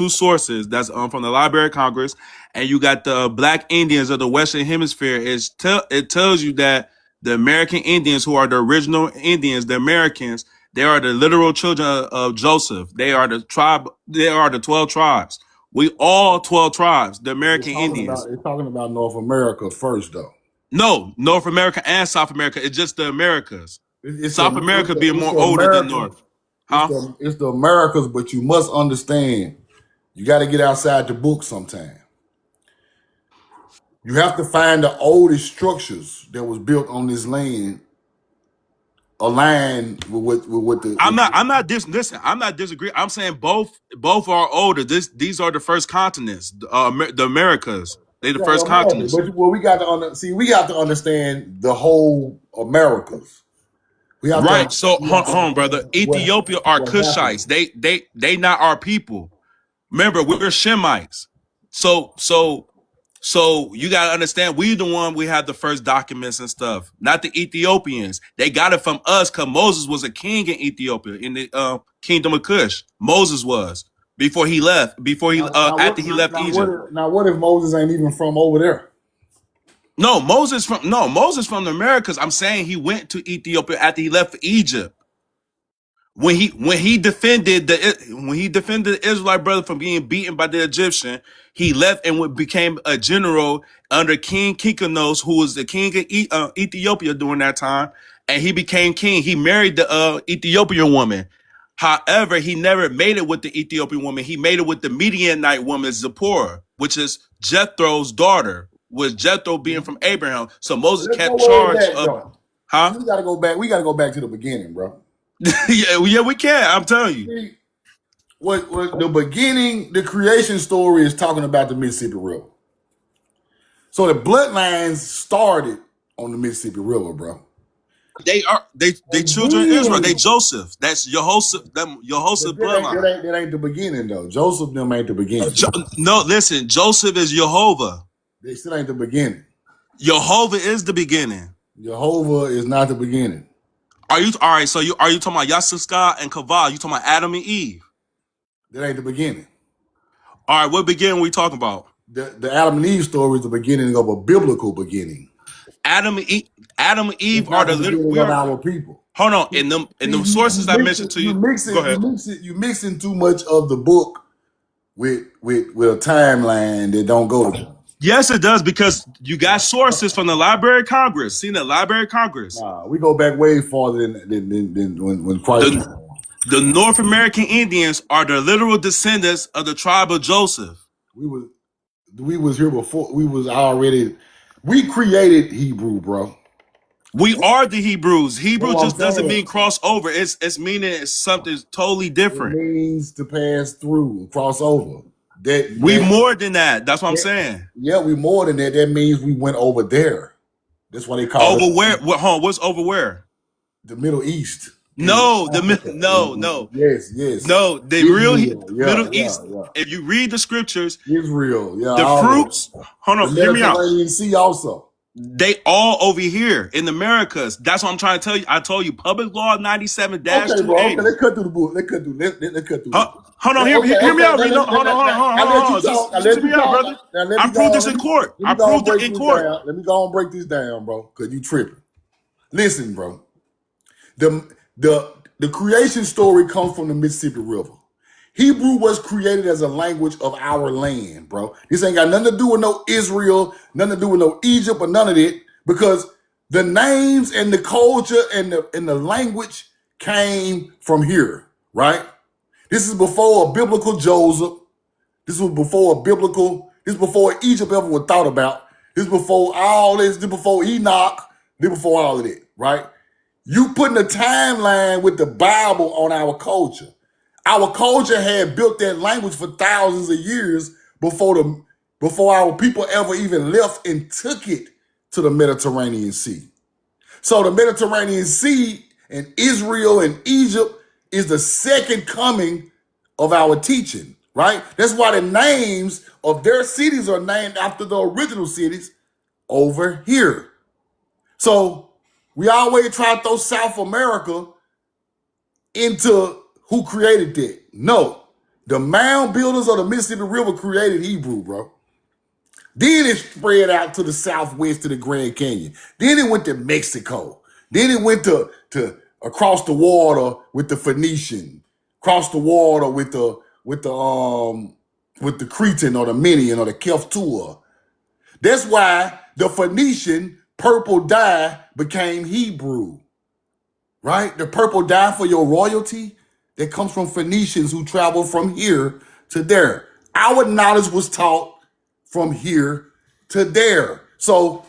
sources. That's from the Library of Congress, and you got the Black Indians of the Western Hemisphere. It tells you that the American Indians, who are the original Indians, the Americans, they are the literal children of Joseph. They are the tribe. They are the 12 tribes. We all 12 tribes. The American Indians. They're talking about North America first, though. No, North America and South America. It's just the Americas. South America being more older than North. Huh? It's the Americas, but you must understand, you got to get outside the book sometime. You have to find the oldest structures that was built on this land aligned with what the. Listen, I'm not disagreeing. I'm saying both are older. These are the first continents. The Americas. They the Yeah, first America. continents. But we got to see. We got to understand the whole Americas. We have to. Right. So We have to hold on, brother. understand Ethiopia are what happened. Cushites. They not our people. Remember, we're Shemites. So you gotta understand, we the one we have the first documents and stuff, not the Ethiopians. They got it from us because Moses was a king in Ethiopia in the kingdom of Cush. Moses was before he left. After he left Egypt. What if Moses ain't even from over there? No, Moses from the Americas. I'm saying he went to Ethiopia after he left Egypt. When he defended the Israelite brother from being beaten by the Egyptian, he left and became a general under King Kikanos, who was the king of Ethiopia during that time, and he became king. He married the Ethiopian woman. However, he never made it with the Ethiopian woman. He made it with the Midianite woman Zipporah, which is Jethro's daughter, with Jethro being from Abraham. So Moses Let's go kept way charge back, of, though. huh? We gotta go back. We gotta go back to the beginning, bro. yeah, we can. I'm telling you. See, what the beginning, the creation story is talking about the Mississippi River. So the bloodlines started on the Mississippi River, bro. They And children of Israel. then, They Joseph. That's Jehoshaph but bloodline. that ain't the beginning, though. Joseph them ain't the beginning. No, listen. Joseph is Jehovah. They still ain't the beginning. Jehovah is the beginning. Jehovah is not the beginning. Are you all right? So are you talking about Yasuska and Kaval? You talking about Adam and Eve? That ain't the beginning. All right, what beginning we talking about? The Adam and Eve story is the beginning of a biblical beginning. Adam and Eve It's are not the the little. beginning of our people. Hold on. In them sources I mentioned to you. Go ahead. You mixing too much of the book with a timeline that don't go together. Yes, it does, because you got sources from the Library of Congress. Seen the Library of Congress. Nah, we go back way farther than when Christ was born. The North American Indians are the literal descendants of the tribe of Joseph. We was here before. We created Hebrew, bro. We are the Hebrews. Hebrew That's what just I'm doesn't saying. mean cross over. It's meaning it's something totally It different. means to pass through, cross over. We more than that. That's what I'm saying. Yeah, we more than that. That means we went over there. That's why they call Over it where? What's over where? the Middle East. No, No. Yes. no. The Israel. Middle East. If you read the scriptures, Israel. Yeah. the fruits. Hold The on, hear me out. Mediterranean Sea also. They all over here in the Americas. That's what I'm trying to tell you. I told you, Public Law 97-280. Okay, bro. Okay, they cut through the book. They cut through. They cut through. Hold on, hear me out, Reno. Hold on. Just hear me out, brother. I proved this in court. I proved it in court. Let me go and break this down, bro, because you tripping. Listen, bro. The creation story comes from the Mississippi River. Hebrew was created as a language of our land, bro. This ain't got nothing to do with no Israel, nothing to do with no Egypt or none of it, because the names and the culture and the language came from here, right? This is before a biblical Joseph. This was before this is before Egypt ever was thought about. This is before all this. This is before Enoch. This is before all of it, right? You putting a timeline with the Bible on our culture. Our culture had built that language for thousands of years before our people ever even left and took it to the Mediterranean Sea. So the Mediterranean Sea and Israel and Egypt is the second coming of our teaching, right? That's why the names of their cities are named after the original cities over here. So we always try to throw South America into who created that. No, the mound builders of the Mississippi River created Hebrew, bro. Then it spread out to the southwest to the Grand Canyon. Then it went to Mexico. Then it went to across the water with the Phoenician, across the water with the Cretan or the Minian or the Keftua. That's why the Phoenician purple dye became Hebrew, right? The purple dye for your royalty that comes from Phoenicians who traveled from here to there. Our knowledge was taught from here to there. So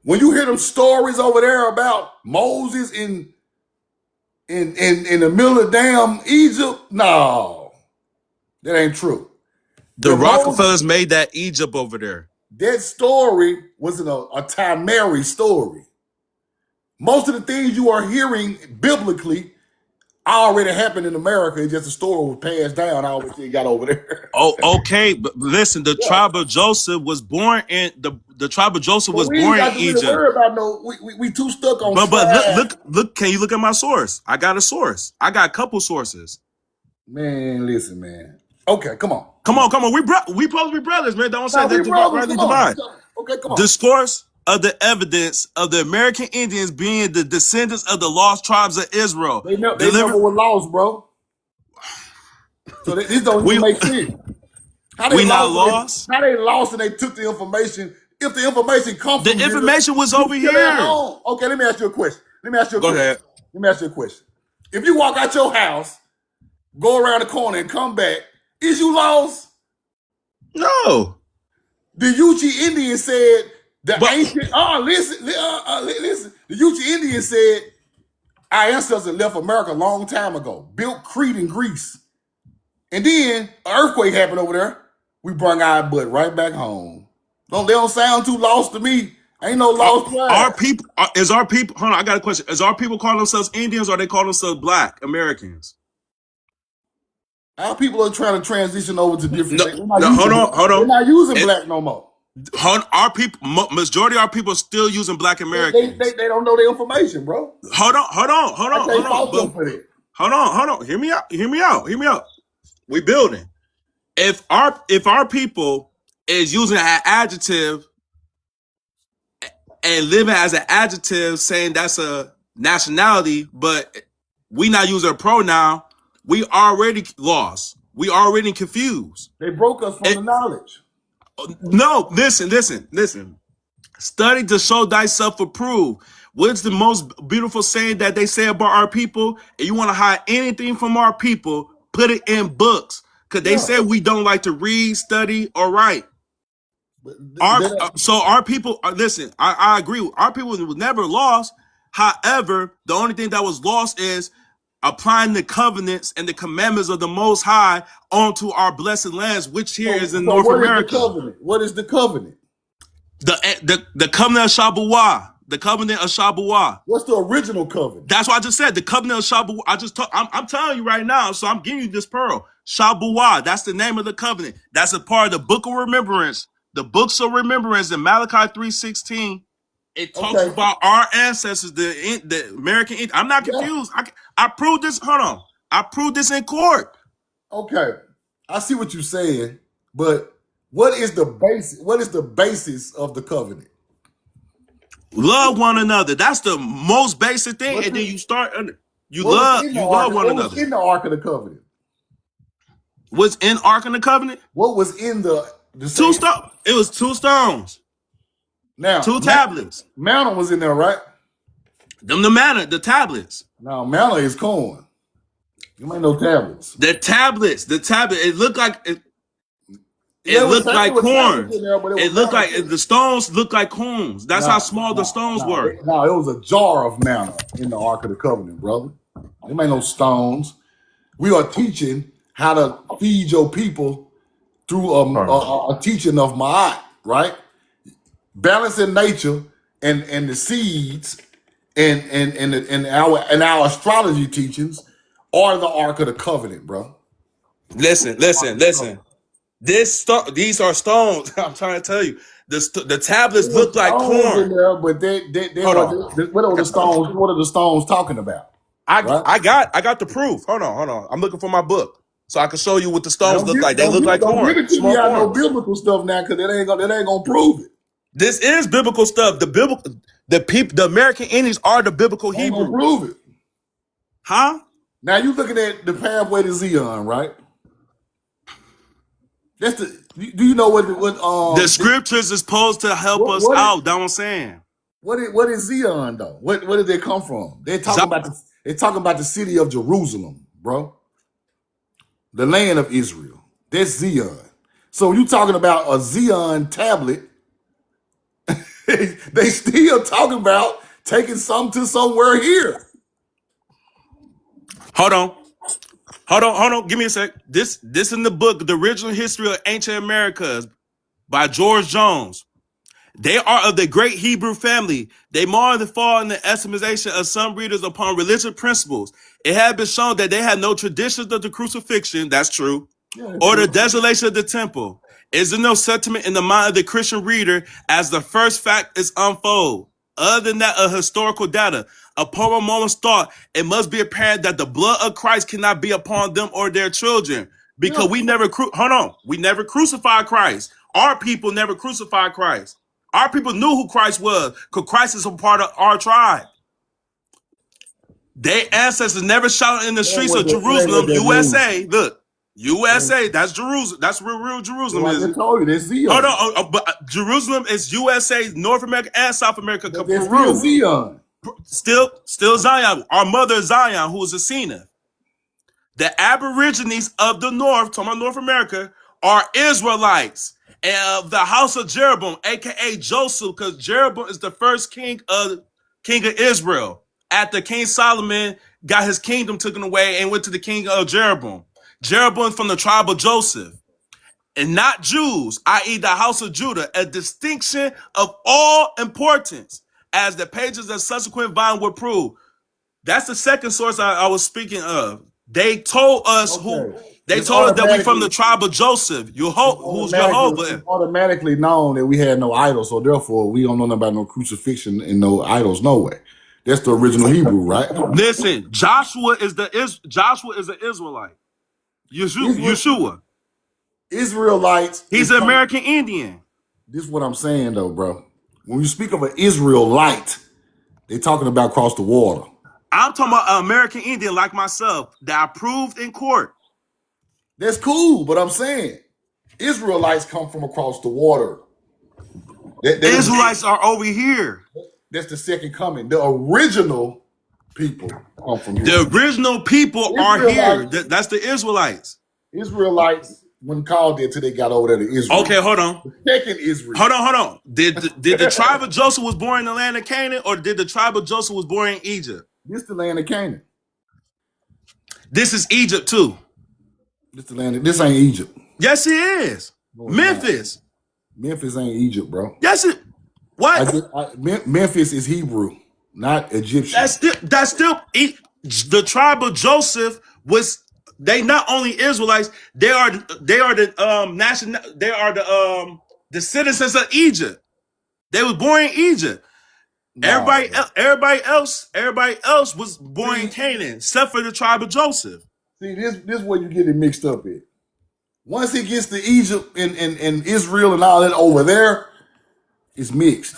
when you hear them stories over there about Moses in the middle of damn Egypt, no, that ain't true. The The Moses, Rockefellers made that Egypt over there. that story wasn't a Tamari story. Most of the things you are hearing biblically already happened in America. It's just a story was passed down. All the shit got over there. Oh, okay, but listen, the Yeah. tribe of Joseph was born in the tribe of Joseph But was we ain't born in got to really Egypt. worry about no. We too stuck on. But look. Can you look at my source? I got a source. I got a couple sources. Man, listen, man. Okay, come on. Come on. We supposed to be brothers, man. Don't say Now, we that brothers, rightly come on. divide. Okay, come on. The source of the evidence of the American Indians being the descendants of the lost tribes of Israel. They never were lost, bro. So this don't even make sense. How they We not lost? lost. How they lost and they took the information? If the information comes from The information was over still at here. home. Okay, let me ask you a question. Go ahead. Let me ask you a question. If you walk out your house, go around the corner and come back, is you lost? No. The Yuchi Indian said ancient. Listen. The Yuchi Indian said our ancestors left America a long time ago, built Crete in Greece, and then an earthquake happened over there. We brought our butt right back home. They don't sound too lost to me. Ain't no lost tribe. Our people. Hold on, I got a question. Is our people calling themselves Indians or they call themselves Black Americans? Our people are trying to transition over to different things. Hold on. They're not using black no more. Our people, majority of our people are still using Black Americans. They don't know the information, bro. Hold on. I can't fault them for that. Hold on. Hear me out. We building. If our people is using an adjective and living as an adjective, saying that's a nationality, but we not using a pronoun, we already lost. We already confused. They broke us from the knowledge. No, listen. Study to show thyself approved. What's the most beautiful saying that they say about our people? If you want to hide anything from our people, put it in books. Because they say we don't like to read, study, or write. Our people, listen, I agree. Our people was never lost. However, the only thing that was lost is applying the covenants and the commandments of the Most High onto our blessed lands, which here is in North America. What is the covenant? The covenant of Shabuah. The covenant of Shabuah. What's the original covenant? That's what I just said. The covenant of Shabuah. I'm telling you right now, so I'm giving you this pearl. Shabuah. That's the name of the covenant. That's a part of the book of remembrance. The books of remembrance in Malachi 3:16. It talks about our ancestors, the American Indians. I'm not confused. I proved this. Hold on. I proved this in court. Okay. I see what you're saying, but what is the basis of the covenant? Love one another. That's the most basic thing. And then you start you love one another. What was in the Ark of the Covenant? What's in Ark of the Covenant? What was in the two stones? It was 2 stones. Now 2 tablets. Manna was in there, right? The manna, the tablets. Now manna is corn. You ain't no tablets. The tablets. It looked like it looked like corn. It looked like the stones looked like corns. That's how small the stones were. No, it was a jar of manna in the Ark of the Covenant, brother. There ain't no stones. We are teaching how to feed your people through a teaching of Ma'at, right? Balancing nature and the seeds and our astrology teachings are the Ark of the Covenant, bro. Listen. These are stones. I'm trying to tell you. The tablets look like corn. In there, but what are the stones? What are the stones talking about? I got the proof. Hold on. I'm looking for my book so I can show you what the stones look like. They look like corn. Don't give it to me out no biblical stuff now, because it ain't gonna prove it. This is biblical stuff. The American Indians are the biblical Hebrews. Prove it. Huh? Now you looking at the pathway to Zion, right? That's do you know what the scriptures is supposed to help us out? That's what I'm saying. What is Zion though? Where did they come from? They're talking about the city of Jerusalem, bro. The land of Israel. That's Zion. So you talking about a Zion tablet They still talking about taking something to somewhere here. Hold on. Give me a sec. This in the book, The Original History of Ancient Americas by George Jones. They are of the great Hebrew family. They more than fall in the estimation of some readers upon religious principles. It had been shown that they had no traditions of the crucifixion. That's true. Yeah, Or the true. desolation of the temple. Is there no sentiment in the mind of the Christian reader as the first fact is unfold? Other than that of historical data, upon a moment's thought, it must be apparent that the blood of Christ cannot be upon them or their children. Because Yeah. we never we never crucified Christ. Our people never crucified Christ. Our people knew who Christ was, because Christ is a part of our tribe. Their ancestors never shouted in the streets of It ain't what Jerusalem, that means. USA. Look, USA, that's Jerusalem. That's where real Jerusalem Like is. I told you, there's Zion. Hold on, but Jerusalem is USA, North America, and South America. But there's still Peru, Zion. still Zion. Our mother Zion, who is a Cena. The Aborigines of the North, talking about North America, are Israelites and of the house of Jeroboam, aka Joseph, because Jeroboam is the first king of Israel. After King Solomon got his kingdom taken away and went to the king of Jeroboam. Jeroboam from the tribe of Joseph. And not Jews, i.e. the house of Judah, a distinction of all importance, as the pages of subsequent volume will prove. That's the second source I was speaking of. They told us they told us that we from the tribe of Joseph, who's Jehovah. It's automatically known that we had no idols, so therefore we don't know nothing about no crucifixion and no idols, no way. That's the original Hebrew, right? Listen, Joshua is an Israelite. Yeshua. Israelites. He's an American Indian. This is what I'm saying though, bro. When you speak of an Israelite, they're talking about across the water. I'm talking about an American Indian like myself that I proved in court. That's cool, but I'm saying Israelites come from across the water. Israelites are over here. That's the second coming. The original people come from here. The original people are here. That's the Israelites. Israelites weren't called there until they got over there to Israel. Okay, hold on. The second Israel. Hold on. Did the tribe of Joseph was born in the land of Canaan, or did the tribe of Joseph was born in Egypt? This is the land of Canaan. This is Egypt too. This ain't Egypt. Yes, it is. No, Memphis. Memphis ain't Egypt, bro. Yes, it. What? Memphis is Hebrew, not Egyptian. That's still the tribe of Joseph was. They not only Israelites. They are the national. They are the citizens of Egypt. They was born in Egypt. No, everybody else was born in Canaan, except for the tribe of Joseph. See, this is where you get it mixed up in. Once it gets to Egypt and Israel and all that over there, it's mixed.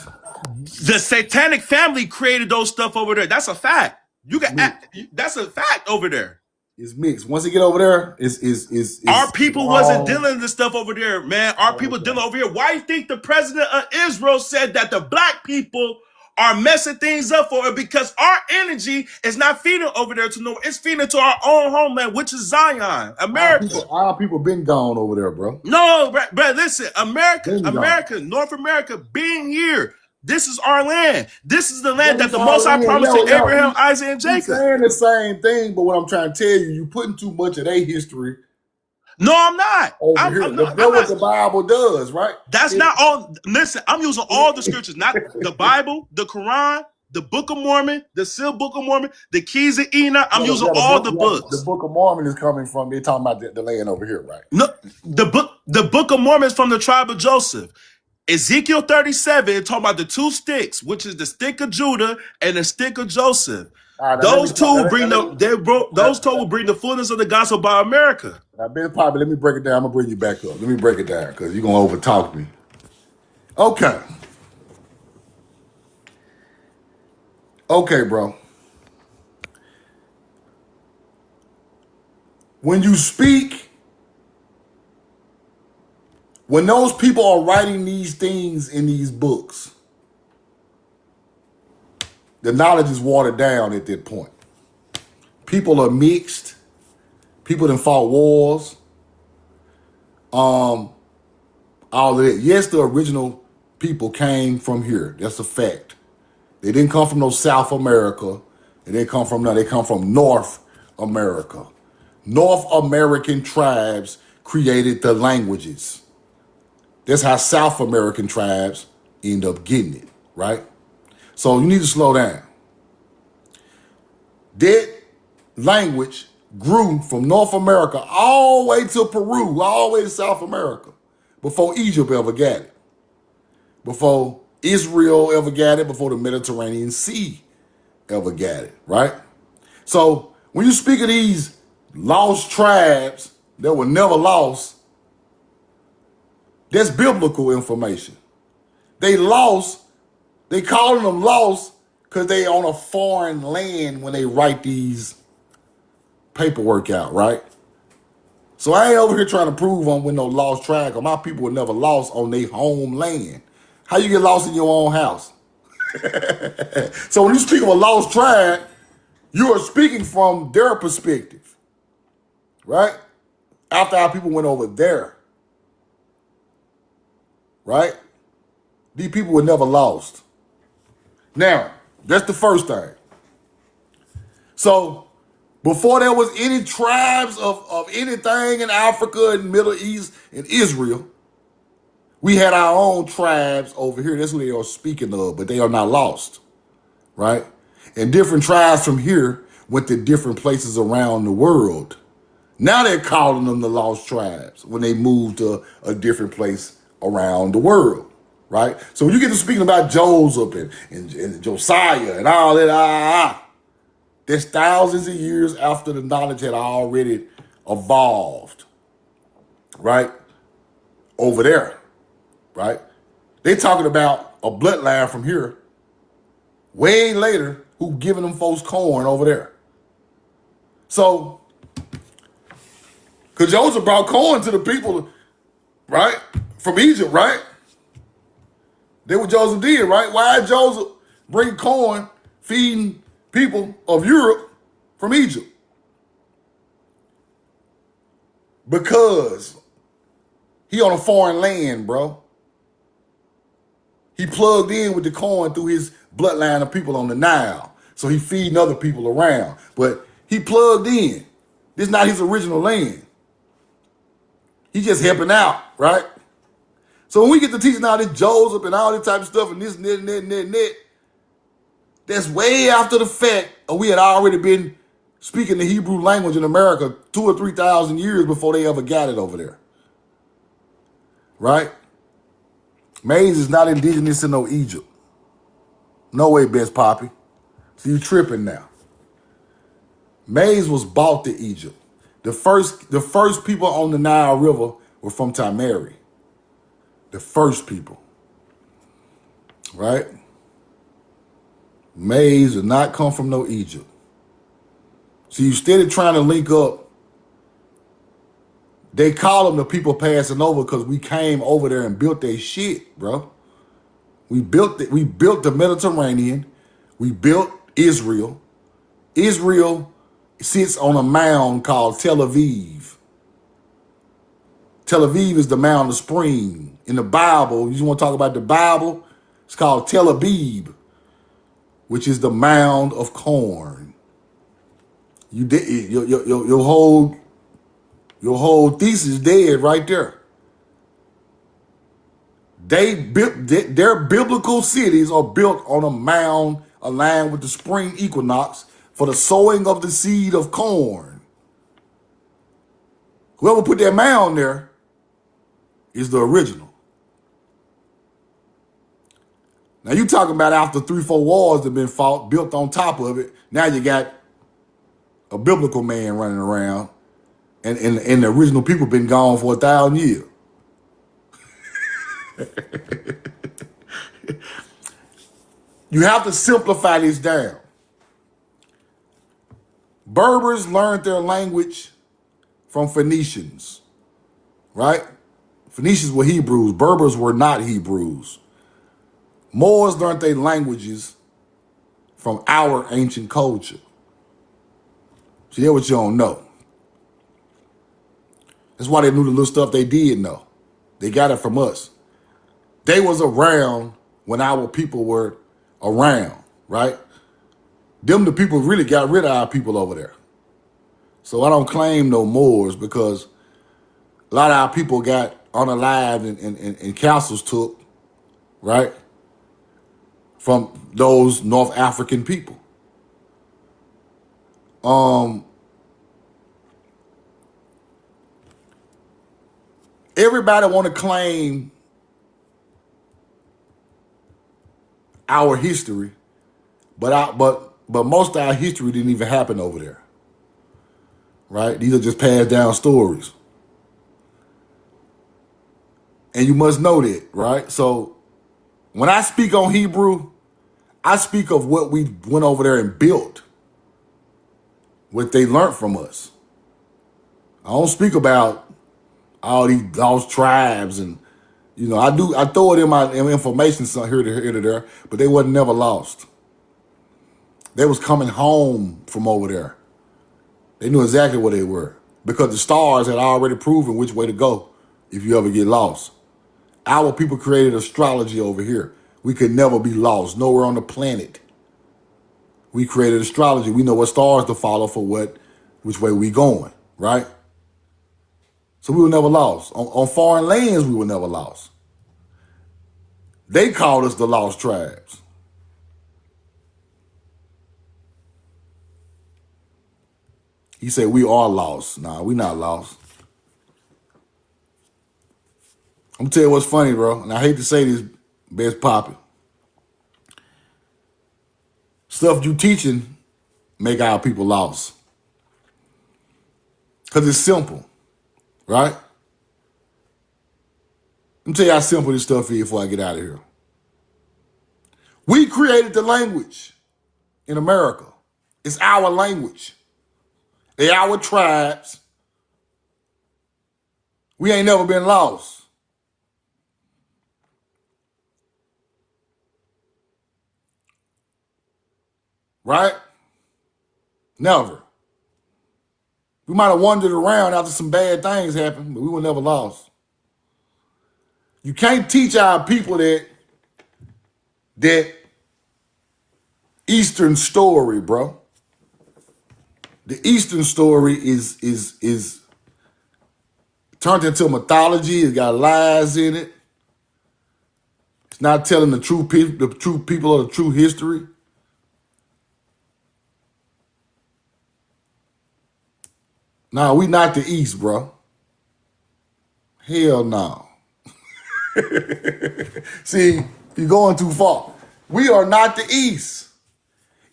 The satanic family created those stuff over there. That's a fact. That's a fact over there. It's mixed. Once you get over there, it's our people wasn't dealing with this stuff over there, man. Our people dealing over here. Why do you think the president of Israel said that the black people are messing things up for it? Because our energy is not feeding over there to nowhere. It's feeding to our own homeland, which is Zion, America. Our people been gone over there, bro. No, bro, listen, America, North America, being here. This is our land. This is the land that the Most High promised to Abraham, Isaac, and Jacob. You're saying the same thing, but what I'm trying to tell you, you're putting too much of their history. No, I'm not. Over here. That's what the Bible does, right? That's not all. Listen, I'm using all the scriptures, not the Bible, the Quran, the Book of Mormon, the Sealed Book of Mormon, the Keys of Enoch. I'm using all the books. The Book of Mormon is coming from, they're talking about the land over here, right? No, the Book of Mormon is from the tribe of Joseph. Ezekiel 37 talking about the two sticks, which is the stick of Judah and the stick of Joseph. Those two will bring the fullness of the gospel by America. Now, Ben Poppy, let me break it down. I'm gonna bring you back up. Let me break it down because you're gonna overtalk me. Okay. Okay, bro. When you speak, when those people are writing these things in these books, the knowledge is watered down at that point. People are mixed. People done fought wars. All of that. Yes, the original people came from here. That's a fact. They didn't come from no South America. They didn't come from They come from North America. North American tribes created the languages. That's how South American tribes end up getting it, right? So you need to slow down. That language grew from North America all the way to Peru, all the way to South America, before Egypt ever got it, before Israel ever got it, before the Mediterranean Sea ever got it, right? So when you speak of these lost tribes that were never lost, that's biblical information. They lost, they calling them lost because they on a foreign land when they write these paperwork out, right? So I ain't over here trying to prove on with no lost tribe, because my people were never lost on their homeland. How you get lost in your own house? So when you speak of a lost tribe, you are speaking from their perspective, right? After our people went over there, right? These people were never lost. Now, that's the first thing. So before there was any tribes of anything in Africa and Middle East and Israel, we had our own tribes over here. That's what they are speaking of, but they are not lost, right? And different tribes from here went to different places around the world. Now they're calling them the lost tribes when they moved to a different place around the world, right? So when you get to speaking about Joseph and Josiah and all that, that's thousands of years after the knowledge had already evolved, right? Over there, right? They talking about a bloodline from here way later who giving them folks corn over there. So, because Joseph brought corn to the people, right? From Egypt, right? That's what Joseph did, right? Why did Joseph bring corn feeding people of Europe from Egypt? Because he on a foreign land, bro. He plugged in with the corn through his bloodline of people on the Nile. So he feeding other people around. But he plugged in. This is not his original land. He just helping out, right? So when we get to teaching all this Joseph and all this type of stuff and this and that and that and that and that, that's way after the fact of we had already been speaking the Hebrew language in America 2,000 or 3,000 years before they ever got it over there. Right? Maize is not indigenous to no Egypt. No way, Best Poppy. So you tripping now. Maize was bought to Egypt. The first people on the Nile River were from Timeri. The first people. Right? Maize did not come from no Egypt. So you steady trying to link up. They call them the people passing over because we came over there and built their shit, bro. We built the Mediterranean. We built Israel. Israel sits on a mound called Tel Aviv. Tel Aviv is the mound of spring. In the Bible, you just want to talk about the Bible, it's called Tel Aviv, which is the mound of corn. You did your whole thesis dead right there. Their biblical cities are built on a mound aligned with the spring equinox for the sowing of the seed of corn. Whoever put that mound there is the original. Now you talking about after 3-4 wars that have been fought, built on top of it. Now you got a biblical man running around, and the original people been gone for 1,000 years. You have to simplify this down. Berbers learned their language from Phoenicians, right? Phoenicians were Hebrews. Berbers were not Hebrews. Moors learned their languages from our ancient culture. See, that's what you don't know. That's why they knew the little stuff they did know. They got it from us. They was around when our people were around, right? Them the people really got rid of our people over there. So I don't claim no Moors because a lot of our people got unalived and castles took, right? From those North African people. Everybody want to claim our history, but most of our history didn't even happen over there, right? These are just passed down stories, and you must know that, right? So when I speak on Hebrew, I speak of what we went over there and built, what they learned from us. I don't speak about all these lost tribes and I throw it in my information here to there, but they wasn't never lost. They was coming home from over there. They knew exactly where they were because the stars had already proven which way to go if you ever get lost. Our people created astrology over here. We could never be lost, nowhere on the planet. We created astrology. We know what stars to follow for which way we going, right? So we were never lost. On foreign lands, we were never lost. They called us the lost tribes. He said we are lost. Nah, we not lost. I'm gonna tell you what's funny, bro. And I hate to say this, Best Poppy. Stuff you teaching make our people lost. Because it's simple, right? Let me tell you how simple this stuff is before I get out of here. We created the language in America. It's our language. They our tribes. We ain't never been lost. Right? Never. We might have wandered around after some bad things happened, but we were never lost. You can't teach our people that Eastern story, bro. The Eastern story is turned into mythology. It's got lies in it. It's not telling the true people or the true history. Nah, we not the East, bro. Hell no. See, you're going too far. We are not the East.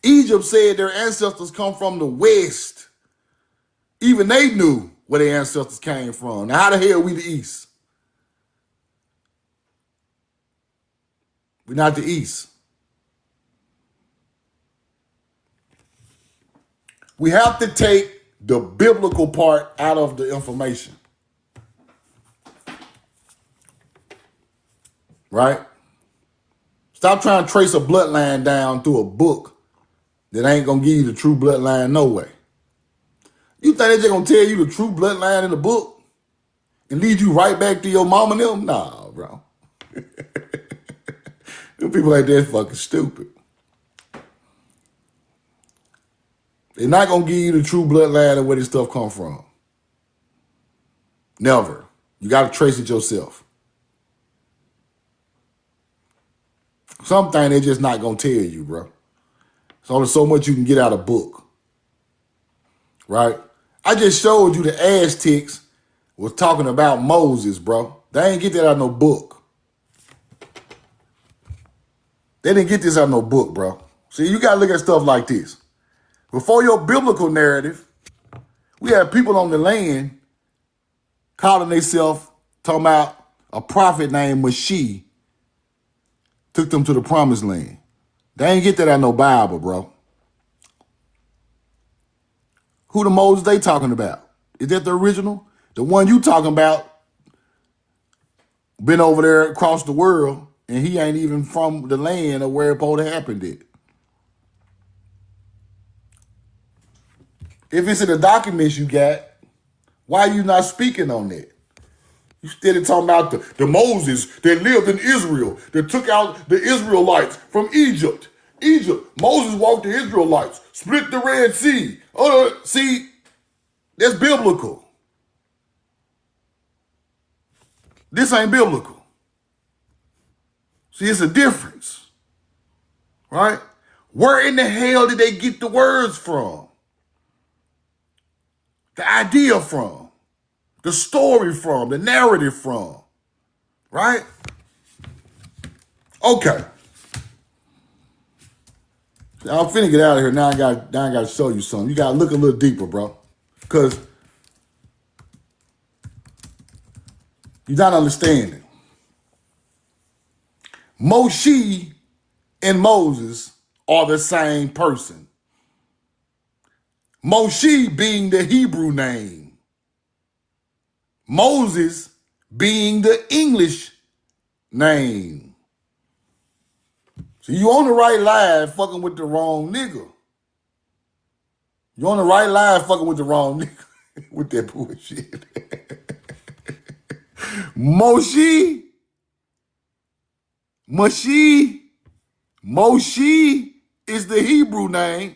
Egypt said their ancestors come from the West. Even they knew where their ancestors came from. Now, how the hell we the East? We're not the East. We have to take the biblical part out of the information. Right? Stop trying to trace a bloodline down through a book that ain't going to give you the true bloodline no way. You think they're just going to tell you the true bloodline in the book and lead you right back to your mama and them? Nah, bro. Them people like that fucking stupid. They're not going to give you the true bloodline and where this stuff come from. Never. You got to trace it yourself. Something they're just not going to tell you, bro. There's only so much you can get out of a book. Right? I just showed you the Aztecs was talking about Moses, bro. They ain't get that out of no book. They didn't get this out of no book, bro. See, you got to look at stuff like this. Before your biblical narrative, we had people on the land calling themselves, talking about a prophet named Mashiach took them to the promised land. They ain't get that out of no Bible, bro. Who the Moses they talking about? Is that the original? The one you talking about been over there across the world and he ain't even from the land or where it supposed to happen it. If it's in the documents you got, why are you not speaking on that? You steady talking about the Moses that lived in Israel, that took out the Israelites from Egypt. Moses walked the Israelites, split the Red Sea. See, that's biblical. This ain't biblical. See, it's a difference, right? Where in the hell did they get the words from? The idea from? The story from? The narrative from? Right? Okay. I'm finna get out of here. Now I got to show you something. You got to look a little deeper, bro. Because you're not understanding. Moshe and Moses are the same person. Moshe being the Hebrew name. Moses being the English name. So you on the right line fucking with the wrong nigga. You on the right line fucking with the wrong nigga with that bullshit. Moshe is the Hebrew name.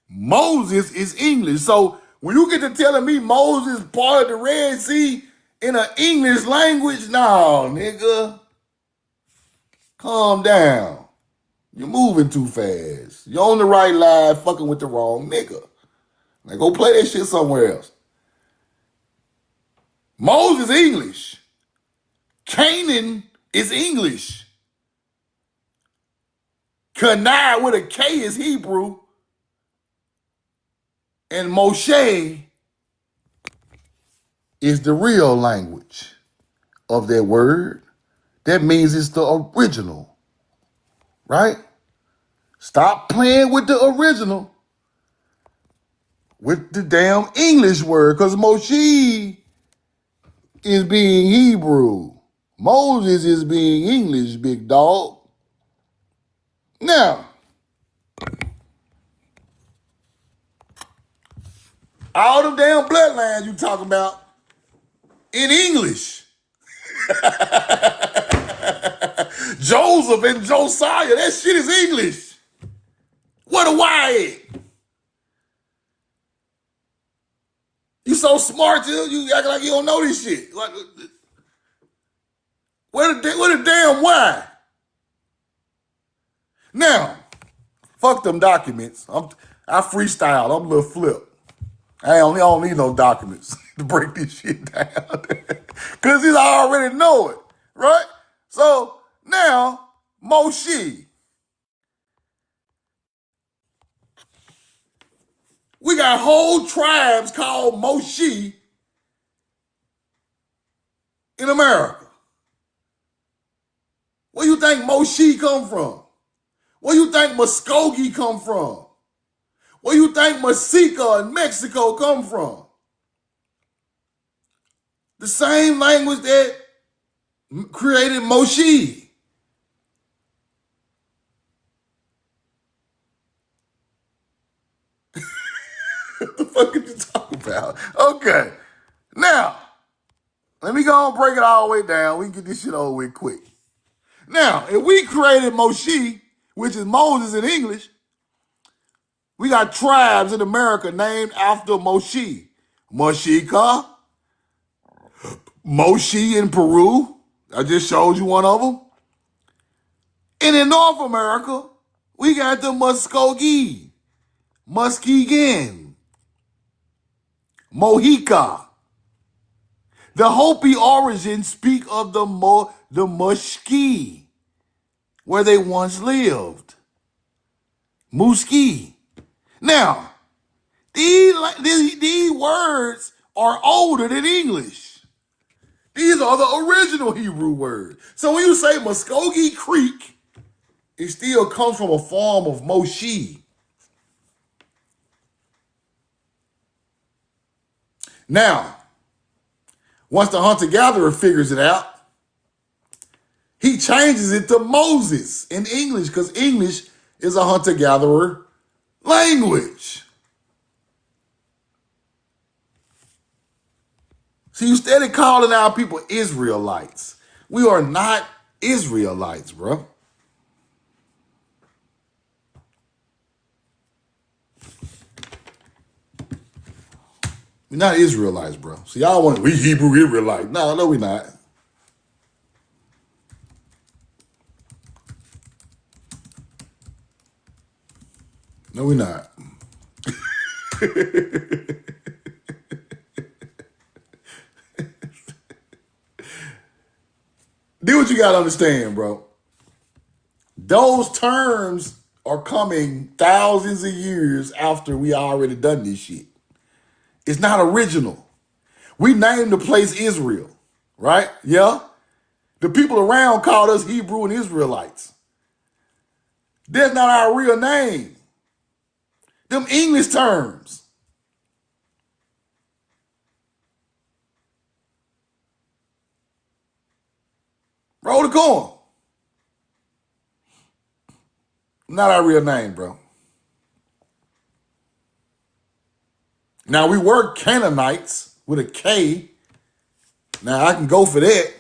Moses is English. So when you get to telling me Moses part of the Red Sea in an English language, no, nigga. Calm down. You're moving too fast. You're on the right line fucking with the wrong nigga. Like, go play that shit somewhere else. Moses English. Canaan is English. Kanai with a K is Hebrew. And Moshe is the real language of that word. That means it's the original. Right? Stop playing with the original with the damn English word, because Moshe is being Hebrew. Moses is being English, big dog. Now, all them damn bloodlines you talking about in English. Joseph and Josiah, that shit is English. What a why? You so smart, you act like you don't know this shit. What a damn why? Now, fuck them documents. I freestyle. I'm a little flip. I don't need no documents to break this shit down. Because I already know it, right? So now, Moshe. We got whole tribes called Moshe in America. Where you think Moshe come from? Where you think Muskogee come from? Where you think Mexico in Mexico come from? The same language that created Moshe. What the fuck are you talking about? Okay. Now, let me go and break it all the way down. We can get this shit over with quick. Now, if we created Moshe, which is Moses in English, we got tribes in America named after Moshe. Moshika, Moshe in Peru. I just showed you one of them. And in North America, we got the Muskogee, Muskegon, Mohica. The Hopi origins speak of the Muskee, where they once lived. Muskee. Now, these words are older than English. These are the original Hebrew words. So when you say Muskogee Creek, it still comes from a form of Moshe. Now, once the hunter-gatherer figures it out, he changes it to Moses in English, because English is a hunter-gatherer language. See, you steady calling our people Israelites. We are not Israelites, bro. We're not Israelites, bro. So y'all want we Hebrew Israelites. No, we not. No, we not. Do what you gotta understand, bro. Those terms are coming thousands of years after we already done this shit. It's not original. We named the place Israel, right? Yeah? The people around called us Hebrew and Israelites. That's not our real name. Them English terms. Roll the corn. Not our real name, bro. Now, we were Canaanites with a K. Now, I can go for that.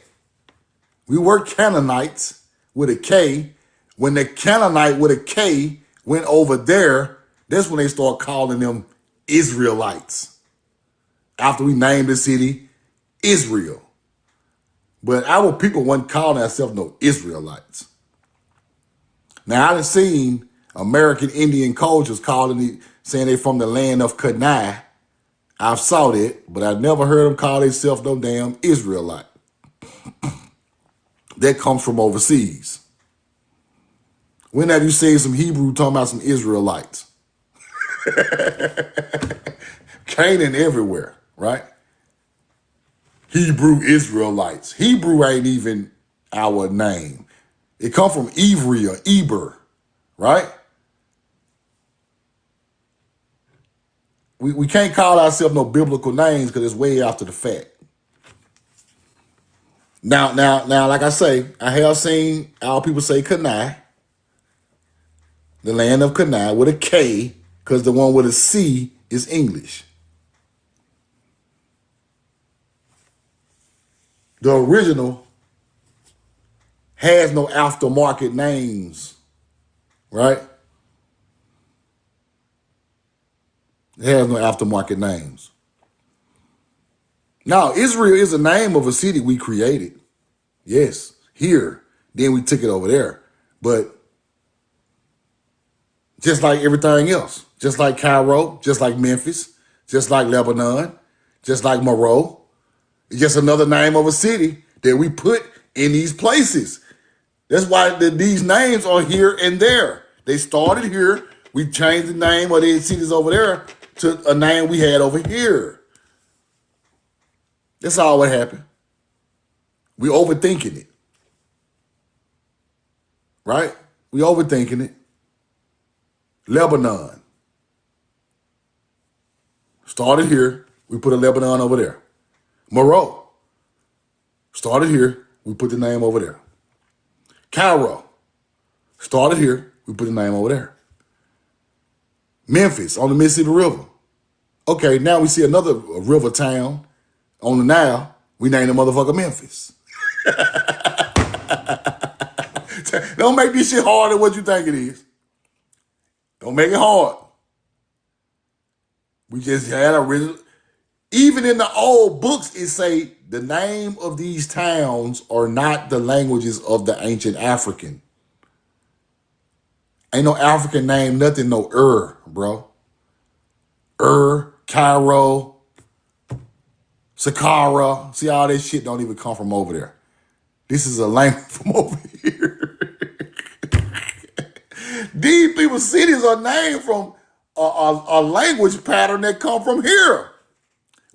We were Canaanites with a K. When the Canaanite with a K went over there, that's when they start calling them Israelites. After we named the city Israel. But our people weren't calling ourselves no Israelites. Now, I done seen American Indian cultures saying they from the land of Canaan. I've saw that, but I never heard them call themselves no damn Israelite. That comes from overseas. When have you seen some Hebrew talking about some Israelites? Canaan everywhere, right? Hebrew Israelites. Hebrew ain't even our name. It come from Ivri or Eber, right? We can't call ourselves no biblical names because it's way after the fact. Now, like I say, I have seen our people say Canaan, the land of Canaan with a K, because the one with a C is English. The original has no aftermarket names, right? It has no aftermarket names. Now, Israel is the name of a city we created. Yes, here. Then we took it over there. But just like everything else, just like Cairo, just like Memphis, just like Lebanon, just like Morocco, it's just another name of a city that we put in these places. That's why these names are here and there. They started here. We changed the name of these cities over there to a name we had over here. That's all what happened. We overthinking it. Right? We overthinking it. Lebanon. Started here. We put a Lebanon over there. Morocco. Started here. We put the name over there. Cairo. Started here. We put the name over there. Memphis on the Mississippi River. Okay, now we see another river town on the Nile. We name the motherfucker Memphis. Don't make this shit harder than what you think it is. Don't make it hard. We just had original. Even in the old books, it say the name of these towns are not the languages of the ancient African. Ain't no African name, nothing, no bro. Cairo, Saqqara. See, all that shit don't even come from over there. This is a language from over here. These people's cities are named from a language pattern that come from here.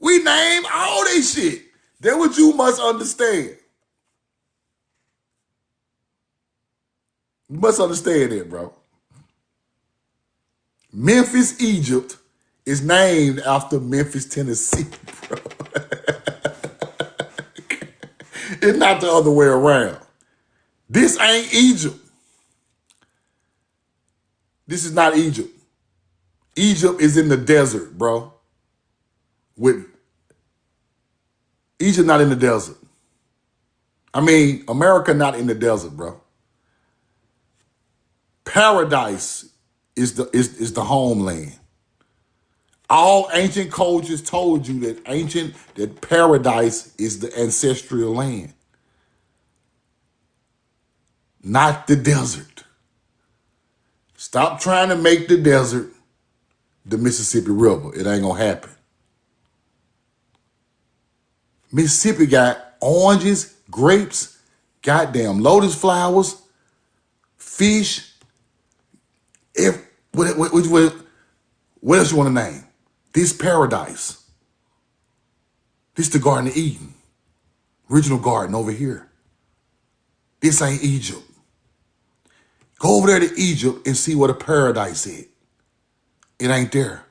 We name all this shit. That's what you must understand. You must understand that, bro. Memphis, Egypt is named after Memphis, Tennessee, bro. It's not the other way around. This ain't Egypt. This is not Egypt. Egypt is in the desert, bro. Egypt not in the desert. I mean, America not in the desert, bro. Paradise is the homeland. All ancient cultures told you that paradise is the ancestral land, not the desert. Stop trying to make the desert the Mississippi River. It ain't gonna happen. Mississippi got oranges, grapes, goddamn lotus flowers, fish. What else you want to name? This paradise. This the Garden of Eden. Original garden over here. This ain't Egypt. Go over there to Egypt and see what a paradise is. It ain't there.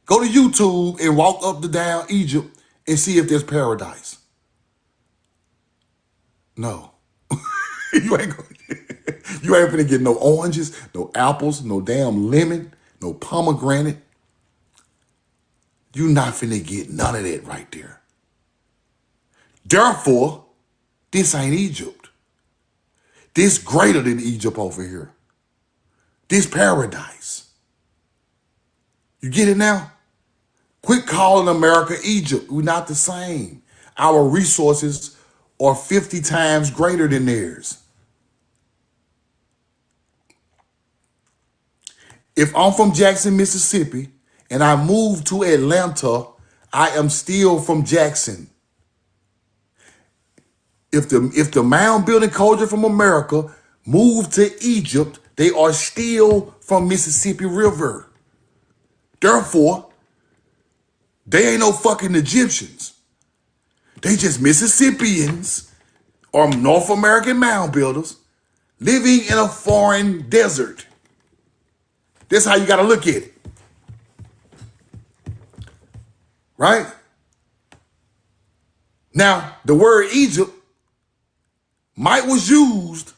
Go to YouTube and walk up to down Egypt and see if there's paradise. No. you ain't finna get no oranges, no apples, no damn lemon, no pomegranate. You not finna get none of that right there. Therefore, this ain't Egypt. This greater than Egypt over here. This paradise. You get it now? Quit calling America Egypt. We're not the same. Our resources are 50 times greater than theirs. If I'm from Jackson, Mississippi, and I move to Atlanta, I am still from Jackson. If the mound building culture from America moved to Egypt, they are still from Mississippi River. Therefore, they ain't no fucking Egyptians. They just Mississippians or North American mound builders living in a foreign desert. That's how you got to look at it. Right? Now, the word Egypt was used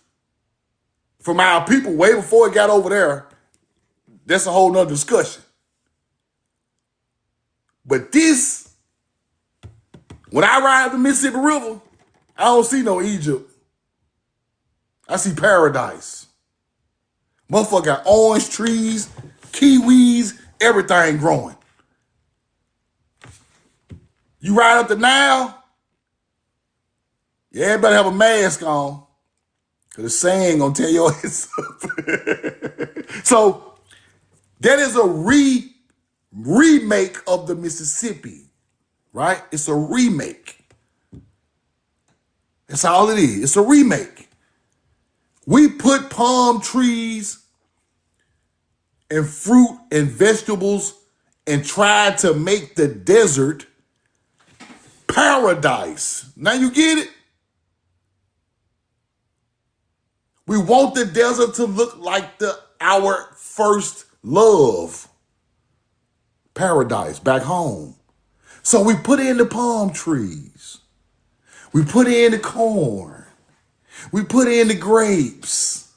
from our people way before it got over there. That's a whole nother discussion. But this, when I ride up the Mississippi River, I don't see no Egypt. I see paradise. Motherfucker got orange trees, kiwis, everything growing. You ride up the Nile, yeah, everybody have a mask on. Cause the sand gonna tear your ass up. So that is a remake of the Mississippi, right? It's a remake. That's all it is. It's a remake. We put palm trees and fruit and vegetables and tried to make the desert paradise. Now you get it? We want the desert to look like our first love. Paradise back home. So we put in the palm trees. We put in the corn. We put in the grapes.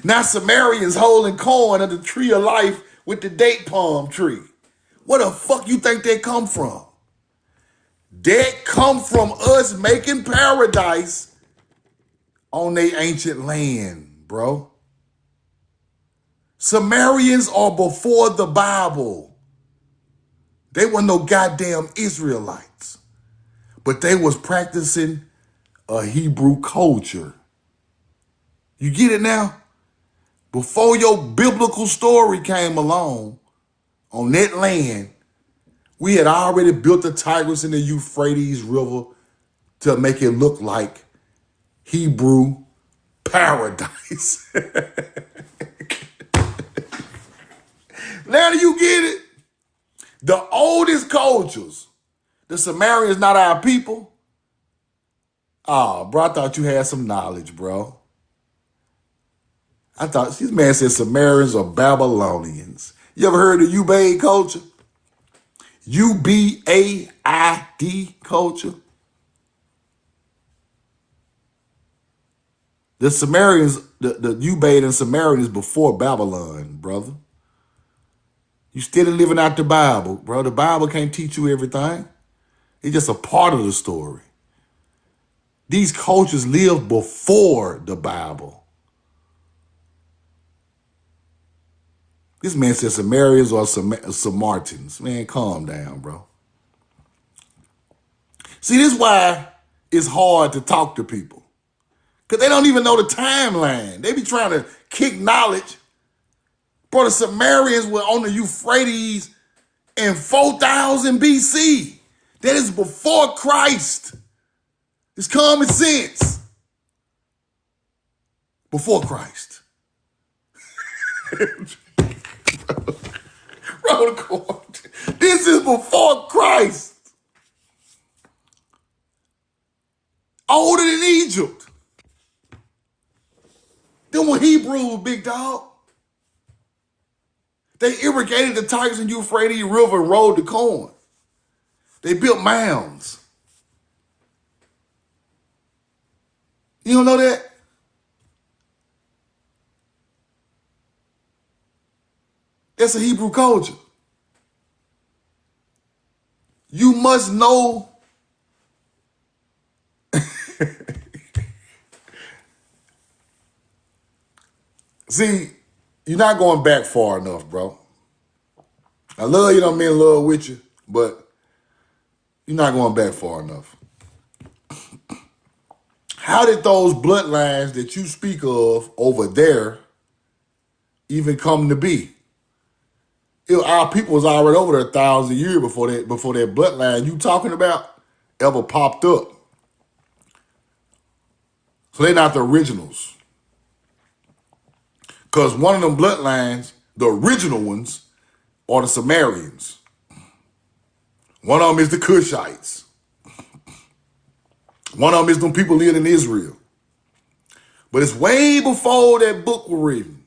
Now Sumerians holding corn of the tree of life with the date palm tree. Where the fuck you think they come from? They come from us making paradise on their ancient land, bro. Sumerians are before the Bible. They were no goddamn Israelites. But they was practicing a Hebrew culture. You get it now? Before your biblical story came along on that land, we had already built the Tigris and the Euphrates River to make it look like Hebrew paradise. Now do you get it? The oldest cultures, the Sumerians not our people. Oh, bro, I thought you had some knowledge, bro. I thought, this man said Sumerians are Babylonians. You ever heard of Ubaid culture? Ubaid culture? The Sumerians, the Ubaid and Sumerian is before Babylon, brother. You still living out the Bible, bro. The Bible can't teach you everything. It's just a part of the story. These cultures lived before the Bible. This man said Samaritans or Samaritans. Man, calm down, bro. See, this is why it's hard to talk to people. Because they don't even know the timeline. They be trying to kick knowledge. Bro, the Sumerians were on the Euphrates in 4000 BC. That is before Christ. It's common sense. Before Christ. Bro, this is before Christ. Older than Egypt. Them were Hebrews, big dog. They irrigated the Tigris and Euphrates River and rode the corn. They built mounds. You don't know that? That's a Hebrew culture. You must know. See, you're not going back far enough, bro. I love you, I'm in love with you, but you're not going back far enough. How did those bloodlines that you speak of over there even come to be? Our people was already over there 1,000 years before that bloodline you talking about ever popped up. So they're not the originals. Because one of them bloodlines, the original ones, are the Sumerians. One of them is the Cushites. One of them is them people living in Israel. But it's way before that book was written.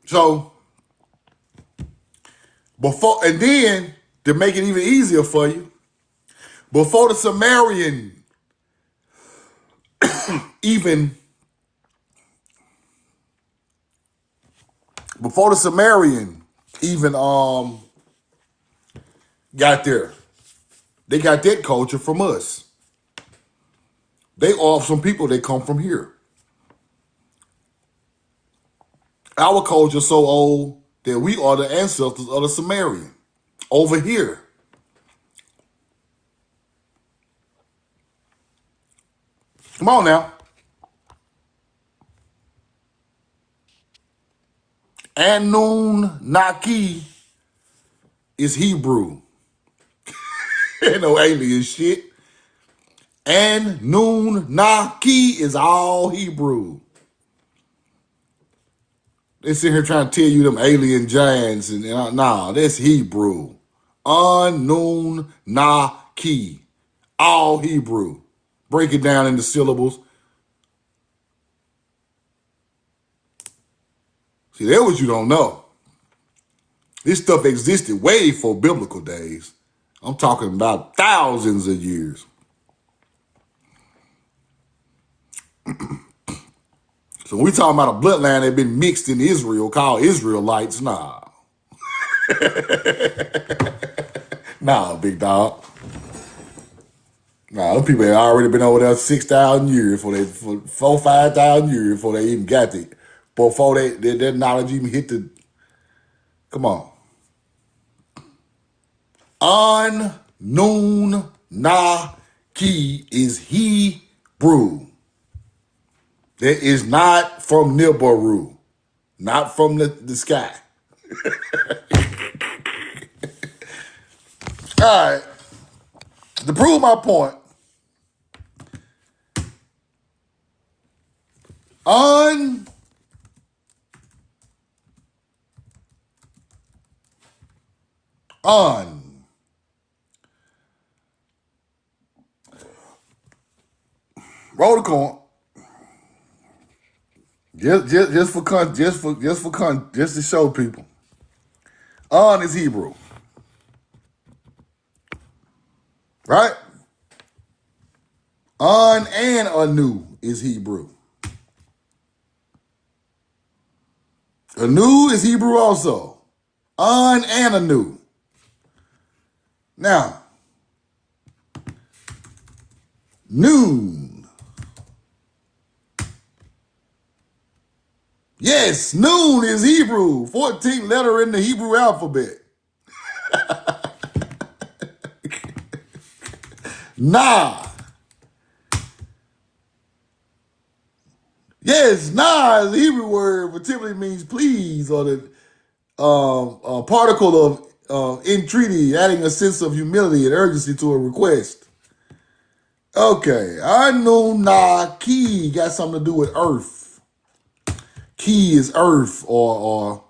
So, before, and then, to make it even easier for you, before the Sumerian even got there, they got that culture from us. They are some people that come from here. Our culture is so old that we are the ancestors of the Sumerian over here. Come on now. Anunnaki is Hebrew. Ain't no alien shit. Anunnaki is all Hebrew. They sit here trying to tell you them alien giants and nah, that's Hebrew. Anunnaki, all Hebrew. Break it down into syllables. See, that's what you don't know. This stuff existed way before biblical days. I'm talking about thousands of years. So when we talking about a bloodline that been mixed in Israel called Israelites, nah. Nah, big dog. Nah, those people had already been over there 6,000 years for 5,000 years before they even got it. Before their knowledge even hit the. Come on. Anunnaki is Hebrew. That is not from Nibiru, not from the sky. All right. To prove my point, roll the coin. Just to show people. Is Hebrew. Right? And Anu is Hebrew. Anu is Hebrew also. An and Anu. Now, noon. Yes, noon is Hebrew. 14th letter in the Hebrew alphabet. Nah. Yes, nah is a Hebrew word, but typically means please, or the particle of entreaty, adding a sense of humility and urgency to a request. Okay, Anunnaki got something to do with earth. Ki is earth, or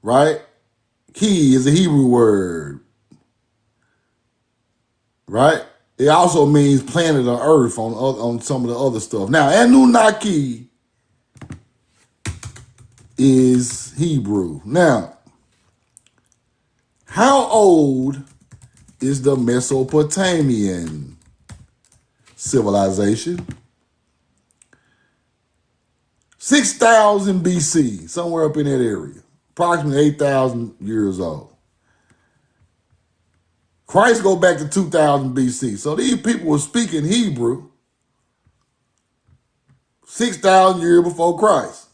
right? Ki is a Hebrew word, right? It also means planet or earth on some of the other stuff. Now, Anunnaki is Hebrew. Now, how old is the Mesopotamian civilization? 6,000 BC, somewhere up in that area. Approximately 8,000 years old. Christ go back to 2000 BC. So these people were speaking Hebrew 6,000 years before Christ.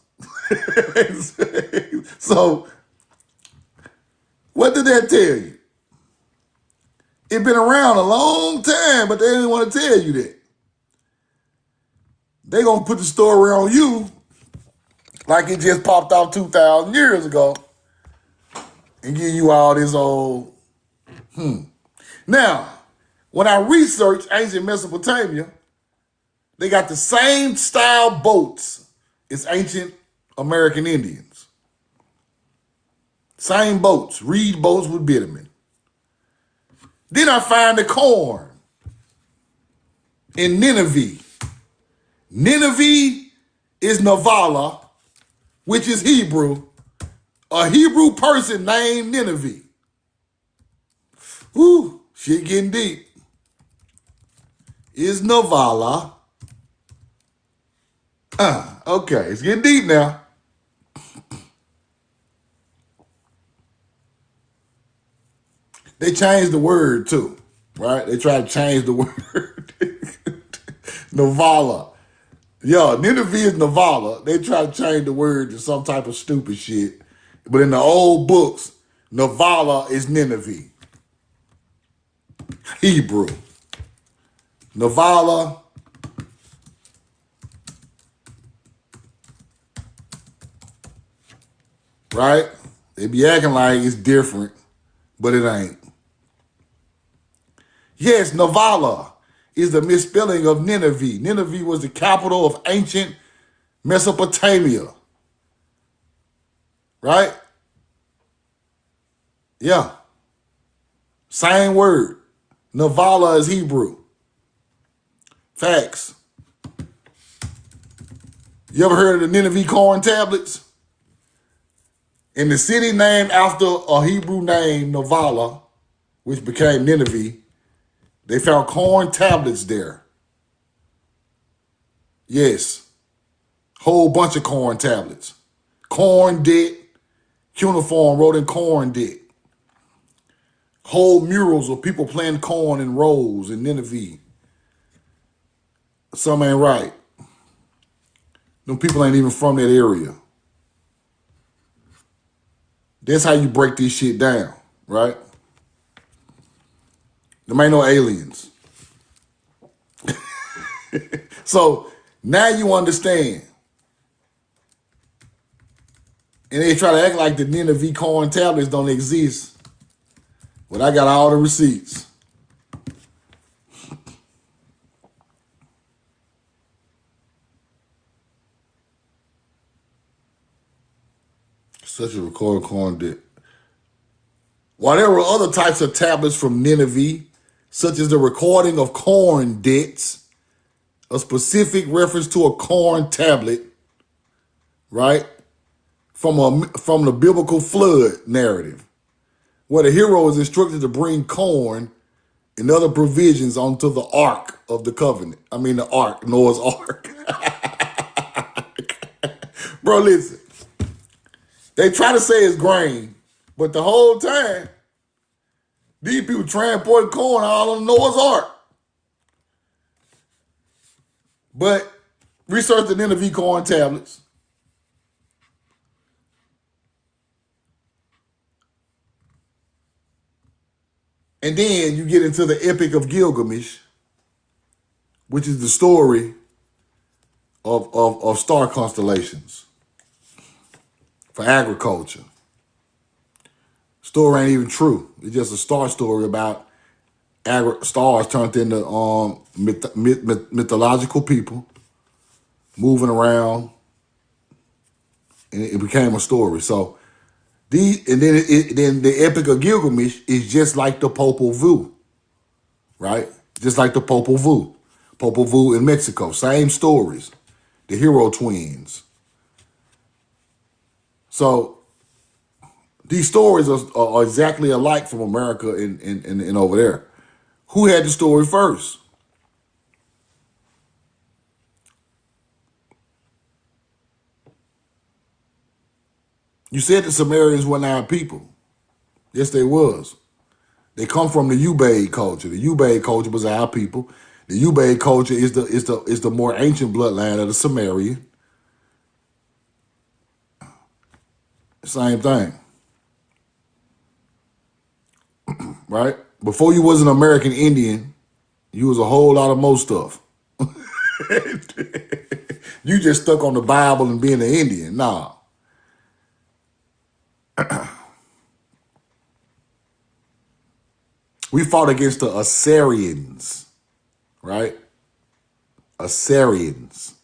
So what did that tell you? It's been around a long time, but they didn't want to tell you that. They gonna put the story on you like it just popped off 2,000 years ago and give you all this old, Now, when I researched ancient Mesopotamia, they got the same style boats as ancient American Indians. Same boats, reed boats with bitumen. Then I find the corn in Nineveh. Nineveh is Navala, which is Hebrew. A Hebrew person named Nineveh. Whew, shit getting deep. Is Navala. Okay, it's getting deep now. They changed the word too, right? They tried to change the word. Navala. Yeah, Nineveh is Navala. They tried to change the word to some type of stupid shit. But in the old books, Navala is Nineveh. Hebrew. Navala. Right? They be acting like it's different, but it ain't. Yes, Navala is the misspelling of Nineveh. Nineveh was the capital of ancient Mesopotamia. Right? Yeah. Same word. Navala is Hebrew. Facts. You ever heard of the Nineveh corn tablets? In the city named after a Hebrew name, Navala, which became Nineveh, they found corn tablets there. Yes. Whole bunch of corn tablets. Corn dick. Cuneiform wrote in corn dick. Whole murals of people planting corn in rows in Nineveh. Some ain't right. Them people ain't even from that area. That's how you break this shit down, right? Them ain't no aliens. So now you understand. And they try to act like the Nineveh corn tablets don't exist. But I got all the receipts. Such a recorded corn dip. While there were other types of tablets from Nineveh, such as the recording of corn debts, a specific reference to a corn tablet, right? From the biblical flood narrative, where the hero is instructed to bring corn and other provisions onto the Ark of the Covenant. I mean the Ark, Noah's Ark. Bro, listen. They try to say it's grain, but the whole time, these people transporting corn all on Noah's Ark. But research the NIV corn tablets. And then you get into the Epic of Gilgamesh, which is the story of star constellations for agriculture. Story ain't even true. It's just a star story about stars turned into mythological people moving around, and it became a story. So then the Epic of Gilgamesh is just like the Popol Vuh, right? Just like the Popol Vuh in Mexico. Same stories, the hero twins. So these stories are exactly alike from America and over there. Who had the story first? You said the Sumerians weren't our people. Yes, they was. They come from the Ubaid culture. The Ubaid culture was our people. The Ubaid culture is the more ancient bloodline of the Sumerian. Same thing. Right? Before you was an American Indian, you was a whole lot of more stuff. You just stuck on the Bible and being an Indian. Nah. We fought against the Assyrians, right? Assyrians.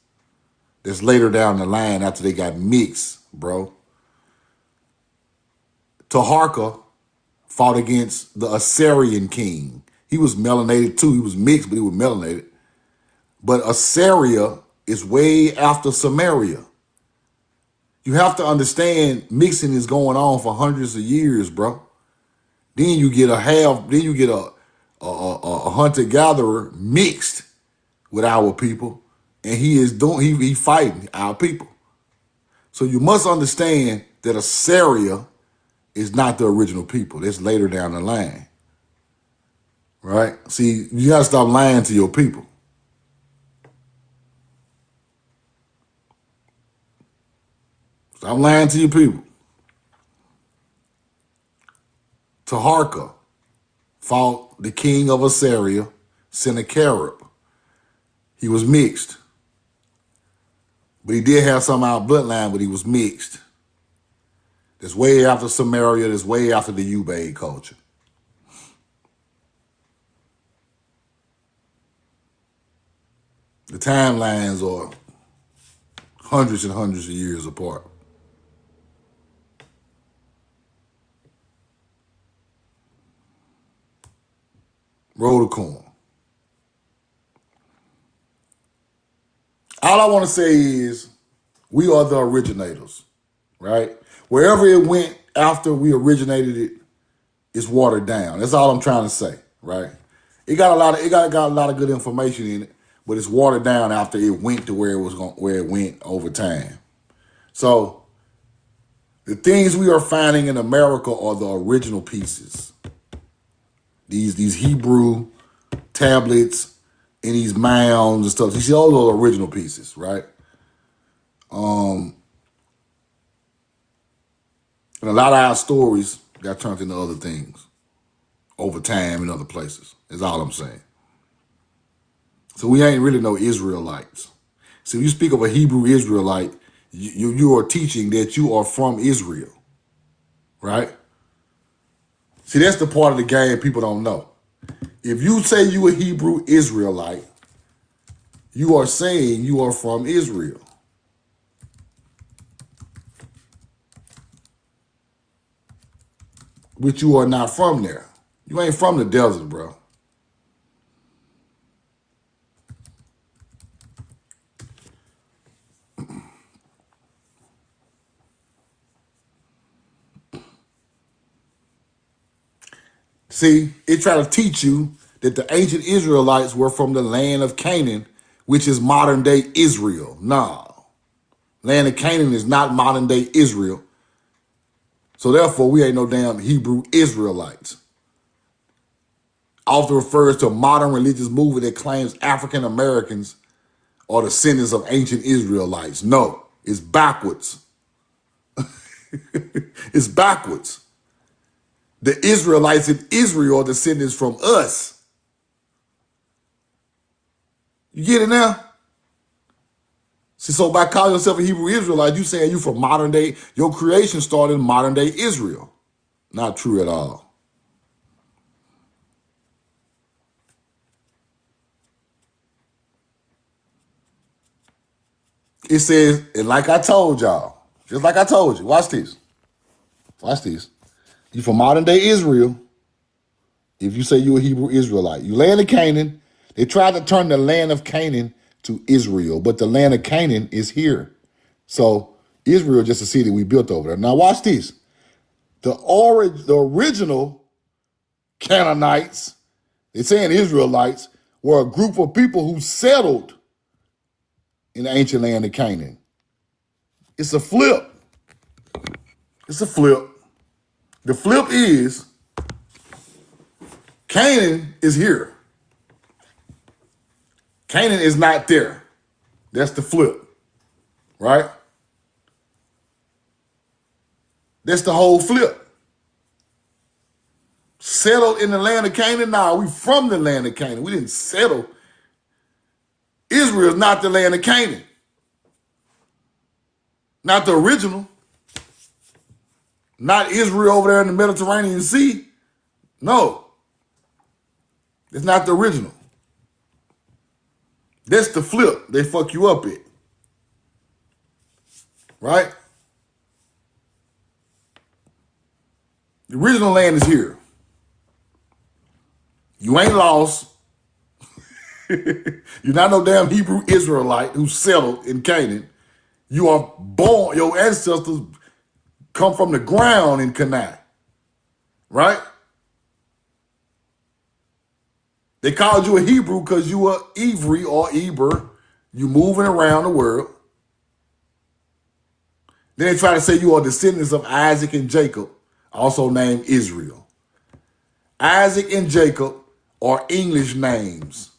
That's later down the line after they got mixed, bro. Taharka fought against the Assyrian king. He was melanated too. He was mixed, but he was melanated. But Assyria is way after Samaria. You have to understand mixing is going on for hundreds of years, bro. Then you get a hunter-gatherer mixed with our people, and he fighting our people. So you must understand that Assyria is not the original people. That's later down the line. Right? See, you gotta stop lying to your people. Stop lying to your people. Taharka fought the king of Assyria, Sennacherib. He was mixed. But he did have some out bloodline, but he was mixed. That's way after Samaria, that's way after the Ubaid culture. The timelines are hundreds and hundreds of years apart. Roll the corn. All I want to say is we are the originators, right? Wherever it went after we originated it, it's watered down. That's all I'm trying to say, right? It got a lot of good information in it, but it's watered down after it went to where it went over time. So the things we are finding in America are the original pieces. These Hebrew tablets and these mounds and stuff. You see all those original pieces, right? And a lot of our stories got turned into other things over time in other places, is all I'm saying. So we ain't really no Israelites. So if you speak of a Hebrew Israelite, you are teaching that you are from Israel, right? See, that's the part of the game people don't know. If you say you a Hebrew Israelite, you are saying you are from Israel. But you are not from there. You ain't from the desert, bro. See, it try to teach you that the ancient Israelites were from the land of Canaan, which is modern day Israel. Nah. Land of Canaan is not modern day Israel. So therefore, we ain't no damn Hebrew Israelites. Often refers to a modern religious movement that claims African Americans are descendants of ancient Israelites. No, it's backwards. It's backwards. The Israelites in Israel are descendants from us. You get it now? See, so by calling yourself a Hebrew Israelite, you saying you from modern day, your creation started in modern day Israel. Not true at all. It says, and like I told y'all, just like I told you, watch this. Watch this. You from modern day Israel, if you say you a Hebrew Israelite. You land in Canaan. They tried to turn the land of Canaan to Israel, but the land of Canaan is here. So Israel just a city we built over there. Now watch this. The original Canaanites, they're saying Israelites, were a group of people who settled in the ancient land of Canaan. It's a flip. It's a flip. The flip is Canaan is here. Canaan is not there. That's the flip, right? That's the whole flip. Settled in the land of Canaan? Nah, we from the land of Canaan. We didn't settle. Israel is not the land of Canaan. Not the original. Not Israel over there in the Mediterranean Sea. No. It's not the original. That's the flip they fuck you up at. Right? The original land is here. You ain't lost. You're not no damn Hebrew Israelite who settled in Canaan. You are born, your ancestors come from the ground in Canaan. Right? They called you a Hebrew because you were Ivri or Eber. You moving around the world. Then they try to say you are descendants of Isaac and Jacob, also named Israel. Isaac and Jacob are English names.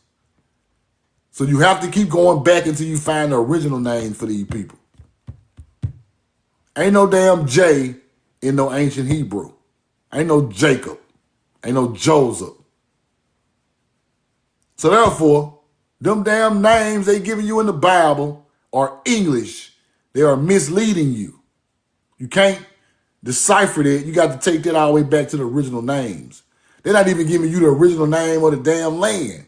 So you have to keep going back until you find the original name for these people. Ain't no damn J in no ancient Hebrew. Ain't no Jacob. Ain't no Joseph. So therefore, them damn names they giving you in the Bible are English. They are misleading you. You can't decipher that. You got to take that all the way back to the original names. They're not even giving you the original name of the damn land.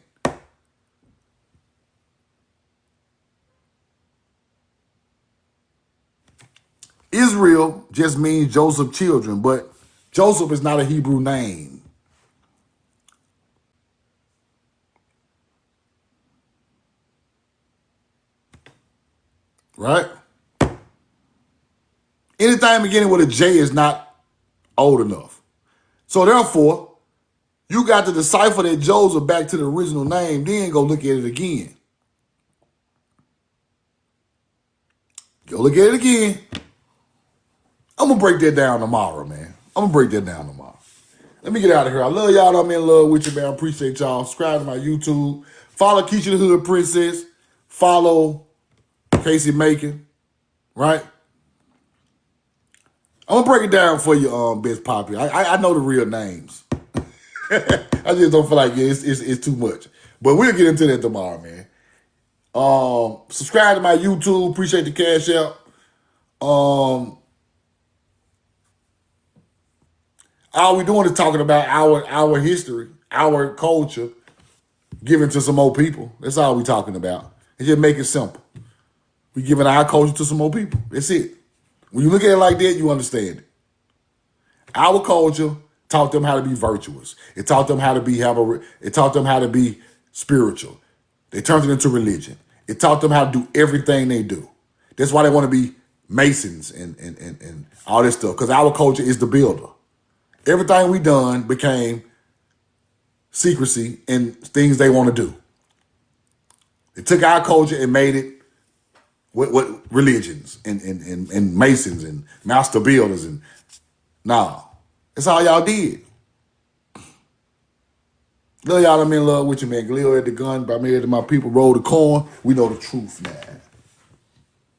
Israel just means Joseph's children, but Joseph is not a Hebrew name. Right? Anything beginning with a J is not old enough. So therefore, you got to decipher that Joseph back to the original name, then go look at it again. Go look at it again. I'm going to break that down tomorrow, man. I'm going to break that down tomorrow. Let me get out of here. I love y'all. I'm in love with you, man. I appreciate y'all. Subscribe to my YouTube. Follow Keisha the Hood Princess. Follow Casey Macon. Right? I'm going to break it down for you, Best Poppy. I know the real names. I just don't feel like it's too much. But we'll get into that tomorrow, man. Subscribe to my YouTube. Appreciate the cash out. All we doing is talking about our history, our culture, given to some old people. That's all we talking about. And just make it simple. We giving our culture to some old people. That's it. When you look at it like that, you understand it. Our culture taught them how to be virtuous. It taught them how to be it taught them how to be spiritual. They turned it into religion. It taught them how to do everything they do. That's why they want to be Masons and all this stuff. Because our culture is the builder. Everything we done became secrecy and things they want to do. They took our culture and made it what religions and Masons and master builders and Nah. That's all y'all did. Love y'all, I'm in love with you, man. Gleo at the gun, by me to my people, roll the corn. We know the truth, man.